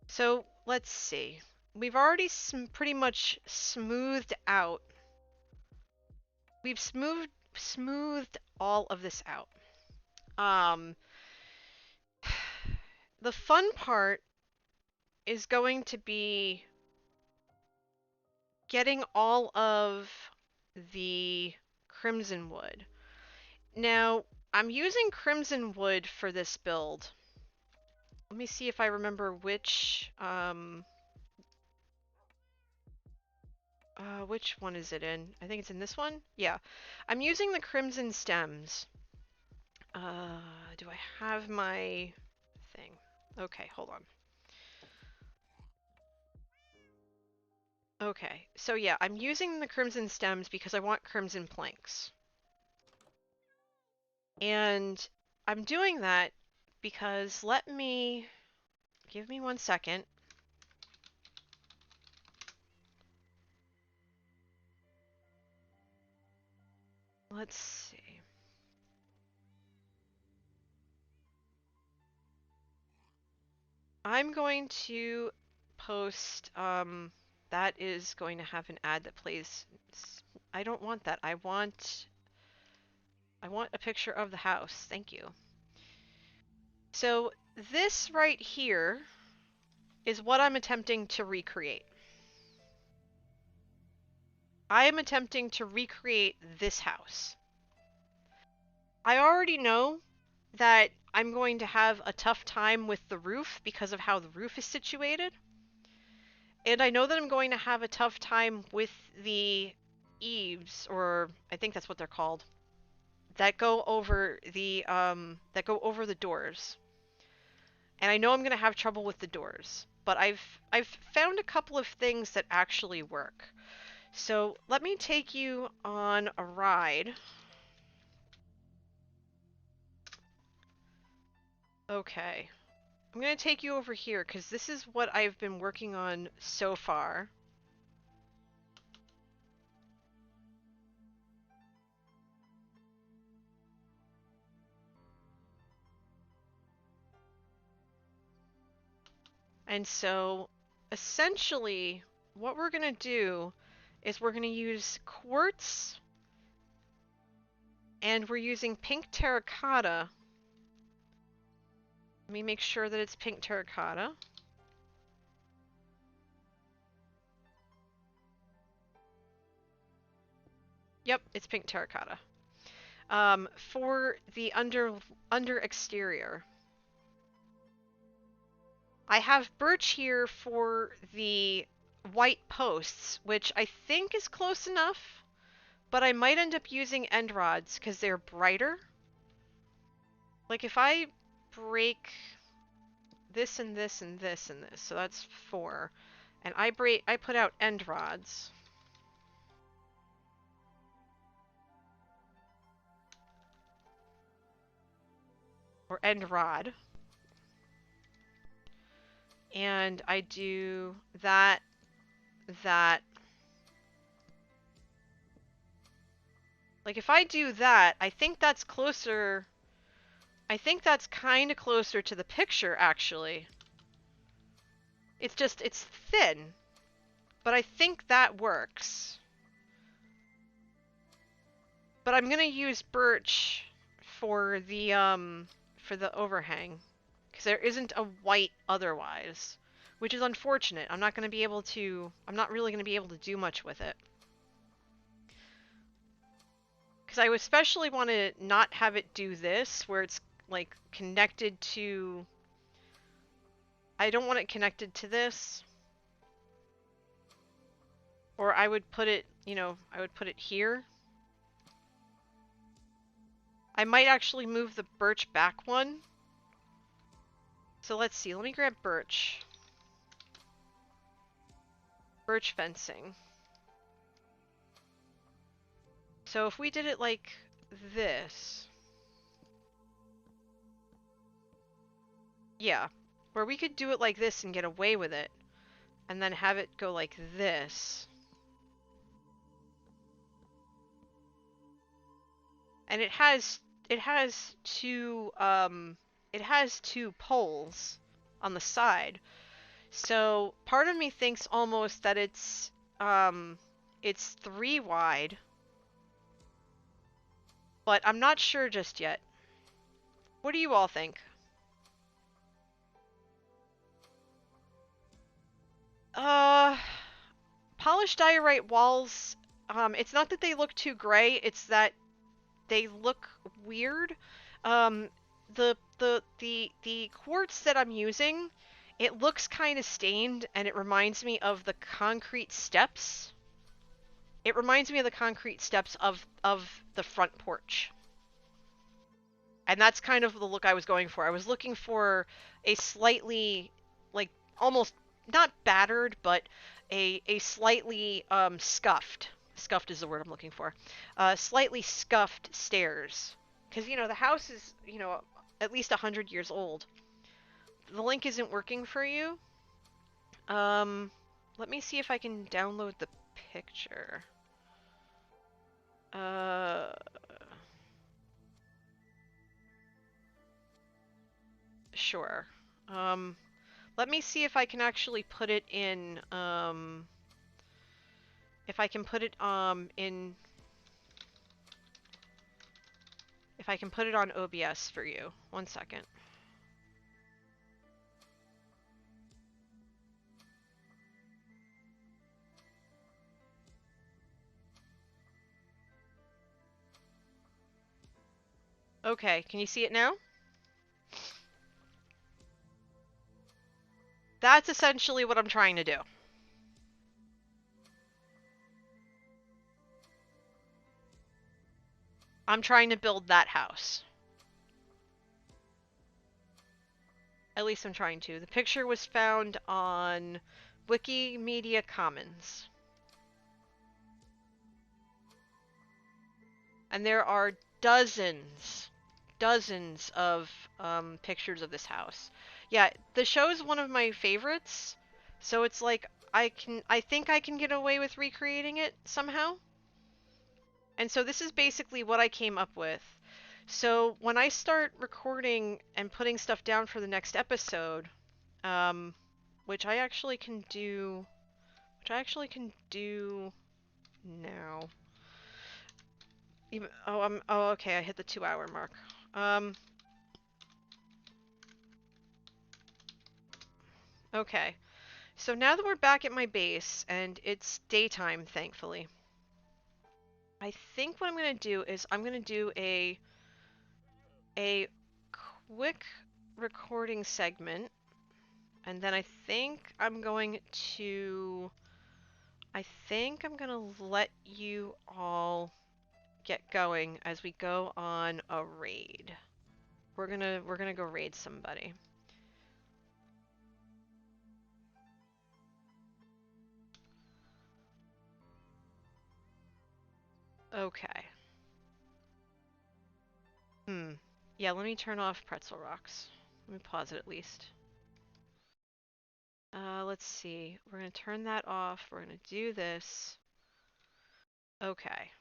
Speaker 3: So, let's see. We've already pretty much smoothed out. We've smoothed all of this out. The fun part is going to be getting all of the crimson wood. Now, I'm using crimson wood for this build. Let me see if I remember which one is it in? I think it's in this one? Yeah. I'm using the crimson stems. Do I have my thing? Okay, hold on. Okay, so yeah, I'm using the crimson stems because I want crimson planks. And I'm doing that because give me 1 second. Let's see. I'm going to post that is going to have an ad that plays. I don't want that. I want a picture of the house. Thank you. So this right here is what I'm attempting to recreate. I am attempting to recreate this house. I already know that I'm going to have a tough time with the roof because of how the roof is situated. And I know that I'm going to have a tough time with the eaves, or I think that's what they're called, that go over the doors. And I know I'm going to have trouble with the doors, but I've found a couple of things that actually work. So let me take you on a ride. Okay. I'm going to take you over here because this is what I've been working on so far. And so essentially what we're going to do is we're going to use quartz, and we're using pink terracotta. Let me make sure that it's pink terracotta. Yep, it's pink terracotta. For the under exterior. I have birch here for the white posts, which I think is close enough, but I might end up using end rods because they're brighter. Like if I break this and this and this and this, so that's 4, and I put out end rods. Or end rod. And I do that. Like if I do that, I think that's closer. I think that's kind of closer to the picture, actually. It's just, it's thin. But I think that works. But I'm gonna use birch for the overhang. Because there isn't a white otherwise. Which is unfortunate. I'm not really gonna be able to do much with it. Because I especially want to not have it do this, where it's like connected to... I don't want it connected to this. Or I would put it, I would put it here. I might actually move the birch back one. So let's see, let me grab birch. Birch fencing. So if we did it like this. Yeah, where we could do it like this and get away with it. And then have it go like this. And it has two poles on the side. So part of me thinks almost that it's 3 wide. But I'm not sure just yet. What do you all think? Polished diorite walls, it's not that they look too gray, it's that they look weird. The quartz that I'm using, it looks kind of stained, and it reminds me of the concrete steps. It reminds me of the concrete steps of the front porch. And that's kind of the look I was going for. I was looking for a slightly, like, almost, not battered, but a slightly scuffed. Scuffed is the word I'm looking for. Slightly scuffed stairs. Because, the house is, at least 100 years old. The link isn't working for you. Let me see if I can download the picture. Sure. Let me see if I can actually put it in, if I can put it in, if I can put it on OBS for you. 1 second. Okay, can you see it now? That's essentially what I'm trying to do. I'm trying to build that house. At least I'm trying to. The picture was found on Wikimedia Commons. And there are dozens of pictures of this house. Yeah, the show is one of my favorites, so it's like I think I can get away with recreating it somehow. And so this is basically what I came up with. So when I start recording and putting stuff down for the next episode, which I actually can do, now. Even, oh, okay, I hit the 2-hour mark. Okay. So now that we're back at my base, and it's daytime, thankfully, I think what I'm going to do is I'm going to do a quick recording segment, and then I think I'm going to let you all get going as we go on a raid. We're gonna go raid somebody. Okay. Yeah, let me turn off Pretzel Rocks. Let me pause it at least. Let's see. We're gonna turn that off. We're gonna do this. Okay.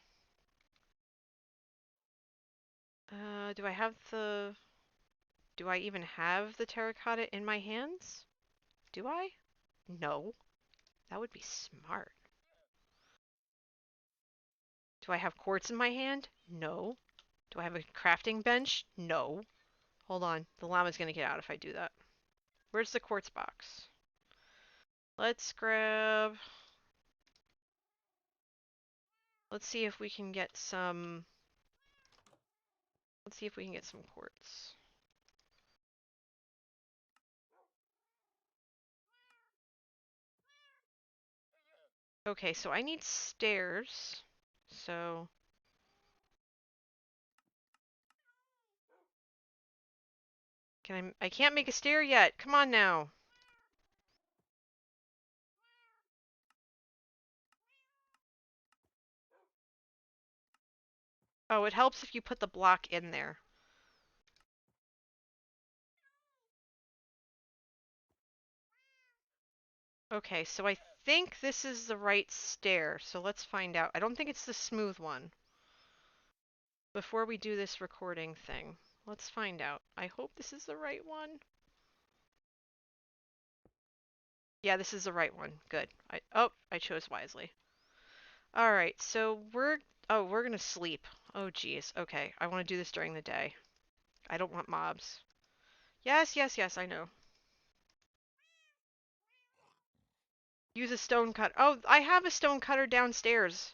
Speaker 3: Do I have the... Do I even have the terracotta in my hands? Do I? No. That would be smart. Do I have quartz in my hand? No. Do I have a crafting bench? No. Hold on. The llama's gonna get out if I do that. Where's the quartz box? Let's grab... Let's see if we can get some... Let's see if we can get some quartz. Okay, so I need stairs. So... I can't make a stair yet. Come on now. Oh, it helps if you put the block in there. Okay, so I think this is the right stair, so let's find out. I don't think it's the smooth one. Before we do this recording thing, let's find out. I hope this is the right one. Yeah, this is the right one. Good. I chose wisely. Alright, so we're gonna sleep. Oh, geez. Okay, I want to do this during the day. I don't want mobs. Yes, yes, yes, I know. Use a stone cut. Oh, I have a stone cutter downstairs.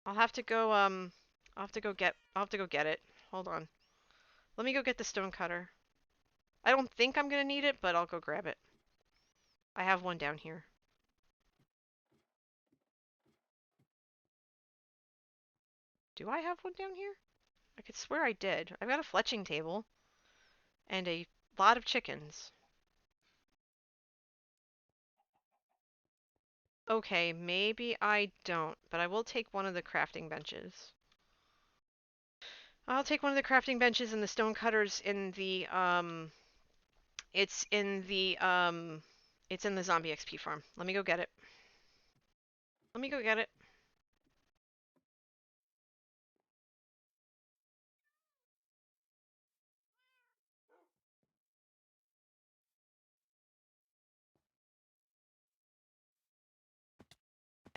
Speaker 3: I'll have to go get it. Hold on. Let me go get the stone cutter. I don't think I'm gonna need it, but I'll go grab it. I have one down here. Do I have one down here? I could swear I did. I've got a fletching table. And a lot of chickens. Okay, maybe I don't, but I will take one of the crafting benches. I'll take one of the crafting benches and the stone cutters in the, it's in the zombie XP farm. Let me go get it. Let me go get it.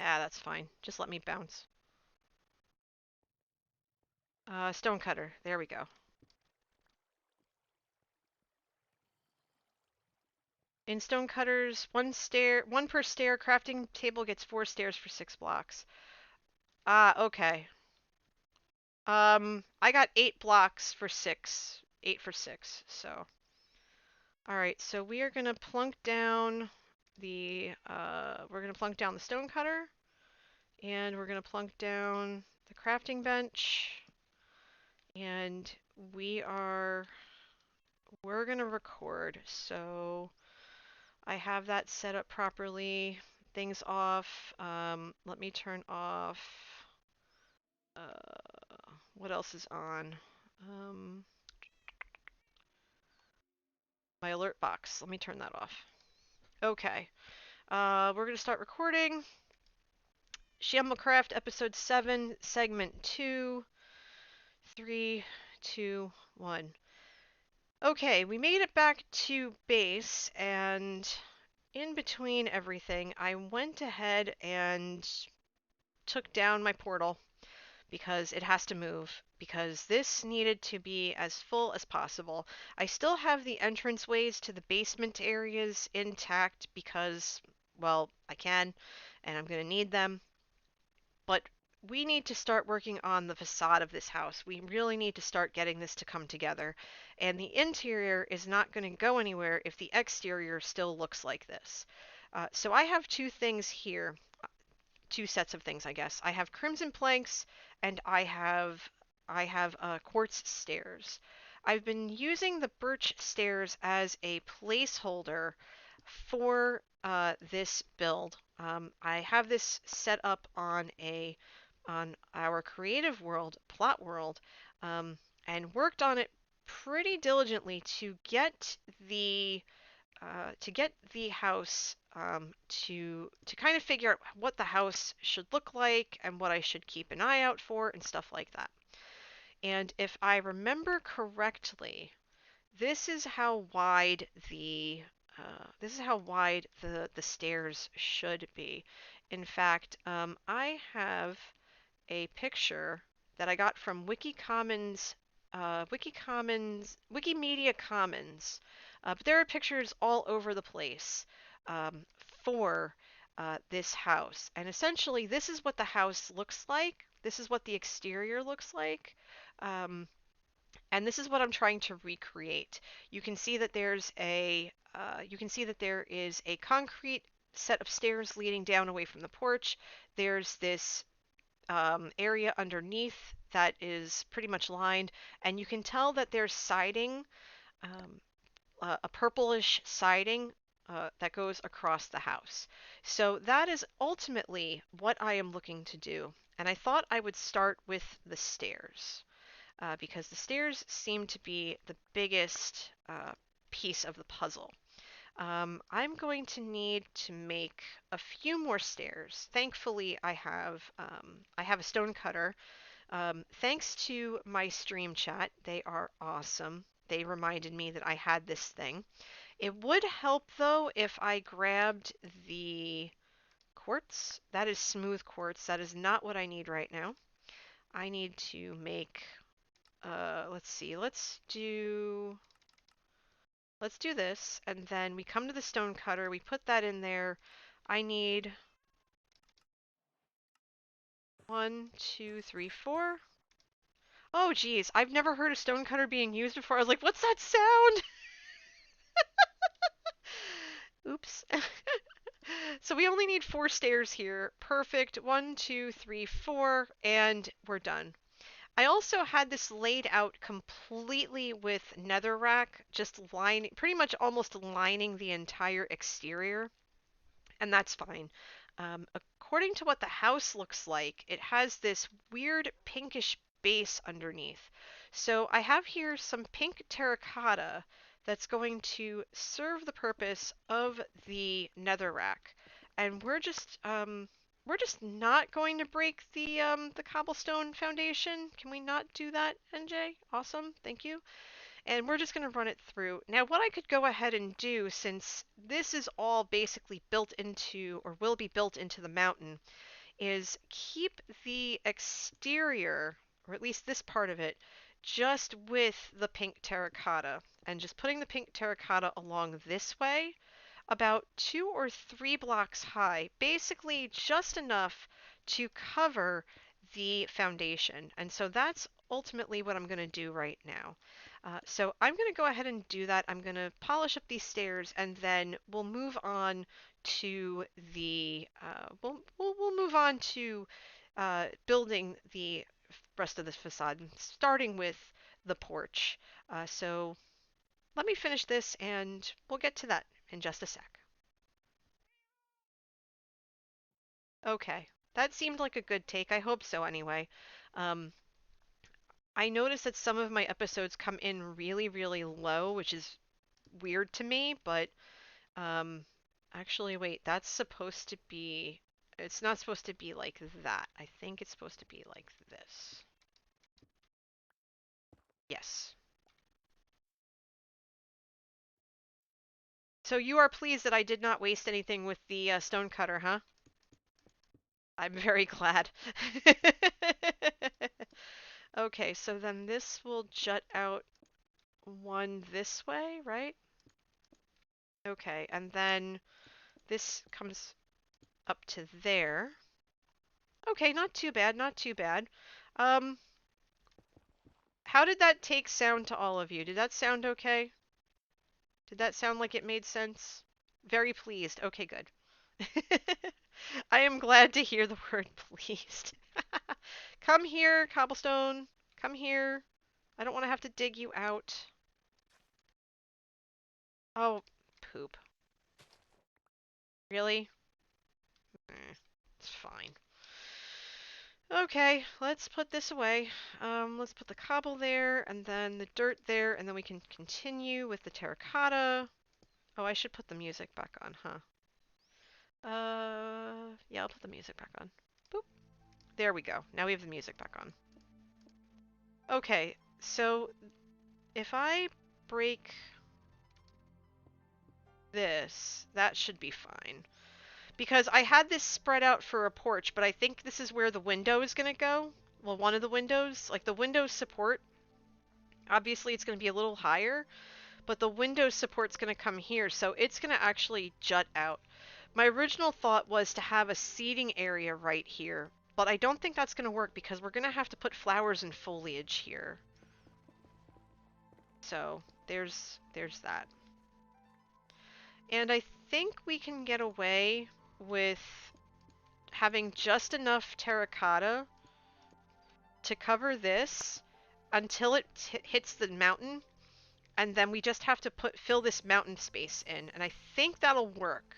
Speaker 3: Ah, that's fine. Just let me bounce. Stonecutter. There we go. In stonecutters, one per stair. Crafting table gets 4 stairs for 6 blocks. Ah, okay. I got 8 blocks for 6. 8 for 6, so. Alright, so we are gonna plunk down we're gonna plunk down the stonecutter, and we're gonna plunk down the crafting bench, and we're gonna record, so I have that set up properly. Things off. Let me turn off. What else is on? Um, my alert box. Let me turn that off. Okay. We're gonna start recording. Shamblecraft episode 7, segment 2. 3, 2, 1. Okay, we made it back to base, and in between everything, I went ahead and took down my portal because it has to move, because this needed to be as full as possible. I still have the entranceways to the basement areas intact because, well, I can, and I'm going to need them, but we need to start working on the facade of this house. We really need to start getting this to come together, and the interior is not going to go anywhere if the exterior still looks like this. So I have two things here, two sets of things, I guess. I have crimson planks, and I have quartz stairs. I've been using the birch stairs as a placeholder for this build. I have this set up on our creative world, plot world, um, and worked on it pretty diligently to get the house to kind of figure out what the house should look like and what I should keep an eye out for and stuff like that. And if I remember correctly, this is how wide the stairs should be. In fact, I have a picture that I got from Wikimedia Commons. But there are pictures all over the place um, for this house. And essentially, this is what the house looks like. This is what the exterior looks like. Um, and this is what I'm trying to recreate. You can see that you can see that there is a concrete set of stairs leading down away from the porch. There's this area underneath that is pretty much lined, and you can tell that there's siding, um, a purplish siding that goes across the house. So that is ultimately what I am looking to do, and I thought I would start with the stairs because the stairs seem to be the biggest piece of the puzzle. I'm going to need to make a few more stairs. Thankfully, I have a stone cutter. Thanks to my stream chat, they are awesome. They reminded me that I had this thing. It would help though if I grabbed the quartz. That is smooth quartz. That is not what I need right now. I need to make. Let's see. Let's do this, and then we come to the stone cutter, we put that in there. I need 1, 2, 3, 4. Oh geez, I've never heard a stone cutter being used before. I was like, what's that sound? Oops. So we only need 4 stairs here. Perfect. 1, 2, 3, 4, and we're done. I also had this laid out completely with netherrack, just lining, pretty much almost lining the entire exterior. And that's fine. According to what the house looks like, it has this weird pinkish base underneath. So I have here some pink terracotta that's going to serve the purpose of the netherrack. And we're just not going to break the cobblestone foundation. Can we not do that, NJ? Awesome, thank you. And we're just going to run it through. Now, what I could go ahead and do, since this is all basically built into, or will be built into the mountain, is keep the exterior, or at least this part of it, just with the pink terracotta. And just putting the pink terracotta along this way, about 2 or 3 blocks high, basically just enough to cover the foundation. And so that's ultimately what I'm going to do right now. So I'm going to go ahead and do that. I'm going to polish up these stairs, and then we'll move on to the we'll move on to building the rest of this facade, starting with the porch. So let me finish this, and we'll get to that in just a sec. Okay, that seemed like a good take. I hope so anyway. Um, I noticed that some of my episodes come in really, really low, which is weird to me, but um, actually, wait, that's supposed to be, it's not supposed to be like that. I think it's supposed to be like this. Yes. So you are pleased that I did not waste anything with the stone cutter, huh? I'm very glad. Okay, so then this will jut out one this way, right? Okay, and then this comes up to there. Okay, not too bad, not too bad. Um, how did that take sound to all of you? Did that sound okay? Did that sound like it made sense? Very pleased. Okay, good. I am glad to hear the word pleased. Come here, cobblestone. Come here. I don't want to have to dig you out. Oh, poop. Really? It's fine. Okay, let's put this away. Let's put the cobble there, and then the dirt there, and then we can continue with the terracotta. Oh, I should put the music back on, huh? Yeah, I'll put the music back on. Boop. There we go. Now we have the music back on. Okay, so if I break this, that should be fine. Because I had this spread out for a porch, but I think this is where the window is going to go. Well, one of the windows, like the windows support, obviously it's going to be a little higher, but the window support's going to come here, so it's going to actually jut out. My original thought was to have a seating area right here, but I don't think that's going to work because we're going to have to put flowers and foliage here. So there's that. And I think we can get away with having just enough terracotta to cover this until it hits the mountain, and then we just have to fill this mountain space in, and I think that'll work.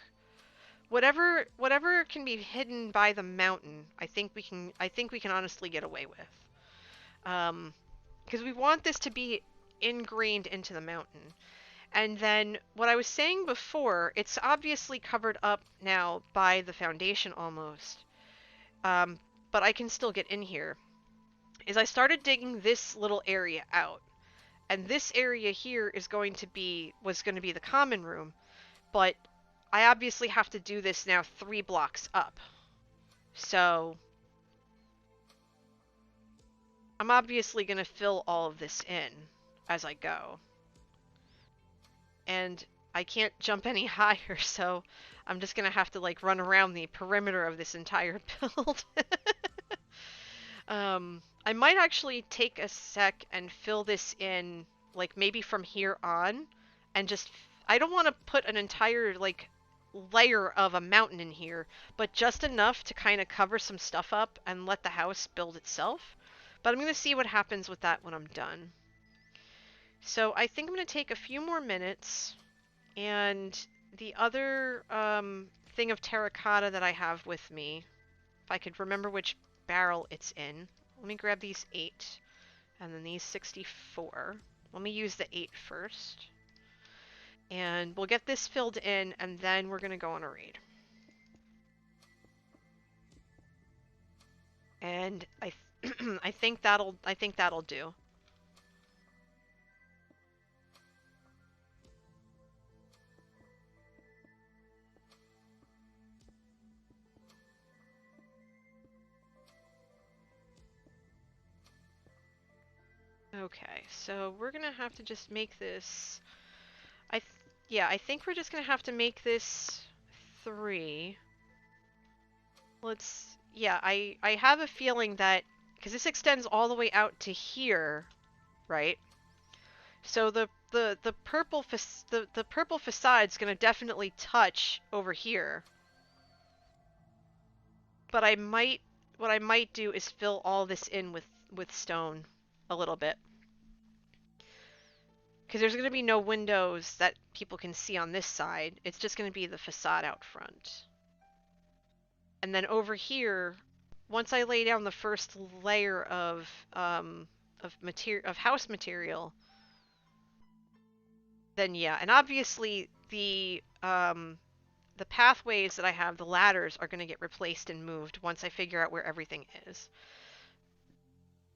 Speaker 3: Whatever can be hidden by the mountain, I think we can honestly get away with. Because we want this to be ingrained into the mountain. And then what I was saying before, it's obviously covered up now by the foundation almost. But I can still get in here. Is I started digging this little area out. And this area here was going to be the common room, but I obviously have to do this now 3 blocks up. So I'm obviously going to fill all of this in as I go. And I can't jump any higher, so I'm just going to have to like run around the perimeter of this entire build. I might actually take a sec and fill this in, like maybe from here on, and just, I don't want to put an entire like layer of a mountain in here, but just enough to kind of cover some stuff up and let the house build itself. But I'm going to see what happens with that when I'm done. So I think I'm going to take a few more minutes, and the other thing of terracotta that I have with me, if I could remember which barrel it's in. Let me grab these 8, and then these 64. Let me use the 8 first. And we'll get this filled in, and then we're gonna go on a raid. And I think that'll do. Okay, so we're gonna have to just make this... yeah, I think we're just gonna have to make this 3. Yeah, I have a feeling that... Because this extends all the way out to here, right? So the purple the purple facade's gonna definitely touch over here. But what I might do is fill all this in with stone a little bit. Because there's going to be no windows that people can see on this side. It's just going to be the facade out front. And then over here, once I lay down the first layer of house material, then yeah. And obviously the pathways that I have, the ladders, are going to get replaced and moved once I figure out where everything is.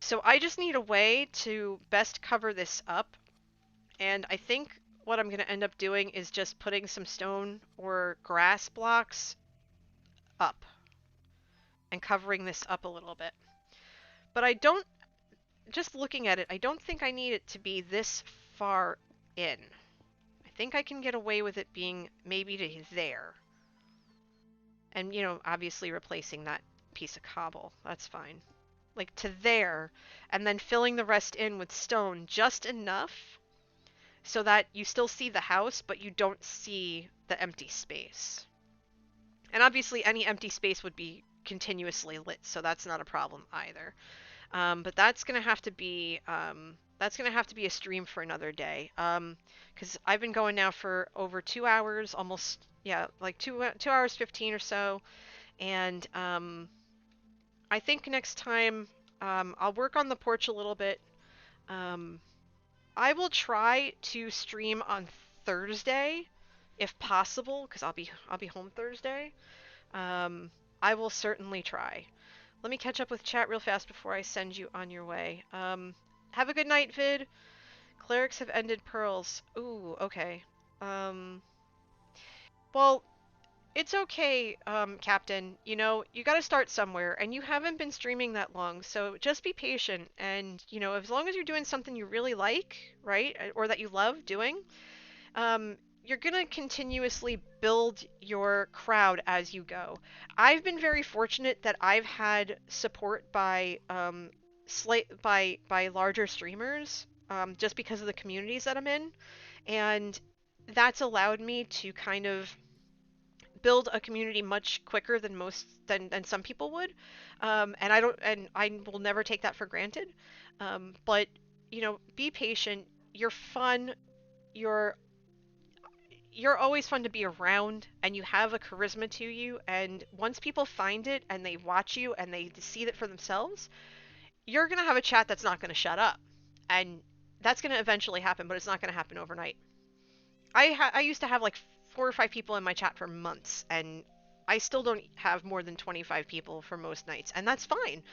Speaker 3: So I just need a way to best cover this up. And I think what I'm going to end up doing is just putting some stone or grass blocks up and covering this up a little bit. But I don't, just looking at it, I don't think I need it to be this far in. I think I can get away with it being maybe to there. And, you know, obviously replacing that piece of cobble. That's fine. Like to there, and then filling the rest in with stone just enough so that you still see the house, but you don't see the empty space. And obviously any empty space would be continuously lit, so that's not a problem either. But that's gonna have to be a stream for another day. Because I've been going now for over 2 hours, almost, yeah, like 2 hours 15 or so. And I think next time I'll work on the porch a little bit. I will try to stream on Thursday, if possible, because I'll be home Thursday. I will certainly try. Let me catch up with chat real fast before I send you on your way. Have a good night, Vid. Clerics have ended pearls. Ooh, okay. Well, it's okay, Captain. You know, you gotta start somewhere, and you haven't been streaming that long, so just be patient. And, you know, as long as you're doing something you really like, right, or that you love doing, you're gonna continuously build your crowd as you go. I've been very fortunate that I've had support by by larger streamers, just because of the communities that I'm in, and that's allowed me to kind of build a community much quicker than some people would, and I will never take that for granted. But you know, be patient. You're fun. You're always fun to be around, and you have a charisma to you. And once people find it and they watch you and they see it for themselves, you're gonna have a chat that's not gonna shut up, and that's gonna eventually happen. But it's not gonna happen overnight. I used to have like 4 or 5 people in my chat for months, and I still don't have more than 25 people for most nights, and that's fine.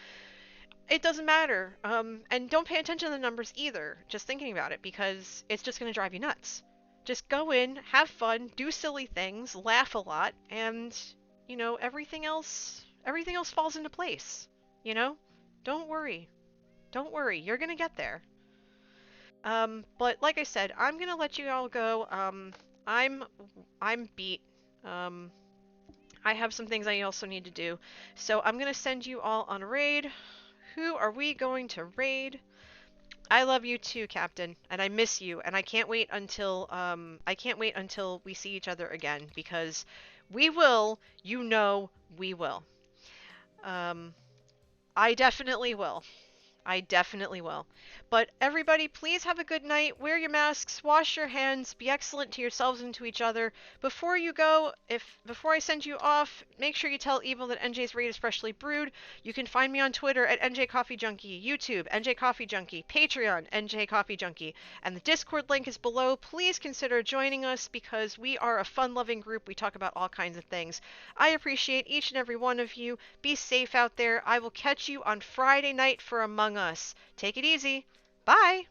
Speaker 3: It doesn't matter. And don't pay attention to the numbers either, just thinking about it, because it's just going to drive you nuts. Just go in, have fun, do silly things, laugh a lot, and, you know, everything else falls into place, you know? Don't worry. Don't worry, you're going to get there. But like I said, I'm going to let you all go. I'm beat. I have some things I also need to do. So I'm going to send you all on a raid. Who are we going to raid? I love you too, Captain, and I miss you, and I can't wait until we see each other again, because we will, you know, we will. I definitely will. I definitely will. But everybody, please have a good night. Wear your masks, wash your hands, be excellent to yourselves and to each other. Before you go, before I send you off, make sure you tell Evil that NJ's raid is freshly brewed. You can find me on Twitter at NJ Coffee Junkie, YouTube, NJ Coffee Junkie, Patreon, NJ Coffee Junkie, and the Discord link is below. Please consider joining us, because we are a fun-loving group. We talk about all kinds of things. I appreciate each and every one of you. Be safe out there. I will catch you on Friday night for Among Us. Take it easy. Bye!